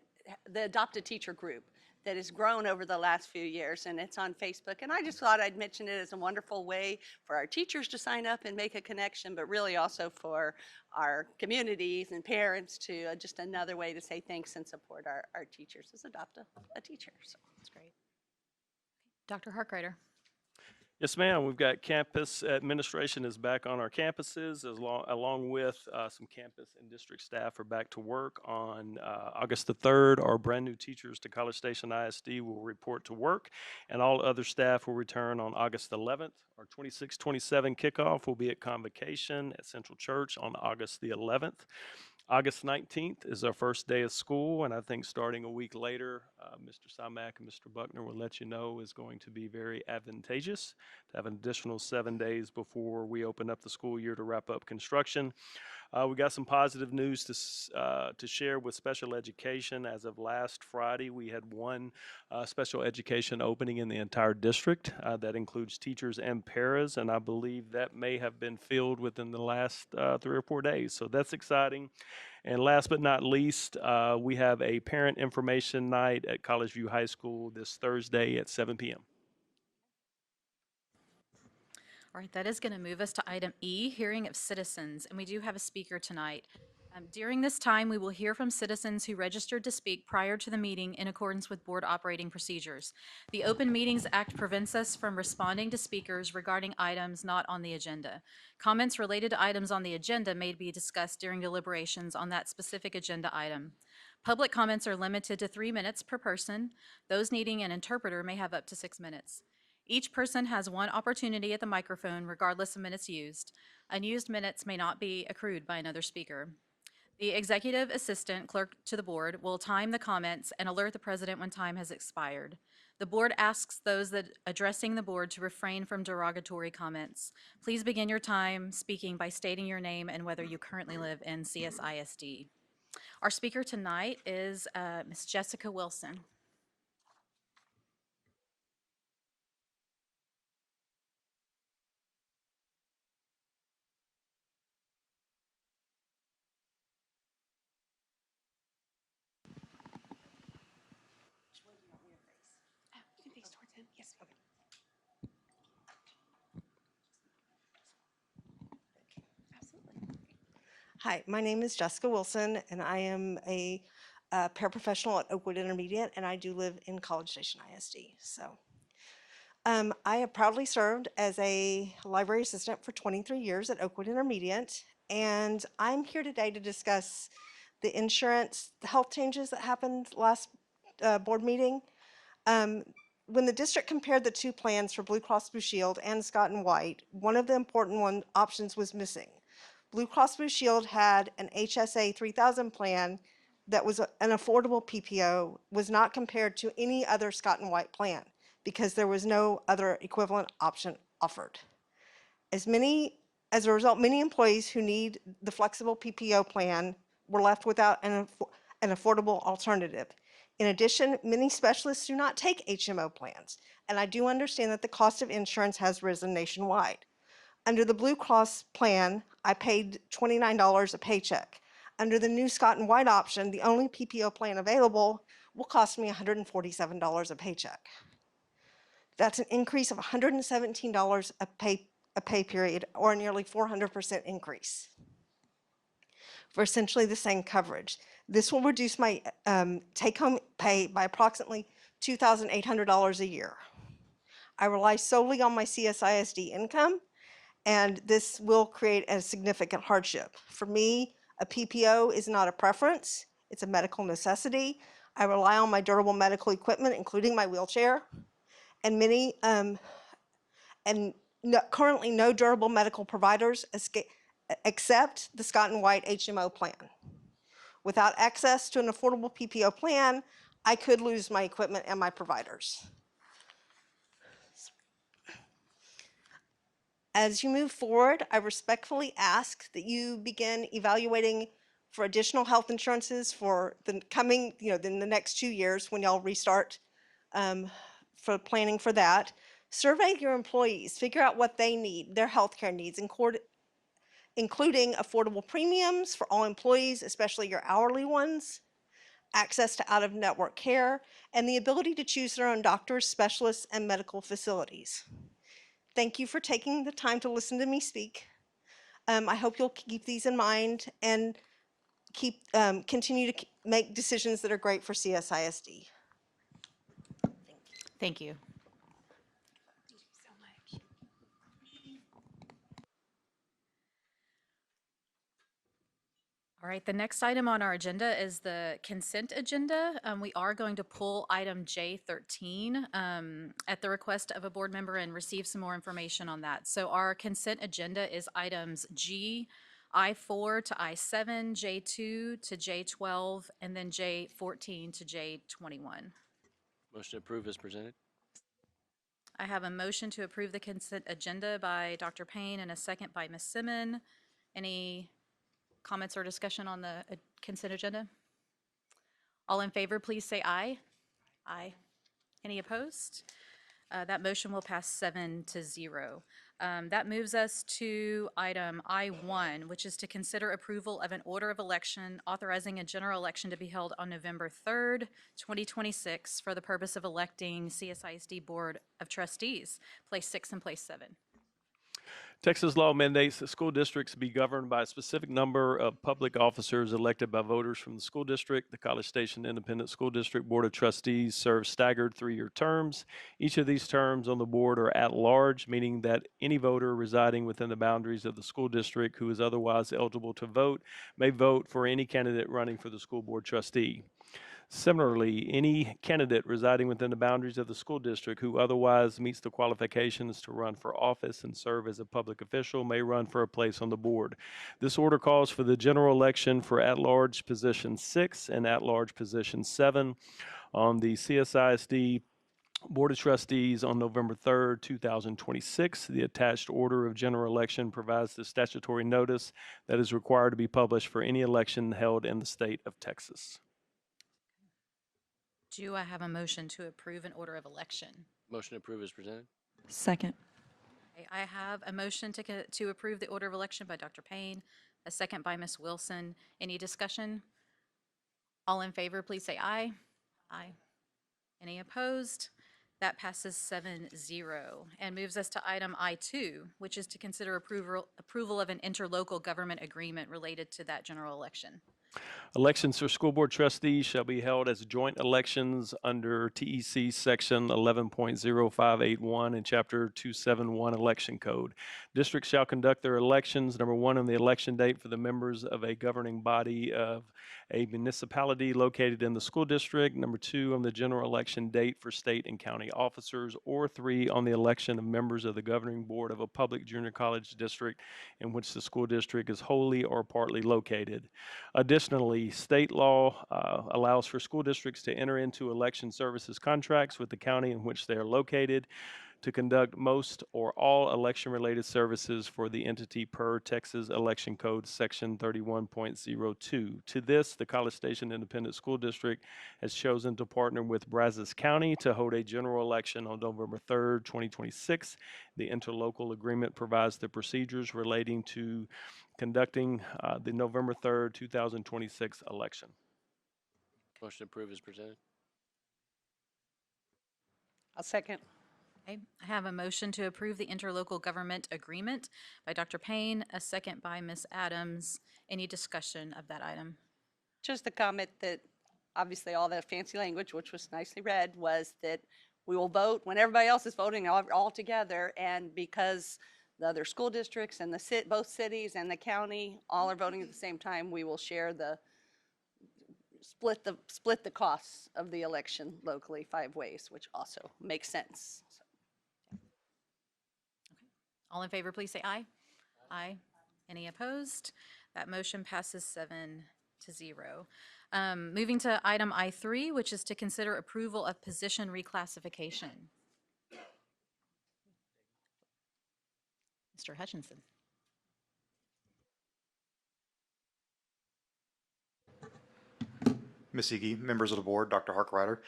the Adopt a Teacher group that has grown over the last few years, and it's on Facebook. And I just thought I'd mention it as a wonderful way for our teachers to sign up and make a connection, but really also for our communities and parents to just another way to say thanks and support our teachers as Adopt a Teacher. So. That's great. Dr. Harkrider. Yes, ma'am. We've got campus administration is back on our campuses, along with some campus and district staff are back to work on August the 3rd. Our brand new teachers to College Station ISD will report to work, and all other staff will return on August 11th. Our 26-27 kickoff will be at Convocation at Central Church on August the 11th. August 19th is our first day of school, and I think starting a week later, Mr. Simak and Mr. Buckner will let you know is going to be very advantageous to have an additional 7 days before we open up the school year to wrap up construction. We got some positive news to share with special education. As of last Friday, we had one special education opening in the entire district. That includes teachers and paras, and I believe that may have been filled within the last 3 or 4 days. So that's exciting. And last but not least, we have a parent information night at College View High School this Thursday at 7 p.m. All right, that is going to move us to item E, hearing of citizens, and we do have a speaker tonight. During this time, we will hear from citizens who registered to speak prior to the meeting in accordance with board operating procedures. The Open Meetings Act prevents us from responding to speakers regarding items not on the agenda. Comments related to items on the agenda may be discussed during deliberations on that specific agenda item. Public comments are limited to 3 minutes per person. Those needing an interpreter may have up to 6 minutes. Each person has one opportunity at the microphone regardless of minutes used. Unused minutes may not be accrued by another speaker. The executive assistant clerk to the board will time the comments and alert the president when time has expired. The board asks those that addressing the board to refrain from derogatory comments. Please begin your time speaking by stating your name and whether you currently live in CSISD. Our speaker tonight is Ms. Jessica Wilson. Hi, my name is Jessica Wilson, and I am a paraprofessional at Oakwood Intermediate, and I do live in College Station ISD. So, I have proudly served as a library assistant for 23 years at Oakwood Intermediate, and I'm here today to discuss the insurance, the health changes that happened last board meeting. When the district compared the two plans for Blue Cross Blue Shield and Scott and White, one of the important options was missing. Blue Cross Blue Shield had an HSA 3000 plan that was an affordable PPO, was not compared to any other Scott and White plan because there was no other equivalent option offered. As a result, many employees who need the flexible PPO plan were left without an affordable alternative. In addition, many specialists do not take HMO plans, and I do understand that the cost of insurance has risen nationwide. Under the Blue Cross plan, I paid $29 a paycheck. Under the new Scott and White option, the only PPO plan available will cost me $147 a paycheck. That's an increase of $117 a pay period, or a nearly 400% increase for essentially the same coverage. This will reduce my take-home pay by approximately $2,800 a year. I rely solely on my CSISD income, and this will create a significant hardship. For me, a PPO is not a preference, it's a medical necessity. I rely on my durable medical equipment, including my wheelchair, and currently no durable medical providers accept the Scott and White HMO plan. Without access to an affordable PPO plan, I could lose my equipment and my providers. As you move forward, I respectfully ask that you begin evaluating for additional health insurances for the coming, in the next 2 years when y'all restart for planning for that. Survey your employees, figure out what they need, their healthcare needs, including affordable premiums for all employees, especially your hourly ones, access to out-of-network care, and the ability to choose their own doctors, specialists, and medical facilities. Thank you for taking the time to listen to me speak. I hope you'll keep these in mind and continue to make decisions that are great for CSISD. Thank you. All right, the next item on our agenda is the consent agenda. We are going to pull item J13 at the request of a board member and receive some more information on that. So our consent agenda is items G, I4 to I7, J2 to J12, and then J14 to J21. Motion to approve is presented. I have a motion to approve the consent agenda by Dr. Payne and a second by Ms. Simmon. Any comments or discussion on the consent agenda? All in favor, please say aye. Aye. Any opposed? That motion will pass 7-0. That moves us to item I1, which is to consider approval of an order of election authorizing a general election to be held on November 3rd, 2026 for the purpose of electing CSISD Board of Trustees, place 6 and place 7. Texas law mandates that school districts be governed by a specific number of public officers elected by voters from the school district. The College Station Independent School District Board of Trustees serves staggered 3-year terms. Each of these terms on the board are at large, meaning that any voter residing within the boundaries of the school district who is otherwise eligible to vote may vote for any candidate running for the school board trustee. Similarly, any candidate residing within the boundaries of the school district who otherwise meets the qualifications to run for office and serve as a public official may run for a place on the board. This order calls for the general election for at-large position 6 and at-large position 7 on the CSISD Board of Trustees on November 3rd, 2026. The attached order of general election provides the statutory notice that is required to be published for any election held in the state of Texas. Do I have a motion to approve an order of election? Motion to approve is presented. Second. Okay, I have a motion to approve the order of election by Dr. Payne, a second by Ms. Wilson. Any discussion? All in favor, please say aye. Aye. Any opposed? That passes 7-0 and moves us to item I2, which is to consider approval of an interlocal government agreement related to that general election. Elections for school board trustees shall be held as joint elections under TEC Section 11.0581 and Chapter 271 Election Code. Districts shall conduct their elections, number 1, on the election date for the members of a governing body of a municipality located in the school district, number 2, on the general election date for state and county officers, or 3, on the election of members of the governing board of a public junior college district in which the school district is wholly or partly located. Additionally, state law allows for school districts to enter into election services contracts with the county in which they are located to conduct most or all election-related services for the entity per Texas Election Code Section 31.02. To this, the College Station Independent School District has chosen to partner with Brazos County to hold a general election on November 3rd, 2026. The interlocal agreement provides the procedures relating to conducting the November 3rd, 2026 election. Motion to approve is presented. I'll second. Okay, I have a motion to approve the interlocal government agreement by Dr. Payne, a second by Ms. Adams. Any discussion of that item? Just a comment that obviously all that fancy language, which was nicely read, was that we will vote when everybody else is voting all together. And because the other school districts and both cities and the county all are voting at the same time, we will share split the costs of the election locally 5 ways, which also makes sense. So. All in favor, please say aye. Aye. Any opposed? That motion passes 7-0. Moving to item I3, which is to consider approval of position reclassification. Mr. Hutchinson. Ms. Iggy, members of the board, Dr. Harkrider,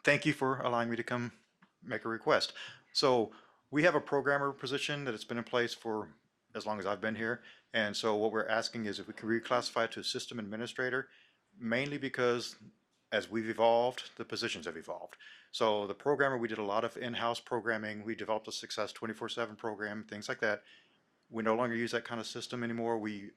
thank you for allowing me to come make a request. So we have a programmer position that has been in place for as long as I've been here. And so what we're asking is if we can reclassify it to system administrator, mainly because as we've evolved, the positions have evolved. So the programmer, we did a lot of in-house programming. We developed a Success 24/7 program, things like that. We no longer use that kind of system anymore. We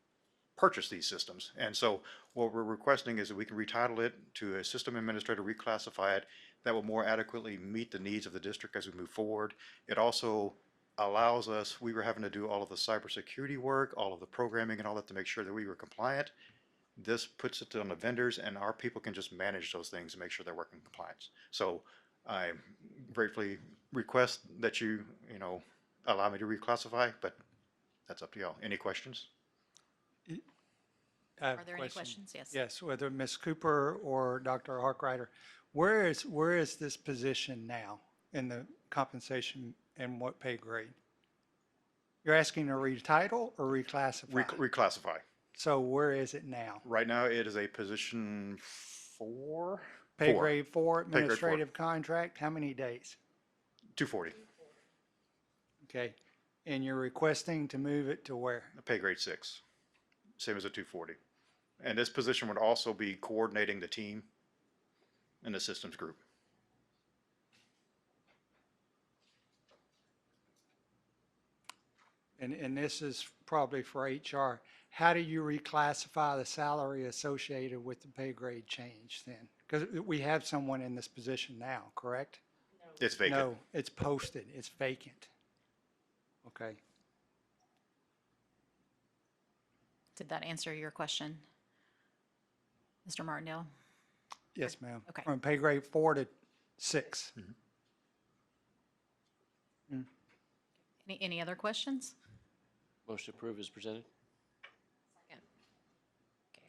purchase these systems. And so what we're requesting is that we can retitle it to a system administrator, reclassify it, that will more adequately meet the needs of the district as we move forward. It also allows us, we were having to do all of the cybersecurity work, all of the programming and all that to make sure that we were compliant. This puts it on the vendors and our people can just manage those things and make sure they're working in compliance. So I gratefully request that you allow me to reclassify, but that's up to y'all. Any questions? I have Are a there any question. questions? Yes. Yes, whether Ms. Cooper or Dr. Harkrider, where is this position now in the compensation and what pay grade? You're asking to retitle or reclassify? Reclassify. So where is it now? Right now, it is a position 4. Pay 4. grade 4, Pay grade 4. administrative contract, how many days? 240. Okay, and you're requesting to move it to where? Pay grade 6, same as a 240. And this position would also be coordinating the team in the systems group. And this is probably for HR. How do you reclassify the salary associated with the pay grade change then? Because we have someone in this position now, correct? It's vacant. No, it's posted, it's vacant. Okay. Did that answer your question? Mr. Martindale? Yes, ma'am. Okay. From pay grade 4 to 6. Any other questions? Motion approved is presented. Okay,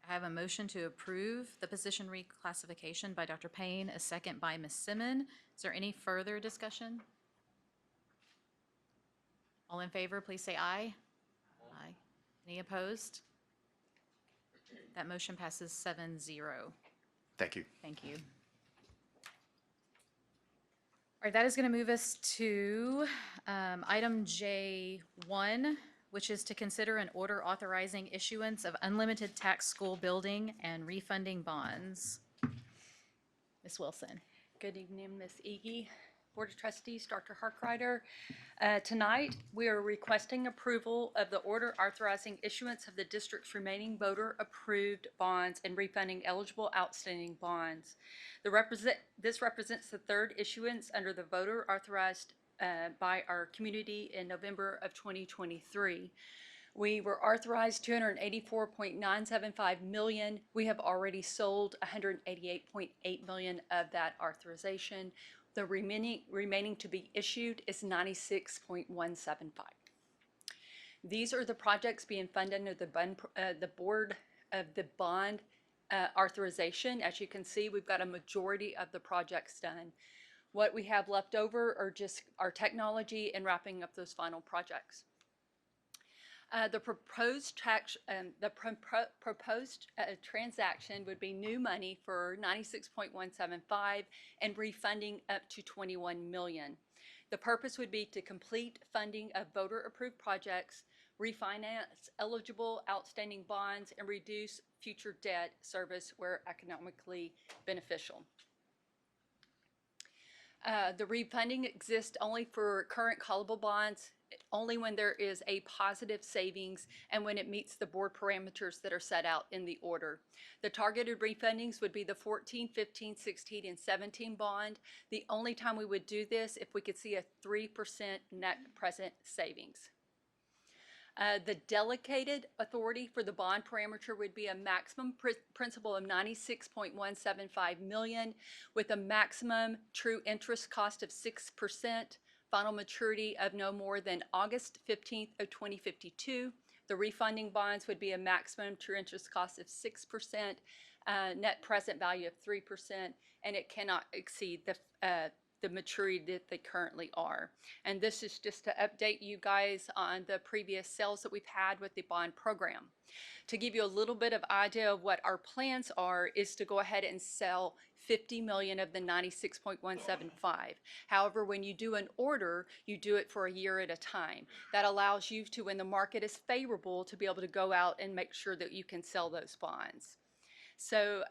I have a motion to approve the position reclassification by Dr. Payne, a second by Ms. Simmon. Is there any further discussion? All in favor, please say aye. Aye. Any opposed? That motion passes 7-0. Thank you. Thank you. All right, that is going to move us to item J1, which is to consider an order authorizing issuance of unlimited tax school building and refunding bonds. Ms. Wilson. Good evening, Ms. Iggy, Board of Trustees, Dr. Harkrider. Tonight, we are requesting approval of the order authorizing issuance of the district's remaining voter-approved bonds and refunding eligible outstanding bonds. This represents the third issuance under the voter authorized by our community in November of 2023. We were authorized $284.975 million. We have already sold $188.8 million of that authorization. The remaining to be issued is $96.175. These are the projects being funded under the board of the bond authorization. As you can see, we've got a majority of the projects done. What we have left over are just our technology and wrapping up those final projects. The proposed transaction would be new money for $96.175 and refunding up to $21 million. The purpose would be to complete funding of voter-approved projects, refinance eligible outstanding bonds, and reduce future debt service where economically beneficial. The refunding exists only for current callable bonds, only when there is a positive savings and when it meets the board parameters that are set out in the order. The targeted refundings would be the 14, 15, 16, and 17 bond. The only time we would do this if we could see a 3% net present savings. The delegated authority for the bond parameter would be a maximum principal of $96.175 million with a maximum true interest cost of 6%, final maturity of no more than August 15th of 2052. The refunding bonds would be a maximum true interest cost of 6%, net present value of 3%, and it cannot exceed the the maturity that they currently are. And this is just to update you guys on the previous sales that we've had with the bond program. To give you a little bit of idea of what our plans are is to go ahead and sell 50 million of the 96.175. However, when you do an order, you do it for a year at a time. That allows you to, when the market is favorable, to be able to go out and make sure that you can sell those bonds. So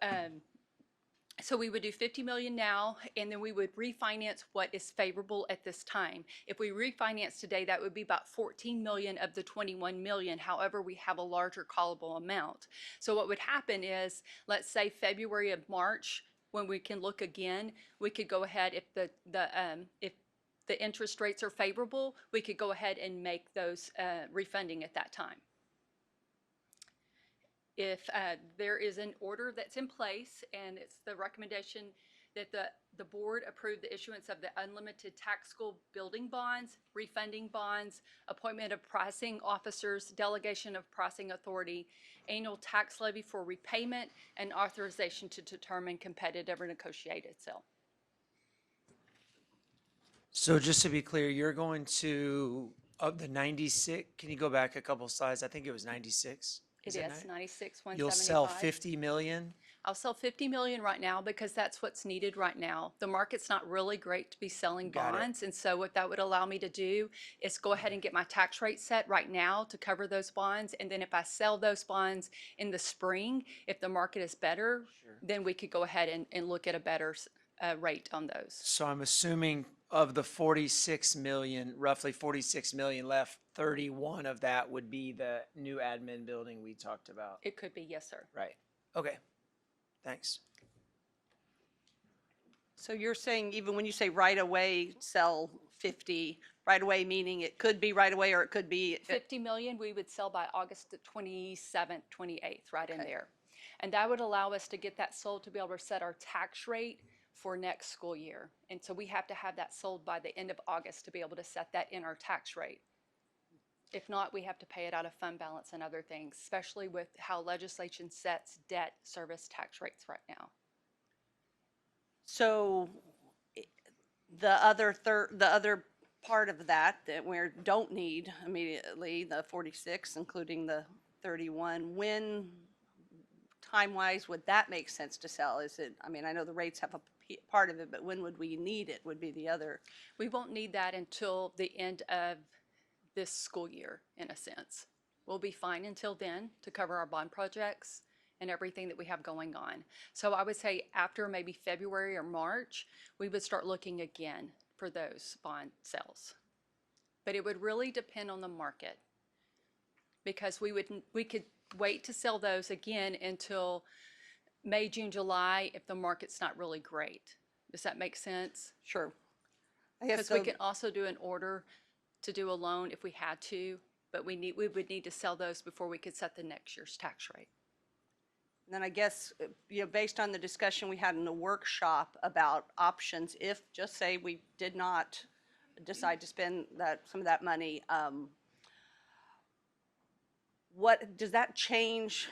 we would do 50 million now, and then we would refinance what is favorable at this time. If we refinance today, that would be about 14 million of the 21 million. However, we have a larger callable amount. So what would happen is, let's say February of March, when we can look again, we could go ahead, if the interest rates are favorable, we could go ahead and make those refunding at that time. If there is an order that's in place, and it's the recommendation that the board approve the issuance of the unlimited tax school building bonds, refunding bonds, appointment of pricing officers, delegation of pricing authority, annual tax levy for repayment, and authorization to determine competitive or negotiated sale. So just to be clear, you're going to, of the 96, can you go back a couple slides? I think it was 96. It is 96, 175. You'll sell 50 million? I'll sell 50 million right now because that's what's needed right now. The market's not really great to be selling Got it. bonds. And so what that would allow me to do is go ahead and get my tax rate set right now to cover those bonds. And then if I sell those bonds in the spring, if the market is better, then we could go ahead and look at a better rate on those. So I'm assuming of the 46 million, roughly 46 million left, 31 of that would be the new admin building we talked about. It could be, yes, sir. Right. Okay. Thanks. So you're saying even when you say right away, sell 50, right away meaning it could be right away or it could be 50 million we would sell by August the 27th, 28th, right in there. And that would allow us to get that sold to be able to set our tax rate for next school year. And so we have to have that sold by the end of August to be able to set that in our tax rate. If not, we have to pay it out of fund balance and other things, especially with how legislation sets debt service tax rates right now. So the other part of that we don't need immediately, the 46, including the 31, when time-wise would that make sense to sell? Is it, I mean, I know the rates have a part of it, but when would we need it would be the other. We won't need that until the end of this school year, in a sense. We'll be fine until then to cover our bond projects and everything that we have going on. So I would say after maybe February or March, we would start looking again for those bond sales. But it would really depend on the market, because we could wait to sell those again until May, June, July if the market's not really great. Does that make sense? Sure. I guess Because we can also do an order to do a loan if we had to, but we would need to sell those before we could set the next year's tax rate. And then I guess, based on the discussion we had in the workshop about options, if, just say we did not decide to spend some of that money, what does that change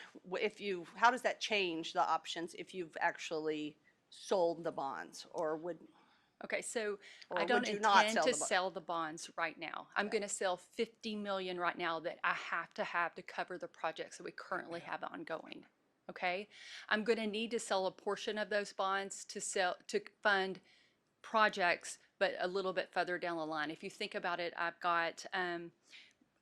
how does that change the options if you've actually sold the bonds, or would? Okay, so Or I don't would you not intend sell to the bond? sell the bonds right now. I'm going to sell 50 million right now that I have to cover the projects that we currently have ongoing. Okay, I'm going to need to sell a portion of those bonds to fund projects, but a little bit further down the line. If you think about it, I've got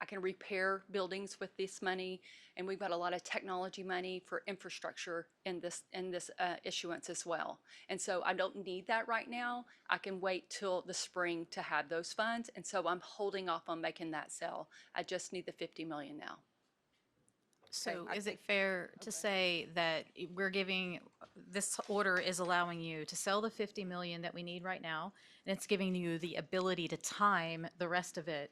I can repair buildings with this money, and we've got a lot of technology money for infrastructure in this issuance as well. And so I don't need that right now. I can wait till the spring to have those funds, and so I'm holding off on making that sale. I just need the 50 million now. So is it fair to say that we're giving, this order is allowing you to sell the 50 million that we need right now, and it's giving you the ability to time the rest of it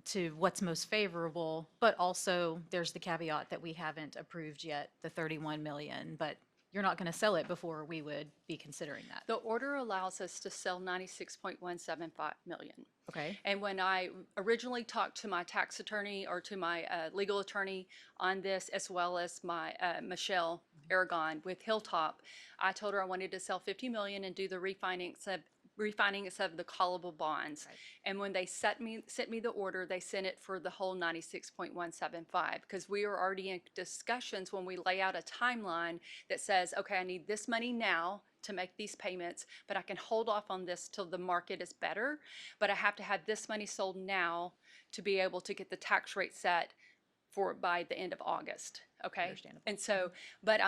to what's most favorable, but also there's the caveat that we haven't approved yet, the 31 million, but you're not going to sell it before we would be considering that. The order allows us to sell 96.175 million. Okay. And when I originally talked to my tax attorney or to my legal attorney on this, as well as my Michelle Aragon with Hilltop, I told her I wanted to sell 50 million and do the refinance of refinance of the callable bonds. Right. And when they sent me the order, they sent it for the whole 96.175 because we are already in discussions when we lay out a timeline that says, okay, I need this money now to make these payments, but I can hold off on this till the market is better. But I have to have this money sold now to be able to get the tax rate set for by the end of August. Okay. Understandable. And so, but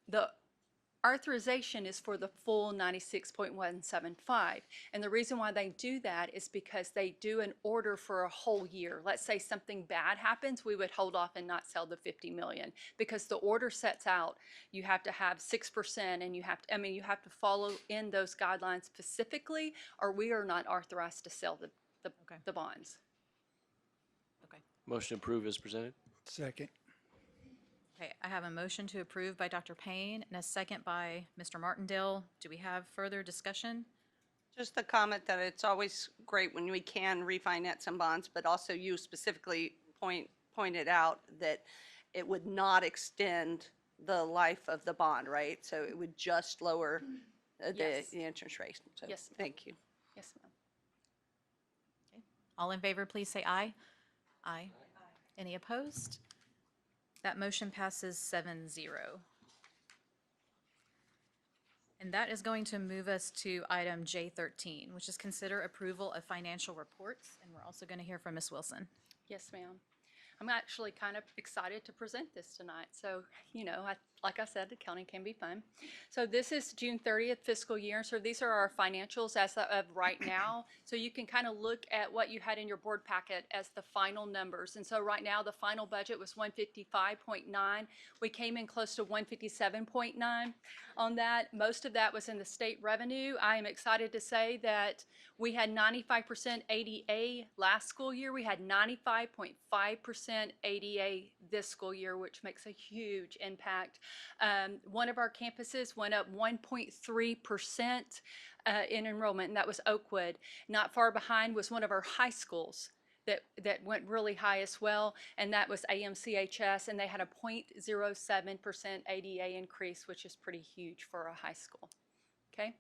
the authorization is for the full 96.175. And the reason why they do that is because they do an order for a whole year. Let's say something bad happens, we would hold off and not sell the 50 million because the order sets out you have to have 6% and you have to, you have to follow in those guidelines specifically or we are not authorized to sell the bonds. Okay. Motion approved as presented. Second. Okay, I have a motion to approve by Dr. Payne and a second by Mr. Martindale. Do we have further discussion? Just the comment that it's always great when we can refinance some bonds, but also you specifically pointed out that it would not extend the life of the bond, right? So it would just lower Yes. the interest rate. So Yes, ma'am. thank you. Yes, ma'am. All in favor, please say aye. Aye. Any opposed? That motion passes 7-0. And that is going to move us to item J13, which is consider approval of financial reports. And we're also going to hear from Ms. Wilson. Yes, ma'am. I'm actually kind of excited to present this tonight. So, like I said, accounting can be fun. So this is June 30th fiscal year. So these are our financials as of right now. So you can kind of look at what you had in your board packet as the final numbers. And so right now the final budget was 155.9. We came in close to 157.9 on that. Most of that was in the state revenue. I am excited to say that we had 95% ADA last school year. We had 95.5% ADA this school year, which makes a huge impact. One of our campuses went up 1.3% in enrollment, and that was Oakwood. Not far behind was one of our high schools that went really high as well, and that was AMCHS, and they had a 0.07% ADA increase, which is pretty huge for a high school. Okay,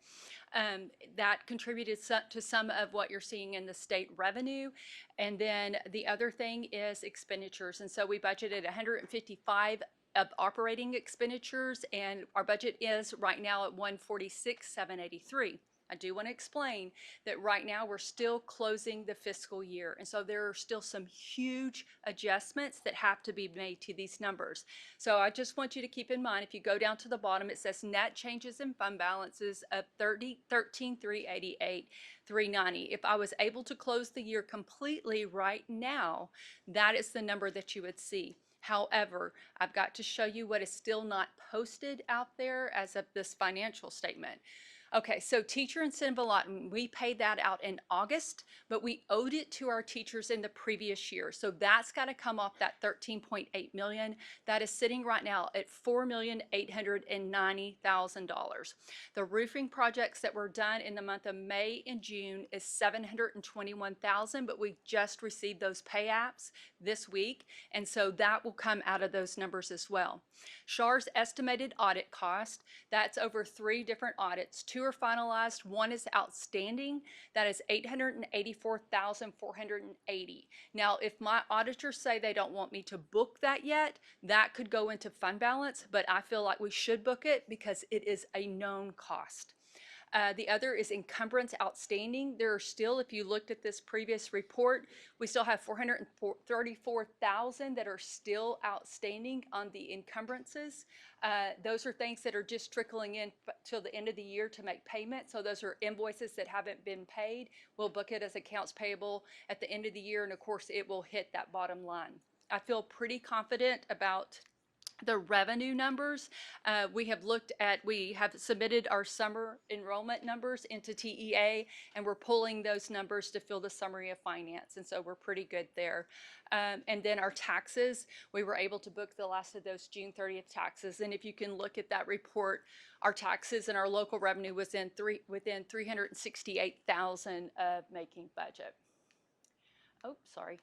that contributed to some of what you're seeing in the state revenue. And then the other thing is expenditures. And so we budgeted 155 of operating expenditures, and our budget is right now at 146,783. I do want to explain that right now we're still closing the fiscal year. And so there are still some huge adjustments that have to be made to these numbers. So I just want you to keep in mind, if you go down to the bottom, it says net changes in fund balances of 13,388, 390. If I was able to close the year completely right now, that is the number that you would see. However, I've got to show you what is still not posted out there as of this financial statement. Okay, so teacher incentive allotment, we paid that out in August, but we owed it to our teachers in the previous year. So that's got to come off that $13.8 million. That is sitting right now at $4,890,000. The roofing projects that were done in the month of May and June is $721,000, but we just received those pay apps this week, and so that will come out of those numbers as well. SHAR's estimated audit cost, that's over 3 different audits. 2 are finalized, 1 is outstanding. That is $884,480. Now, if my auditors say they don't want me to book that yet, that could go into fund balance, but I feel like we should book it because it is a known cost. The other is encumbrance outstanding. There are still, if you looked at this previous report, we still have $434,000 that are still outstanding on the encumbrances. Those are things that are just trickling in till the end of the year to make payment. So those are invoices that haven't been paid. We'll book it as accounts payable at the end of the year, and of course it will hit that bottom line. I feel pretty confident about the revenue numbers. We have submitted our summer enrollment numbers into TEA, and we're pulling those numbers to fill the summary of finance, and so we're pretty good there. And then our taxes, we were able to book the last of those June 30th taxes, and if you can look at that report, our taxes and our local revenue was within $368,000 of making budget. Oh, sorry.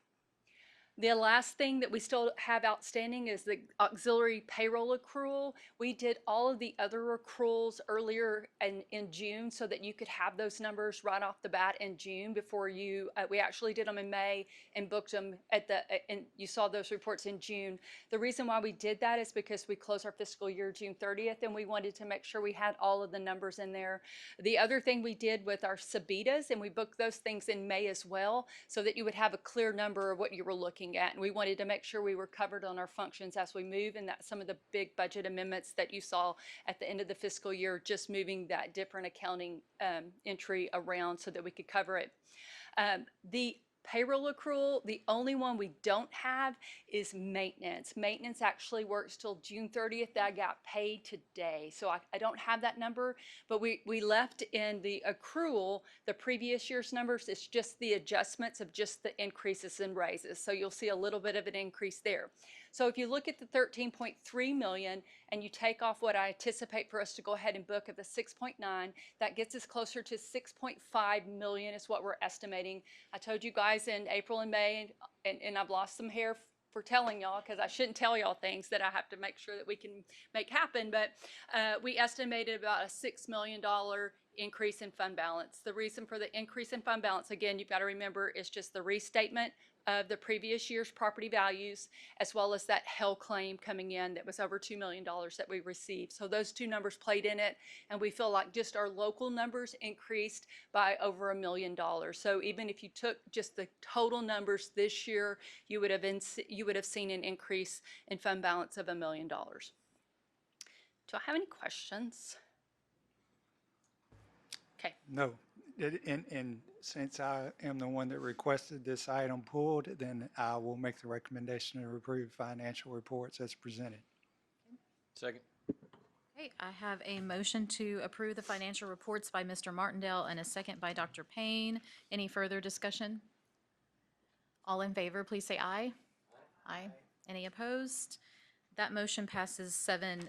The last thing that we still have outstanding is the auxiliary payroll accrual. We did all of the other accruals earlier in June so that you could have those numbers right off the bat in June before you, we actually did them in May and booked them and you saw those reports in June. The reason why we did that is because we closed our fiscal year June 30th and we wanted to make sure we had all of the numbers in there. The other thing we did with our SABITAs, and we booked those things in May as well, so that you would have a clear number of what you were looking at. And we wanted to make sure we were covered on our functions as we move, and that's some of the big budget amendments that you saw at the end of the fiscal year, just moving that different accounting entry around so that we could cover it. The payroll accrual, the only one we don't have is maintenance. Maintenance actually works till June 30th. That got paid today. So I don't have that number, but we left in the accrual the previous year's numbers. It's just the adjustments of just the increases and raises. So you'll see a little bit of an increase there. So if you look at the 13.3 million and you take off what I anticipate for us to go ahead and book of the 6.9, that gets us closer to 6.5 million is what we're estimating. I told you guys in April and May, and I've lost some hair for telling y'all because I shouldn't tell y'all things that I have to make sure that we can make happen, but we estimated about a $6 million increase in fund balance. The reason for the increase in fund balance, again, you've got to remember, is just the restatement of the previous year's property values, as well as that Hell claim coming in that was over $2 million that we received. So those two numbers played in it, and we feel like just our local numbers increased by over $1 million. So even if you took just the total numbers this year, you would have seen an increase in fund balance of $1 million. Do I have any questions? Okay. No. And since I am the one that requested this item pulled, then I will make the recommendation to approve financial reports as presented. Second. Okay, I have a motion to approve the financial reports by Mr. Martindale and a second by Dr. Payne. Any further discussion? All in favor, please say aye. Aye. Any opposed? That motion passes 7-0.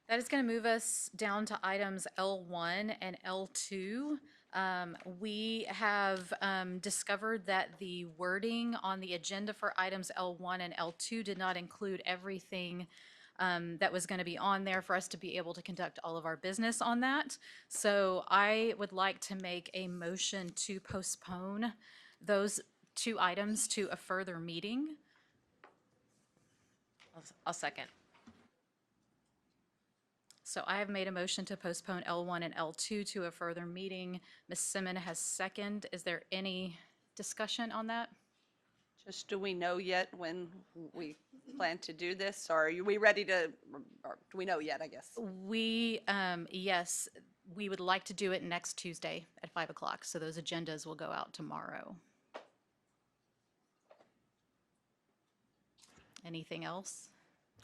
That is going to move us down to items L1 and L2. We have discovered that the wording on the agenda for items L1 and L2 did not include everything that was going to be on there for us to be able to conduct all of our business on that. So I would like to make a motion to postpone those two items to a further meeting. I'll second. So I have made a motion to postpone L1 and L2 to a further meeting. Ms. Simmons has second. Is there any discussion on that? Just, do we know yet when we plan to do this? Or are we ready to, or do we know yet, I guess? We, yes, we would like to do it next Tuesday at 5 o'clock. So those agendas will go out tomorrow. Anything else?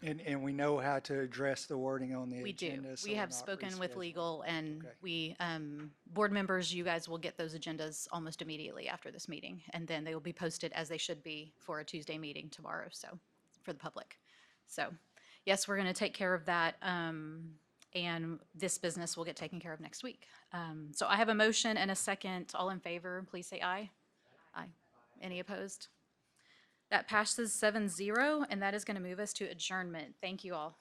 And we know how to address the wording on the We do. agenda. so We we're have not spoken with rescheduling. legal, and Okay. we, board members, you guys will get those agendas almost immediately after this meeting. And then they will be posted as they should be for a Tuesday meeting tomorrow, so, for the public. So, yes, we're going to take care of that, and this business will get taken care of next week. So I have a motion and a second. All in favor, please say aye. Aye. Any opposed? That passes 7-0, and that is going to move us to adjournment. Thank you all.